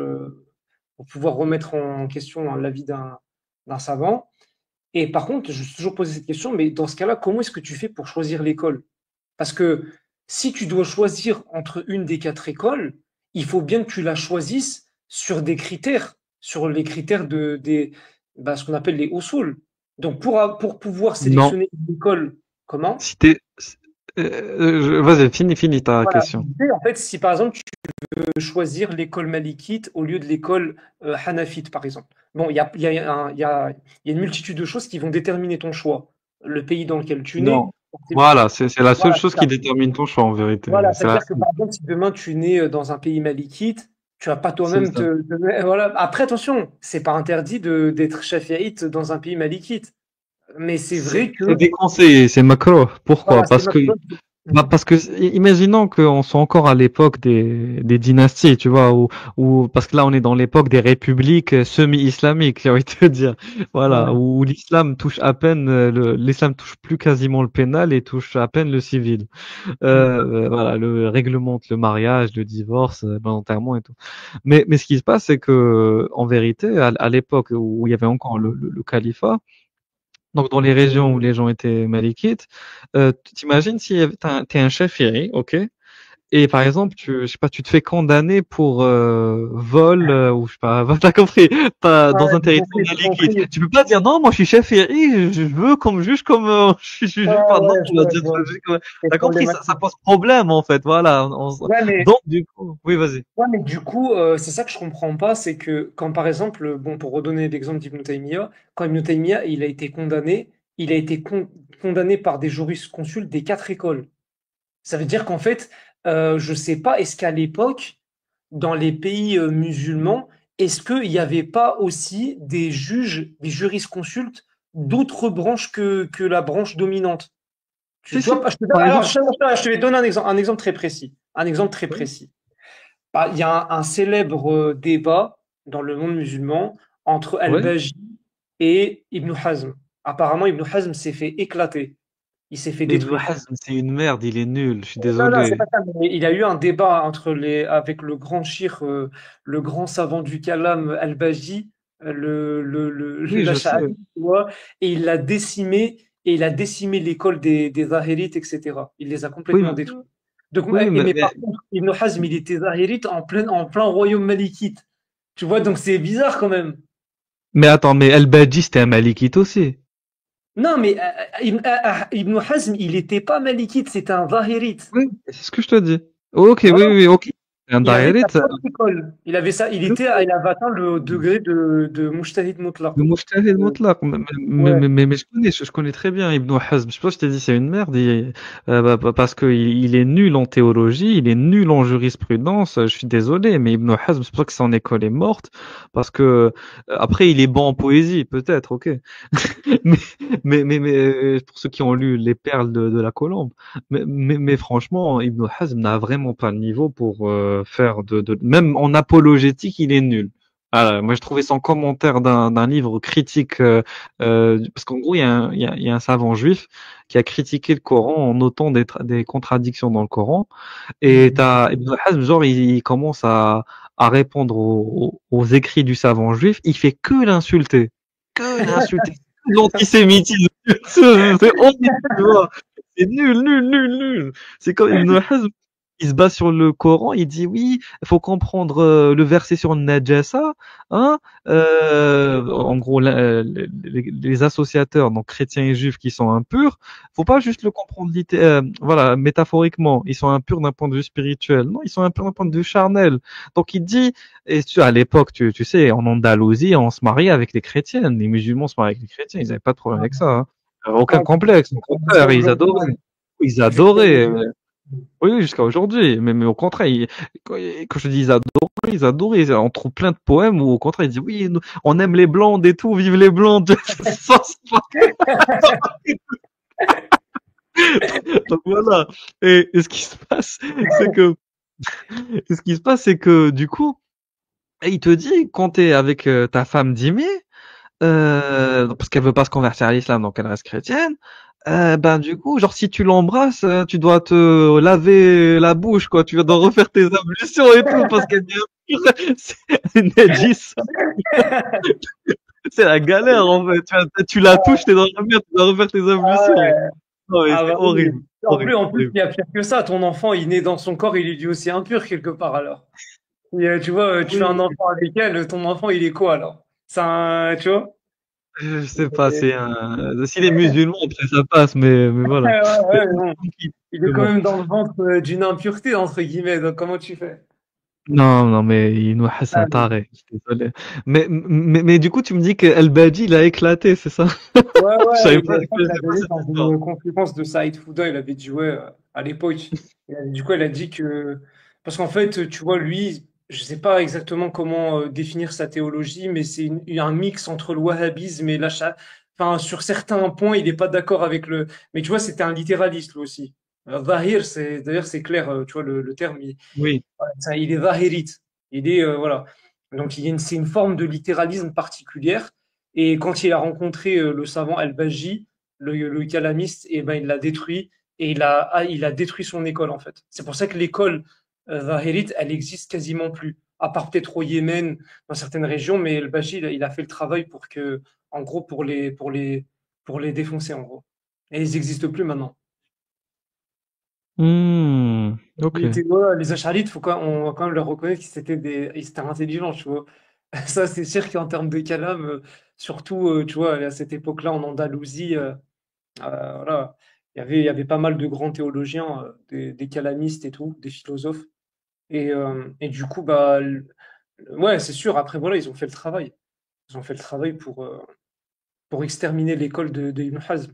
pour pouvoir remettre en question l'avis d'un savant. Et par contre, je me suis toujours posé cette question, mais dans ce cas-là, comment est-ce que tu fais pour choisir l'école? Parce que si tu dois choisir entre une des quatre écoles, il faut bien que tu la choisisses sur des critères, sur les critères ce qu'on appelle les usul. Donc, pour pouvoir Non. sélectionner une école, comment? Si t'es... Vas-y, finis ta Voilà. question. En fait, si par exemple, choisir l'école malikite au lieu de l'école hanafite, par exemple. Bon, il y a une multitude de choses qui vont déterminer ton choix. Le pays dans lequel tu nais. Non. Voilà, c'est la seule Voilà, chose c'est ça. qui détermine ton choix, en vérité. Voilà, C'est la c'est-à-dire que par exemple, si demain tu nais dans un pays malikite, tu vas pas c'est toi-même ça. voilà. Après, attention, c'est pas interdit d'être chafiaïte dans un pays malikite. Mais c'est vrai C'est que, déconseillé, c'est macro. Pourquoi? voilà, c'est Parce que notre. parce que imaginons qu'on soit encore à l'époque des dynasties, tu vois, parce que là on est dans l'époque des républiques semi-islamiques, j'ai envie de te dire, voilà, Ouais. où l'islam touche à peine l'islam touche plus quasiment le pénal et touche à peine le civil. Voilà, le réglemente le mariage, le divorce, l'enterrement et tout. Mais ce qui se passe, c'est que en vérité, à l'époque où il y avait encore le califat, donc dans les régions où les gens étaient malikites, t'imagines si t'es un chef ok, et par exemple, je sais pas, tu te fais condamner pour vol ou je sais pas, t'as compris, pas Ouais, dans un j'ai territoire compris, j'ai malikite. compris. Tu peux pas dire non, moi je suis chef je veux comme juge comme je Ouais, juge pas. Non, ouais, tu je vas vois, dire je vois. C'est t'as compris, ça problématique. pose problème en fait, voilà. Ouais, mais Donc du coup, oui, vas-y. Ouais, mais du coup, c'est ça que je comprends pas, c'est que quand par exemple, bon, pour redonner l'exemple d'Ibn Taymiyyah, quand Ibn Taymiyyah il a été condamné, il a été condamné par des jurisconsultes des quatre écoles. Ça veut dire qu'en fait, je sais pas, est-ce qu'à l'époque, dans les pays musulmans, est-ce qu'il n'y avait pas aussi des juges, des jurisconsultes d'autres branches que la branche dominante? Tu, Si tu vois, si. je te donne- Par alors exemple, je vais te donner un exemple très précis. Un exemple très oui, précis. Bah, il y a un célèbre débat dans le monde musulman entre oui. Al-Baji et Ibn Hazm. Apparemment, Ibn Hazm s'est fait éclater, il s'est fait Mais Ibn détruire. Hazm, c'est une merde, il est nul. Je suis Non, non, c'est désolé. pas ça. Mais il y a eu un débat avec le grand shir, le grand savant du kalam Al-Baji, Oui, je sais. l'Ash'ari, tu vois, et il l'a décimé, et il a décimé l'école des Zahirites, etc. Il les a Oui, complètement détruits. Donc, oui, mais par contre, Ibn Hazm, il était Zahirite en plein royaume malikite. Tu vois, donc c'est bizarre quand même. mais attends, mais Al-Badi, c'était un Malikite aussi. Non, mais Ibn Hazm, il n'était pas malikite, c'était un Zahirite. Oui, c'est ce que je te dis. Ok, oui, Voilà. oui, ok. Un Il avait sa Dahirit, propre école. Il avait ça, il avait atteint le degré de Mujtahid Mutlaq. le Mujtahid Euh, Mutlaq. ouais. Mais je connais très bien Ibn Hazm. Je sais pas si je t'ai dit c'est une merde. Parce que il est nul en théologie, il est nul en jurisprudence. Je suis désolé, mais Ibn Hazm, c'est pour ça que son école est morte. Parce que après, il est bon en poésie, peut-être, ok. Mais, pour ceux qui ont lu Les Perles de la Colombe, mais franchement, Ibn Hazm n'a vraiment pas le niveau faire même en apologétique, il est nul. Voilà, moi, je trouvais son commentaire d'un livre critique, parce qu'en gros, il y a un savant juif qui a critiqué le Coran en notant des contradictions dans le Coran. Et Mhm. t'as Ibn Hazm, genre, il commence à répondre aux écrits du savant juif. Il fait que l'insulter, l'antisémitisme. C'est horrible, tu vois. C'est nul, nul, nul, nul. C'est comme Ibn Hazm, il se base sur le Coran, il dit oui, il faut comprendre le verset sur le Najasa, hein, en gros, les associateurs, donc chrétiens et juifs qui sont impurs, faut pas juste le comprendre voilà, métaphoriquement, ils sont impurs d'un point de vue spirituel, non, ils sont impurs d'un point de vue charnel. Donc il dit, à l'époque, tu sais, en Andalousie, on se mariait avec les chrétiennes, les musulmans se mariaient avec les chrétiens, ils n'avaient pas de problème avec ça, hein. Aucun Ouais, complexe, au ça contraire, aujourd'hui, ils jusqu'à adoraient. aujourd'hui. Oui, oui, jusqu'à aujourd'hui. Mais au contraire, quand je dis ils adoraient. On trouve plein de poèmes où au contraire, ils disent oui, on aime les blondes et tout, vive les blondes. Donc voilà. Et ce qui se passe, c'est que, du coup, il te dit, quand t'es avec ta femme d'Imé, parce qu'elle veut pas se convertir à l'islam, donc elle reste chrétienne. Ben du coup, genre si tu l'embrasses, tu dois te laver la bouche, quoi. Tu dois refaire tes ablutions et tout, parce qu'elle dit c'est une najis. C'est la galère en fait. Tu la touches, t'es dans la merde, tu dois refaire tes Ah ablutions. ouais. Non mais Ah c'est bah oui. horrible, horrible, En plus, horrible. il y a pire que ça. Ton enfant, il naît dans son corps, il est lui aussi impur quelque part alors. Et, tu vois, tu fais un Oui, enfant avec elle, ton enfant, il est quoi alors? C'est un, tu vois? je sais pas, Et- c'est un. Si les musulmans après ça passe, mais voilà. Ouais, ouais, Mais, ouais, bon. Il est mais quand bon. même dans le ventre d'une impureté, entre guillemets. Donc, comment tu fais? Non, non, mais Inouï, c'est Ah, un taré. Je suis désolé. Mais du coup, tu me dis que El Badji, il a éclaté, c'est ça? ouais, Je ouais, savais pas, je je crois qu'il a connaissais pas donné cette dans histoire. une conférence de Saïd Fouda, il avait dit, ouais, à l'époque. Du coup, elle a dit que. Parce qu'en fait, tu vois, lui, je sais pas exactement comment définir sa théologie, mais c'est un mix entre le wahhabisme et l'achat. Enfin, sur certains points, il n'est pas d'accord avec le. Mais tu vois, c'était un littéraliste, lui aussi. Zahir, d'ailleurs, c'est clair, tu vois, le terme, Oui. il est zahirite. Il est, voilà. Donc, c'est une forme de littéralisme particulière. Et quand il a rencontré le savant Al-Baji, le calamiste, et ben, il l'a détruit et il a détruit son école en fait. C'est pour ça que l'école zahirite, elle existe quasiment plus, à part peut-être au Yémen, dans certaines régions, mais Al-Baji, il a fait le travail pour que, en gros, pour les défoncer en gros. Et ils n'existent plus maintenant. Ok. Voilà, les Acharites, on va quand même leur reconnaître ils étaient intelligents, tu vois. Ça, c'est sûr qu'en termes de calame, surtout, tu vois, à cette époque-là, en Andalousie, voilà, il y avait pas mal de grands théologiens, des calamistes et tout, des philosophes. Et du coup, bah, ouais, c'est sûr. Après, voilà, ils ont fait le travail. Ils ont fait le travail pour exterminer l'école de Ibn Hazm.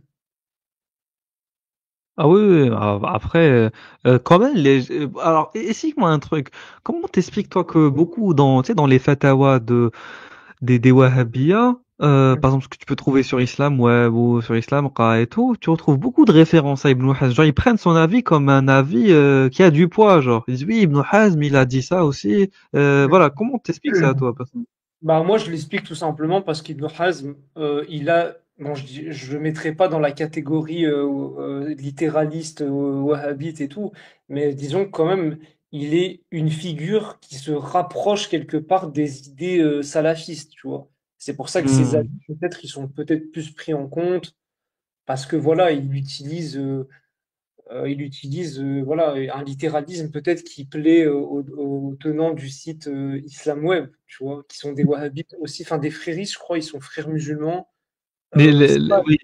Ah oui, oui, après, quand même, alors, explique-moi un truc. Comment t'expliques, toi, que beaucoup tu sais, dans les fatawas des Wahhabiyas, par exemple, ce que tu peux trouver sur Islam Web ou sur Islam Qa et tout, tu retrouves beaucoup de références à Ibn Hazm. Genre, ils prennent son avis comme un avis qui a du poids, genre. Ils disent, oui, Ibn Hazm, il a dit ça aussi. Voilà, comment t'expliques ça, toi? Bah, moi, je l'explique tout simplement parce qu'Ibn Hazm, bon, je le mettrai pas dans la catégorie littéraliste, wahhabite et tout, mais disons que quand même, il est une figure qui se rapproche quelque part des idées salafistes, tu vois. C'est pour ça que ses avis, Hmm. peut-être, ils sont peut-être plus pris en compte parce que voilà, il utilise voilà, un littéralisme peut-être qui plaît aux tenants du site Islam Web, tu vois, qui sont des wahhabites aussi, enfin des fréristes, je crois, ils sont frères musulmans. C'est Oui,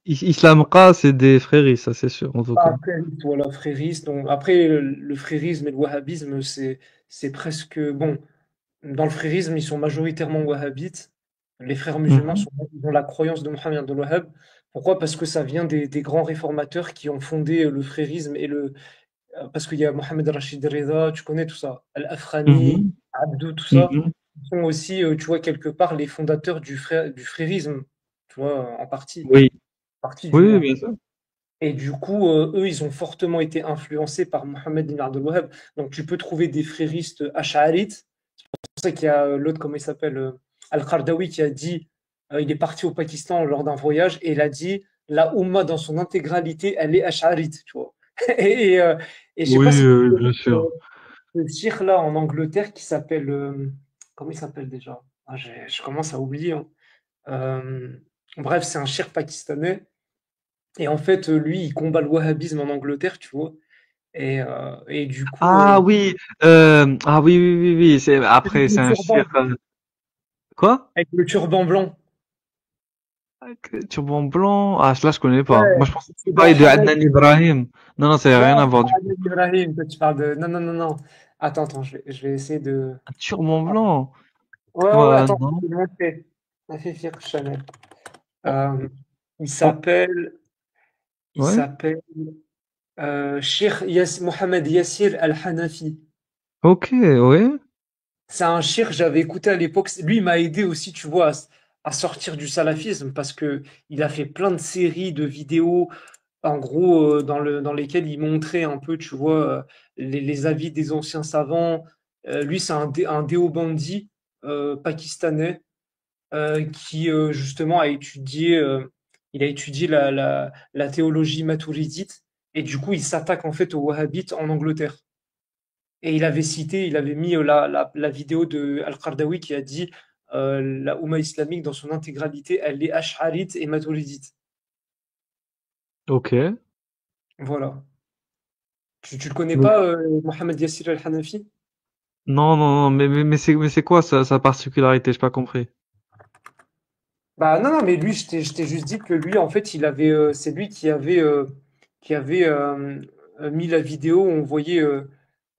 Islam Qa, c'est des fréries, ça, c'est sûr, en tout cas. pas frériste, voilà, frériste. Donc, après, le frérisme et le wahhabisme, c'est presque, bon, dans le frérisme, ils sont majoritairement wahhabites. Les frères musulmans Mhm. ils ont la croyance de Mohammed de Wahhab. Pourquoi? Parce que ça vient des grands réformateurs qui ont fondé le frérisme parce qu'il y a Mohamed Rachid Reza, tu connais tout ça, Al-Afrani, Mhm. Abdou, tout ça, Mhm. ils sont aussi, tu vois, quelque part les fondateurs du frérisme, tu vois, en partie, Oui, partie du oui, moins. bien sûr. Et du coup, eux, ils ont fortement été influencés par Mohammed ibn Abdul Wahhab. Donc, tu peux trouver des fréristes ash'arites. C'est pour ça qu'il y a l'autre, comment il s'appelle, Al-Qardawi, qui a dit, il est parti au Pakistan lors d'un voyage et il a dit, la Ummah dans son intégralité, elle est ash'arite, tu vois. Et, euh, et je sais Oui, pas si tu bien connais sûr. le cheikh là en Angleterre qui s'appelle, comment il s'appelle déjà? Ah, je commence à oublier, hein. Euh, bref, c'est un cheikh pakistanais. Et en fait, lui, il combat le wahhabisme en Angleterre, tu vois. Et du coup, Ah oui, ah oui, oui, oui, oui, c'est, avec après, le c'est un turban, shir, quoi? avec le turban blanc. Turban blanc? Ah, là, je connais pas. Ouais, Moi, je pense que tu c'est dans parlais de Hamed. Adnan Ibrahim. Non, non, ça n'a Non, rien à c'est voir pas du coup. Hamed Ibrahim que tu parles de. Non, non, non, non. Attends, attends, je vais essayer de. Un turban blanc? Ouais, ouais, ouais, Ouais, attends, non. je vais te montrer. Afifir Chanel. Oh, Euh, il oh, s'appelle, il ouais, s'appelle Sheikh Mohamed Yassir Al-Hanafi. ok, ouais. C'est un cheikh, j'avais écouté à l'époque. Lui, il m'a aidé aussi, tu vois, à sortir du salafisme parce que il a fait plein de séries de vidéos, en gros, dans lesquelles il montrait un peu, tu vois, les avis des anciens savants. Lui, c'est un déobandi pakistanais qui, justement, il a étudié la théologie maturidite et du coup, il s'attaque en fait aux wahhabites en Angleterre. Et il avait mis la vidéo de Al-Qardawi qui a dit la Oumma islamique dans son intégralité, elle est ash'arite et maturidite. Ok. Voilà. Tu le connais Mais- pas, Mohamed Yassir Al-Hanafi? non, non, non, mais c'est quoi sa particularité? J'ai pas compris. Bah non, non, mais lui, je t'ai juste dit que lui, en fait, c'est lui qui avait mis la vidéo où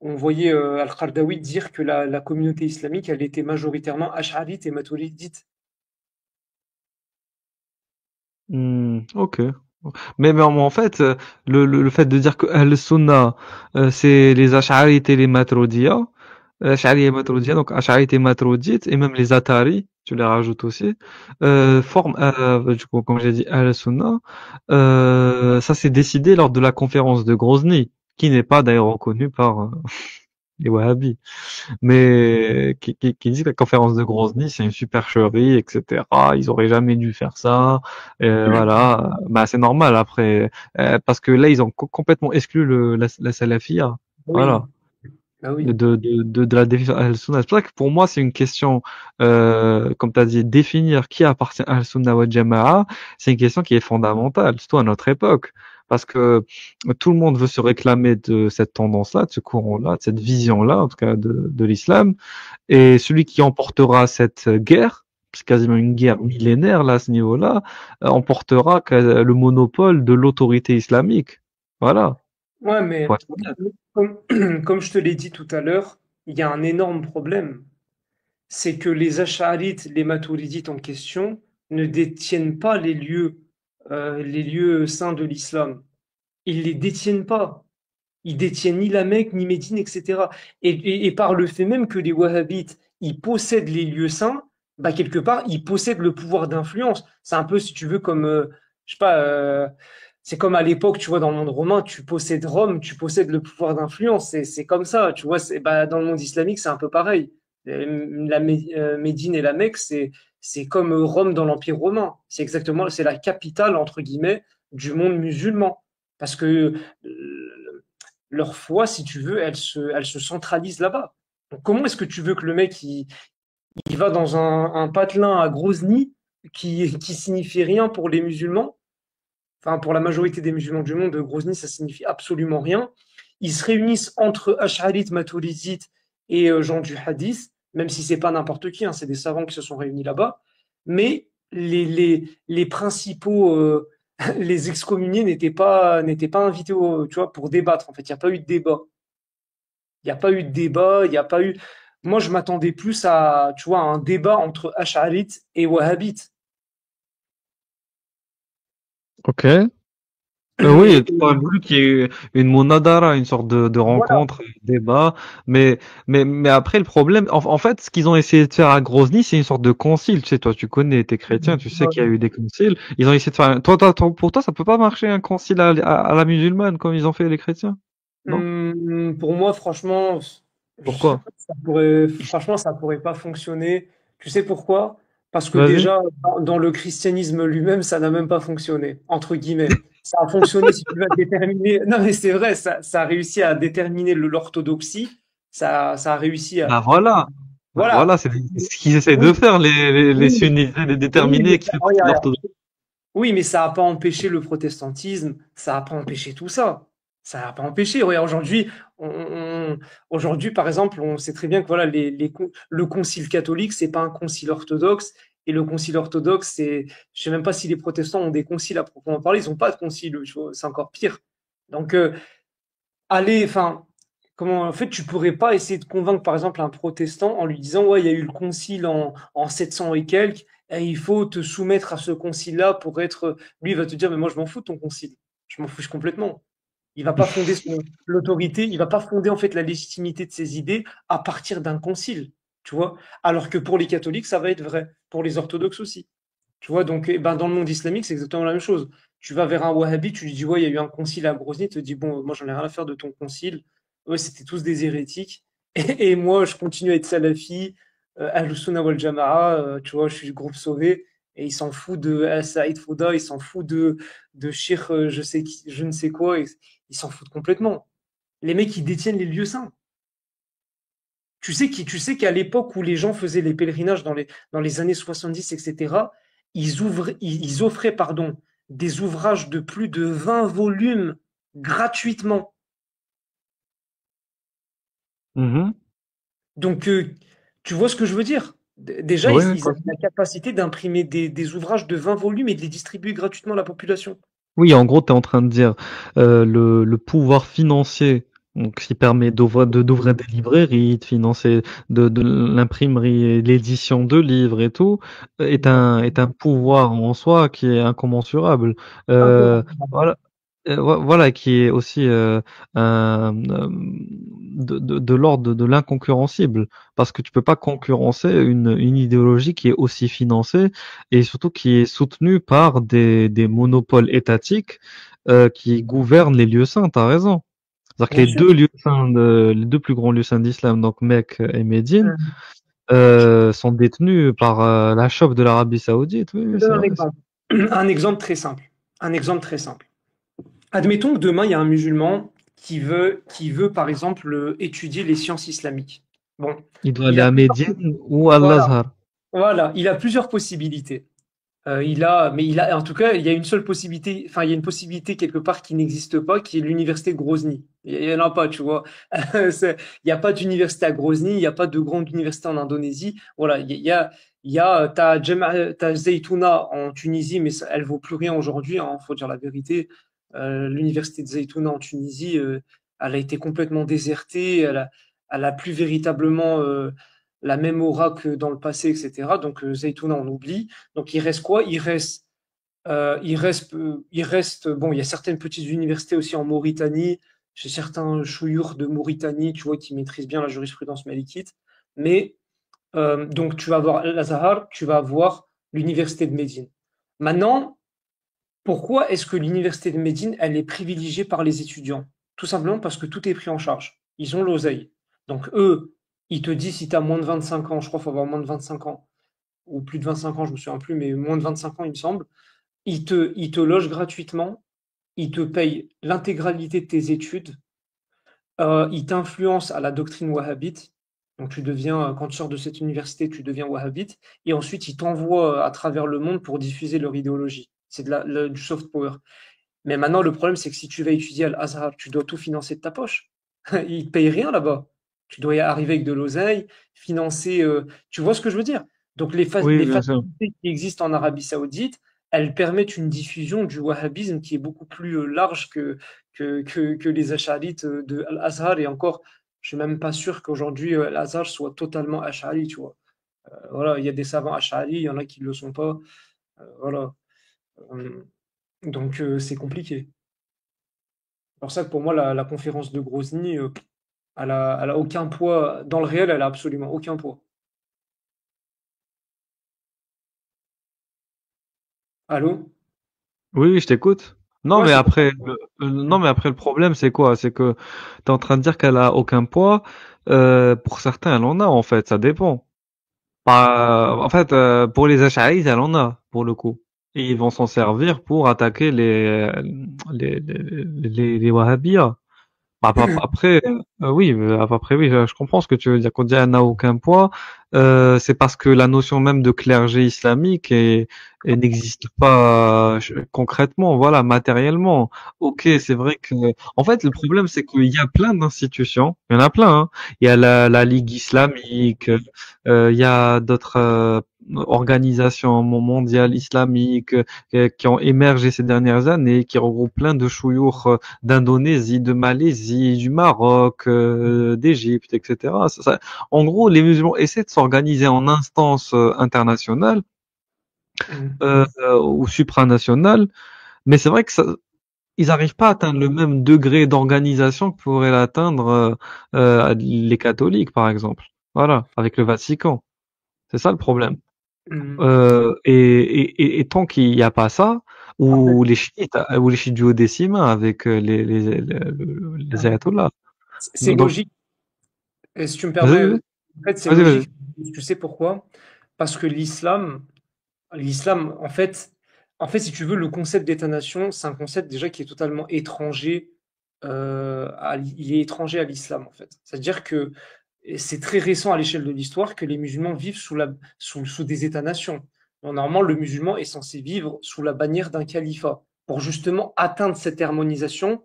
on voyait Al-Qardawi dire que la communauté islamique, elle était majoritairement ash'arite et maturidite. Ok. Mais en fait, le fait de dire que Al-Sunnah, c'est les Ash'arites et les Maturidiyya, Ash'ari et Maturidiyya, donc Ash'arites et Maturidites, et même les Atari, tu les rajoutes aussi, forment, du coup, comme j'ai dit, Al-Sunnah. Ça s'est décidé lors de la conférence de Grozny, qui n'est pas d'ailleurs reconnue par les Wahhabis, mais qui dit que la conférence de Grozny, c'est une supercherie, etc. Ils auraient jamais dû faire ça. Voilà, bah c'est normal après, parce que là ils ont complètement exclu la salafia. Oui, Voilà, bah oui. de la définition Al-Sunnah. C'est pour ça que pour moi c'est une question, comme tu as dit, définir qui appartient à Al-Sunnah wa Jama'a, c'est une question qui est fondamentale, surtout à notre époque. Parce que tout le monde veut se réclamer de cette tendance-là, de ce courant-là, de cette vision-là, en tout cas de l'islam. Et celui qui emportera cette guerre, c'est quasiment une guerre millénaire là à ce niveau-là, emportera le monopole de l'autorité islamique. Voilà. Ouais, Faut mais être honnête. comme, comme je te l'ai dit tout à l'heure, il y a un énorme problème. C'est que les Ash'arites, les Maturidites en question, ne détiennent pas les lieux saints de l'islam. Ils les détiennent pas. Ils détiennent ni la Mecque, ni Médine, etc. Et par le fait même que les Wahhabites, ils possèdent les lieux saints, bah quelque part, ils possèdent le pouvoir d'influence. C'est un peu, si tu veux, comme, je sais pas, c'est comme à l'époque, tu vois, dans le monde romain, tu possèdes Rome, tu possèdes le pouvoir d'influence. C'est comme ça, tu vois. Bah, dans le monde islamique, c'est un peu pareil. Médine et la Mecque, c'est comme Rome dans l'Empire romain. C'est exactement, c'est la capitale, entre guillemets, du monde musulman. Parce que leur foi, si tu veux, elle se centralise là-bas. Donc, comment est-ce que tu veux que le mec, il va dans un patelin à Grozny qui signifie rien pour les musulmans, enfin pour la majorité des musulmans du monde, Grozny, ça signifie absolument rien. Ils se réunissent entre Ash'arites, Maturidites et gens du hadith, même si c'est pas n'importe qui, hein, c'est des savants qui se sont réunis là-bas. Mais les principaux, les excommuniés n'étaient pas invités tu vois, pour débattre. En fait, il n'y a pas eu de débat. Il n'y a pas eu de débat, il n'y a pas eu. Moi, je m'attendais plus à, tu vois, un débat entre Ash'arites et Wahhabites. Ok. Oui, tu aurais Et voulu qu'il y ait une monadara, une sorte de voilà. rencontre, débat, mais après le problème, en fait, ce qu'ils ont essayé de faire à Grozny, c'est une sorte de concile. Tu sais, toi, tu connais, t'es chrétien, tu sais qu'il y a eu des conciles. Ils ont essayé de faire, pour toi, ça peut pas marcher un concile à la musulmane comme ils ont fait les chrétiens, non? Pour moi, franchement, je sais Pourquoi? pas si franchement, ça pourrait pas fonctionner. Tu sais pourquoi? Parce que Vas-y. déjà, dans le christianisme lui-même, ça n'a même pas fonctionné, entre guillemets. Ça a fonctionné si tu vas déterminer. Non, mais c'est vrai, ça a réussi à déterminer l'orthodoxie. Ça a réussi à. Bah voilà. Bah Voilà. voilà, c'est ce qu'ils essaient de Oui, faire, les oui, sunnites, les oui, mais déterminés qui fait partie de regarde. l'orthodoxie. Oui, mais ça n'a pas empêché le protestantisme, ça n'a pas empêché tout ça. Ça n'a pas empêché. Regarde, aujourd'hui, aujourd'hui, par exemple, on sait très bien que voilà, le concile catholique, c'est pas un concile orthodoxe. Et le concile orthodoxe, je sais même pas si les protestants ont des conciles à proprement parler. Ils n'ont pas de concile, tu vois, c'est encore pire. Donc, enfin, en fait, tu pourrais pas essayer de convaincre, par exemple, un protestant en lui disant, ouais, il y a eu le concile en 700 et quelques, et il faut te soumettre à ce concile-là pour être. Lui, il va te dire, mais moi, je m'en fous de ton concile. Je m'en fiche complètement. Il va pas fonder l'autorité, il va pas fonder, en fait, la légitimité de ses idées à partir d'un concile, tu vois. Alors que pour les catholiques, ça va être vrai. Pour les orthodoxes aussi. Tu vois, donc, eh ben, dans le monde islamique, c'est exactement la même chose. Tu vas vers un wahhabi, tu lui dis, ouais, il y a eu un concile à Grozny, il te dit, bon, moi, j'en ai rien à faire de ton concile. Ouais, c'était tous des hérétiques. Et moi, je continue à être salafi, Ahl-Sunna wal Jama'a, tu vois, je suis le groupe sauvé. Et il s'en fout de Al-Saïd Fouda, il s'en fout de Cheikh, je ne sais quoi, ils s'en foutent complètement. Les mecs, ils détiennent les lieux saints. Tu sais qu'à l'époque où les gens faisaient les pèlerinages dans les années 70, etc., ils offraient, pardon, des ouvrages de plus de 20 volumes gratuitement. Mhm. Donc, tu vois ce que je veux dire? Déjà, Ouais, ils avaient la capacité d'imprimer des ouvrages de 20 volumes et de les distribuer gratuitement à la population. oui, en gros, tu es en train de dire le pouvoir financier donc, qui permet d'ouvrir des librairies, de financer de l'imprimerie et l'édition de livres et tout, est un pouvoir en soi qui est incommensurable. Incommensurable. Voilà, voilà, qui est aussi de l'ordre de l'inconcurrencible, parce que tu peux pas concurrencer une idéologie qui est aussi financée et surtout qui est soutenue par des monopoles étatiques qui gouvernent les lieux saints. T'as raison. C'est-à-dire que Bien sûr. les deux plus grands lieux saints d'islam, donc Mecque et Médine, Mhm. sont détenus par la Chope de l'Arabie Saoudite. Oui, Je te oui, c'est donne un vrai. exemple. Un exemple très simple. Un exemple très simple. Admettons que demain, il y a un musulman qui veut par exemple, étudier les sciences islamiques. Bon, Il doit il aller a à plusieurs, Médine ou à voilà, l'Azhar. voilà, il a plusieurs possibilités. Mais en tout cas, il y a une seule possibilité, enfin, il y a une possibilité quelque part qui n'existe pas, qui est l'université de Grozny. Il y en a pas, tu vois. Il n'y a pas d'université à Grozny, il n'y a pas de grande université en Indonésie. Voilà, t'as Zaytouna en Tunisie, mais elle vaut plus rien aujourd'hui, hein, faut dire la vérité. L'université de Zaytouna en Tunisie, elle a été complètement désertée, elle a plus véritablement la même aura que dans le passé, etc. Donc, Zaytouna, on oublie. Donc il reste quoi? Il reste, bon, il y a certaines petites universités aussi en Mauritanie, j'ai certains chouïours de Mauritanie, tu vois, qui maîtrisent bien la jurisprudence malikite. Mais donc tu vas avoir l'Azhar, tu vas avoir l'université de Médine. Maintenant, pourquoi est-ce que l'université de Médine, elle est privilégiée par les étudiants? Tout simplement parce que tout est pris en charge. Ils ont l'oseille. Donc eux, ils te disent si tu as moins de 25 ans, je crois qu'il faut avoir moins de 25 ans, ou plus de 25 ans, je me souviens plus, mais moins de 25 ans, il me semble. Ils te logent gratuitement, ils te payent l'intégralité de tes études, ils t'influencent à la doctrine wahhabite. Donc tu deviens, quand tu sors de cette université, tu deviens wahhabite, et ensuite ils t'envoient à travers le monde pour diffuser leur idéologie. C'est du soft power. Mais maintenant, le problème, c'est que si tu vas étudier à l'Azhar, tu dois tout financer de ta poche. Ils te payent rien là-bas. Tu dois y arriver avec de l'oseille, financer. Tu vois ce que je veux dire? Donc, Oui, les bien sûr. facilités qui existent en Arabie Saoudite, elles permettent une diffusion du wahhabisme qui est beaucoup plus large que les asharites de Al-Azhar. Et encore, je suis même pas sûr qu'aujourd'hui, Al-Azhar soit totalement ashari, tu vois. Voilà, il y a des savants ashari, il y en a qui ne le sont pas. Voilà. Donc, c'est compliqué. Alors ça, pour moi, la conférence de Grozny, elle a aucun poids. Dans le réel, elle a absolument aucun poids. Allô? Oui, oui, je t'écoute. Non, Ouais, mais c'est pour ça. après, non, mais après le problème, c'est quoi? C'est que tu es en train de dire qu'elle a aucun poids. Pour certains, elle en a, en fait. Ça dépend. En fait, pour les Achaïs, elle en a, pour le coup. Et ils vont s'en servir pour attaquer les Wahhabiyas. Après, oui, après oui, je comprends ce que tu veux dire. Quand on dit elle n'a aucun poids, c'est parce que la notion même de clergé islamique n'existe pas concrètement, voilà, matériellement. Ok, c'est vrai que, en fait, le problème c'est qu'il y a plein d'institutions, il y en a plein. Hein. Il y a la Ligue islamique, il y a d'autres organisations mondiales islamiques qui ont émergé ces dernières années, qui regroupent plein de chouyours d'Indonésie, de Malaisie, du Maroc, d'Égypte, etc. En gros, les musulmans essaient de s'organiser en instance internationale Mhm. ou supranationale, mais c'est vrai que ils n'arrivent pas à atteindre le même degré d'organisation que pourraient l'atteindre les catholiques, par exemple. Voilà, avec le Vatican. C'est ça le problème. Mhm. Et tant qu'il n'y a pas ça, En fait, ou les chiites duodécimains avec les euh, ayatollahs. c'est Donc, logique. Et si tu me vas-y, permets, vas-y, en fait, c'est vas-y, vas-y. logique. Tu sais pourquoi? Parce que l'islam, en fait, si tu veux, le concept d'État-nation, c'est un concept déjà qui est totalement étranger. Il est étranger à l'islam, en fait. C'est-à-dire que et c'est très récent à l'échelle de l'histoire que les musulmans vivent sous des États-nations. Normalement, le musulman est censé vivre sous la bannière d'un califat pour justement atteindre cette harmonisation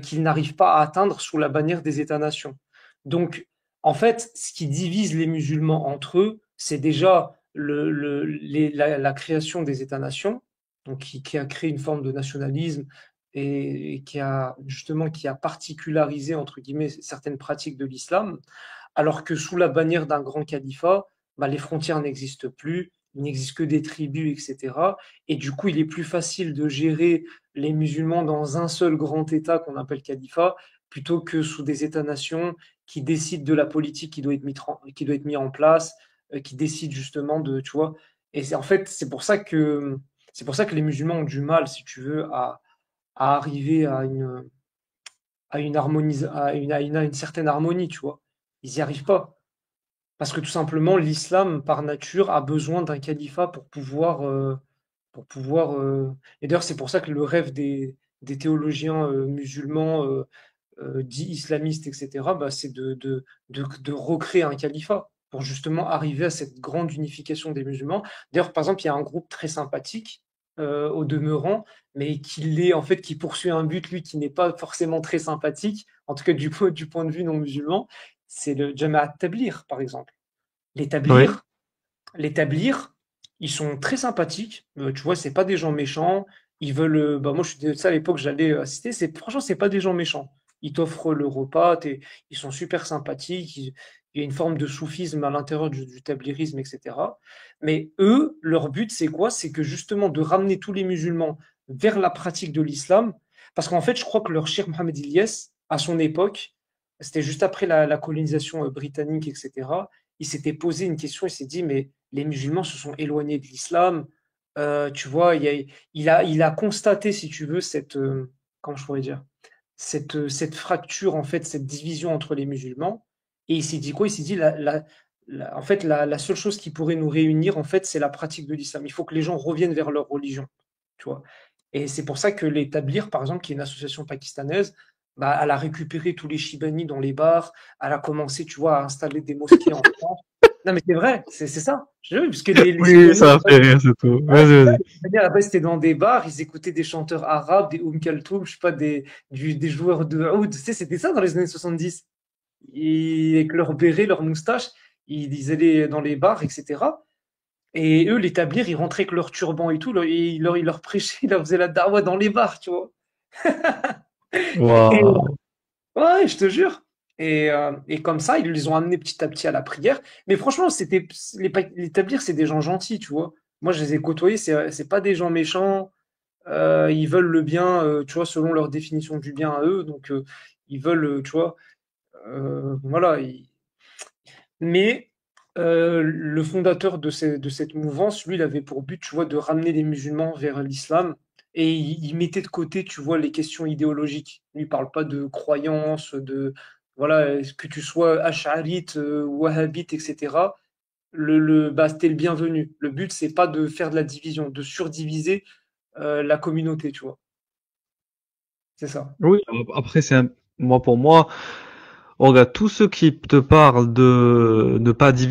qu'ils n'arrivent pas à atteindre sous la bannière des États-nations. Donc, en fait, ce qui divise les musulmans entre eux, c'est déjà la création des États-nations, donc qui a créé une forme de nationalisme et qui a particularisé entre guillemets certaines pratiques de l'islam, alors que sous la bannière d'un grand califat, bah, les frontières n'existent plus, il n'existe que des tribus, etc. Et du coup, il est plus facile de gérer les musulmans dans un seul grand État qu'on appelle califat, plutôt que sous des États-nations qui décident de la politique qui doit être mis en place, qui décident justement de, tu vois. Et en fait, c'est pour ça que les musulmans ont du mal, si tu veux, à arriver à une certaine harmonie, tu vois. Ils n'y arrivent pas. Parce que tout simplement, l'islam, par nature, a besoin d'un califat pour pouvoir. Et d'ailleurs, c'est pour ça que le rêve des théologiens musulmans dits islamistes, etc., bah, c'est de recréer un califat pour justement arriver à cette grande unification des musulmans. D'ailleurs, par exemple, il y a un groupe très sympathique au demeurant, mais en fait, qui poursuit un but, lui, qui n'est pas forcément très sympathique, en tout cas du point de vue non musulman, c'est le Jamaat Tabligh, par exemple. Les Oui. Tablirs, les Tablirs, ils sont très sympathiques. Tu vois, c'est pas des gens méchants. Ils veulent. Bah, moi, je suis de ça à l'époque, j'allais assister. Franchement, c'est pas des gens méchants. Ils t'offrent le repas. Ils sont super sympathiques. Il y a une forme de soufisme à l'intérieur du tablirisme, etc. Mais eux, leur but, c'est quoi? C'est que justement de ramener tous les musulmans vers la pratique de l'islam. Parce qu'en fait, je crois que leur cheikh Mohamed Ilyes, à son époque, c'était juste après la colonisation britannique, etc. Il s'était posé une question, il s'est dit, mais les musulmans se sont éloignés de l'islam. Tu vois, il a constaté, si tu veux, comment je pourrais dire, cette fracture, en fait, cette division entre les musulmans. Et il s'est dit quoi? Il s'est dit, en fait, la seule chose qui pourrait nous réunir, en fait, c'est la pratique de l'islam. Il faut que les gens reviennent vers leur religion, tu vois. Et c'est pour ça que les Tablirs, par exemple, qui est une association pakistanaise, bah, elle a récupéré tous les Chibani dans les bars, elle a commencé, tu vois, à installer des mosquées en France. Non, mais c'est vrai, c'est ça. Parce que les Oui, Chibani, ça a fait rire, c'est tout. ouais, Vas-y, c'est ça. vas-y. Les Chibani, à la base, c'était dans des bars, ils écoutaient des chanteurs arabes, des Kalthoum, je sais pas, des joueurs de oud. Tu sais, c'était ça dans les années 70. Avec leur béret, leur moustache, ils allaient dans les bars, etc. Et eux, les tablirs, ils rentraient avec leur turban et tout, et ils leur prêchaient, ils leur faisaient la dawa dans les bars, tu vois. Et, Waouh. ouais, je te jure. Et comme ça, ils les ont amenés petit à petit à la prière. Mais franchement, les tablirs, c'est des gens gentils, tu vois. Moi, je les ai côtoyés, c'est pas des gens méchants. Ils veulent le bien, tu vois, selon leur définition du bien à eux. Donc, ils veulent, tu vois, voilà. Mais le fondateur de cette mouvance, lui, il avait pour but, tu vois, de ramener les musulmans vers l'islam. Et il mettait de côté, tu vois, les questions idéologiques. Lui, il parle pas de croyances, voilà, que tu sois ash'arite, wahhabite, etc. Bah, c'était le bienvenu. Le but, c'est pas de faire de la division, de surdiviser la communauté, tu vois. C'est ça. Oui, après, moi, pour moi, regarde, tous ceux qui te parlent de ne pas diviser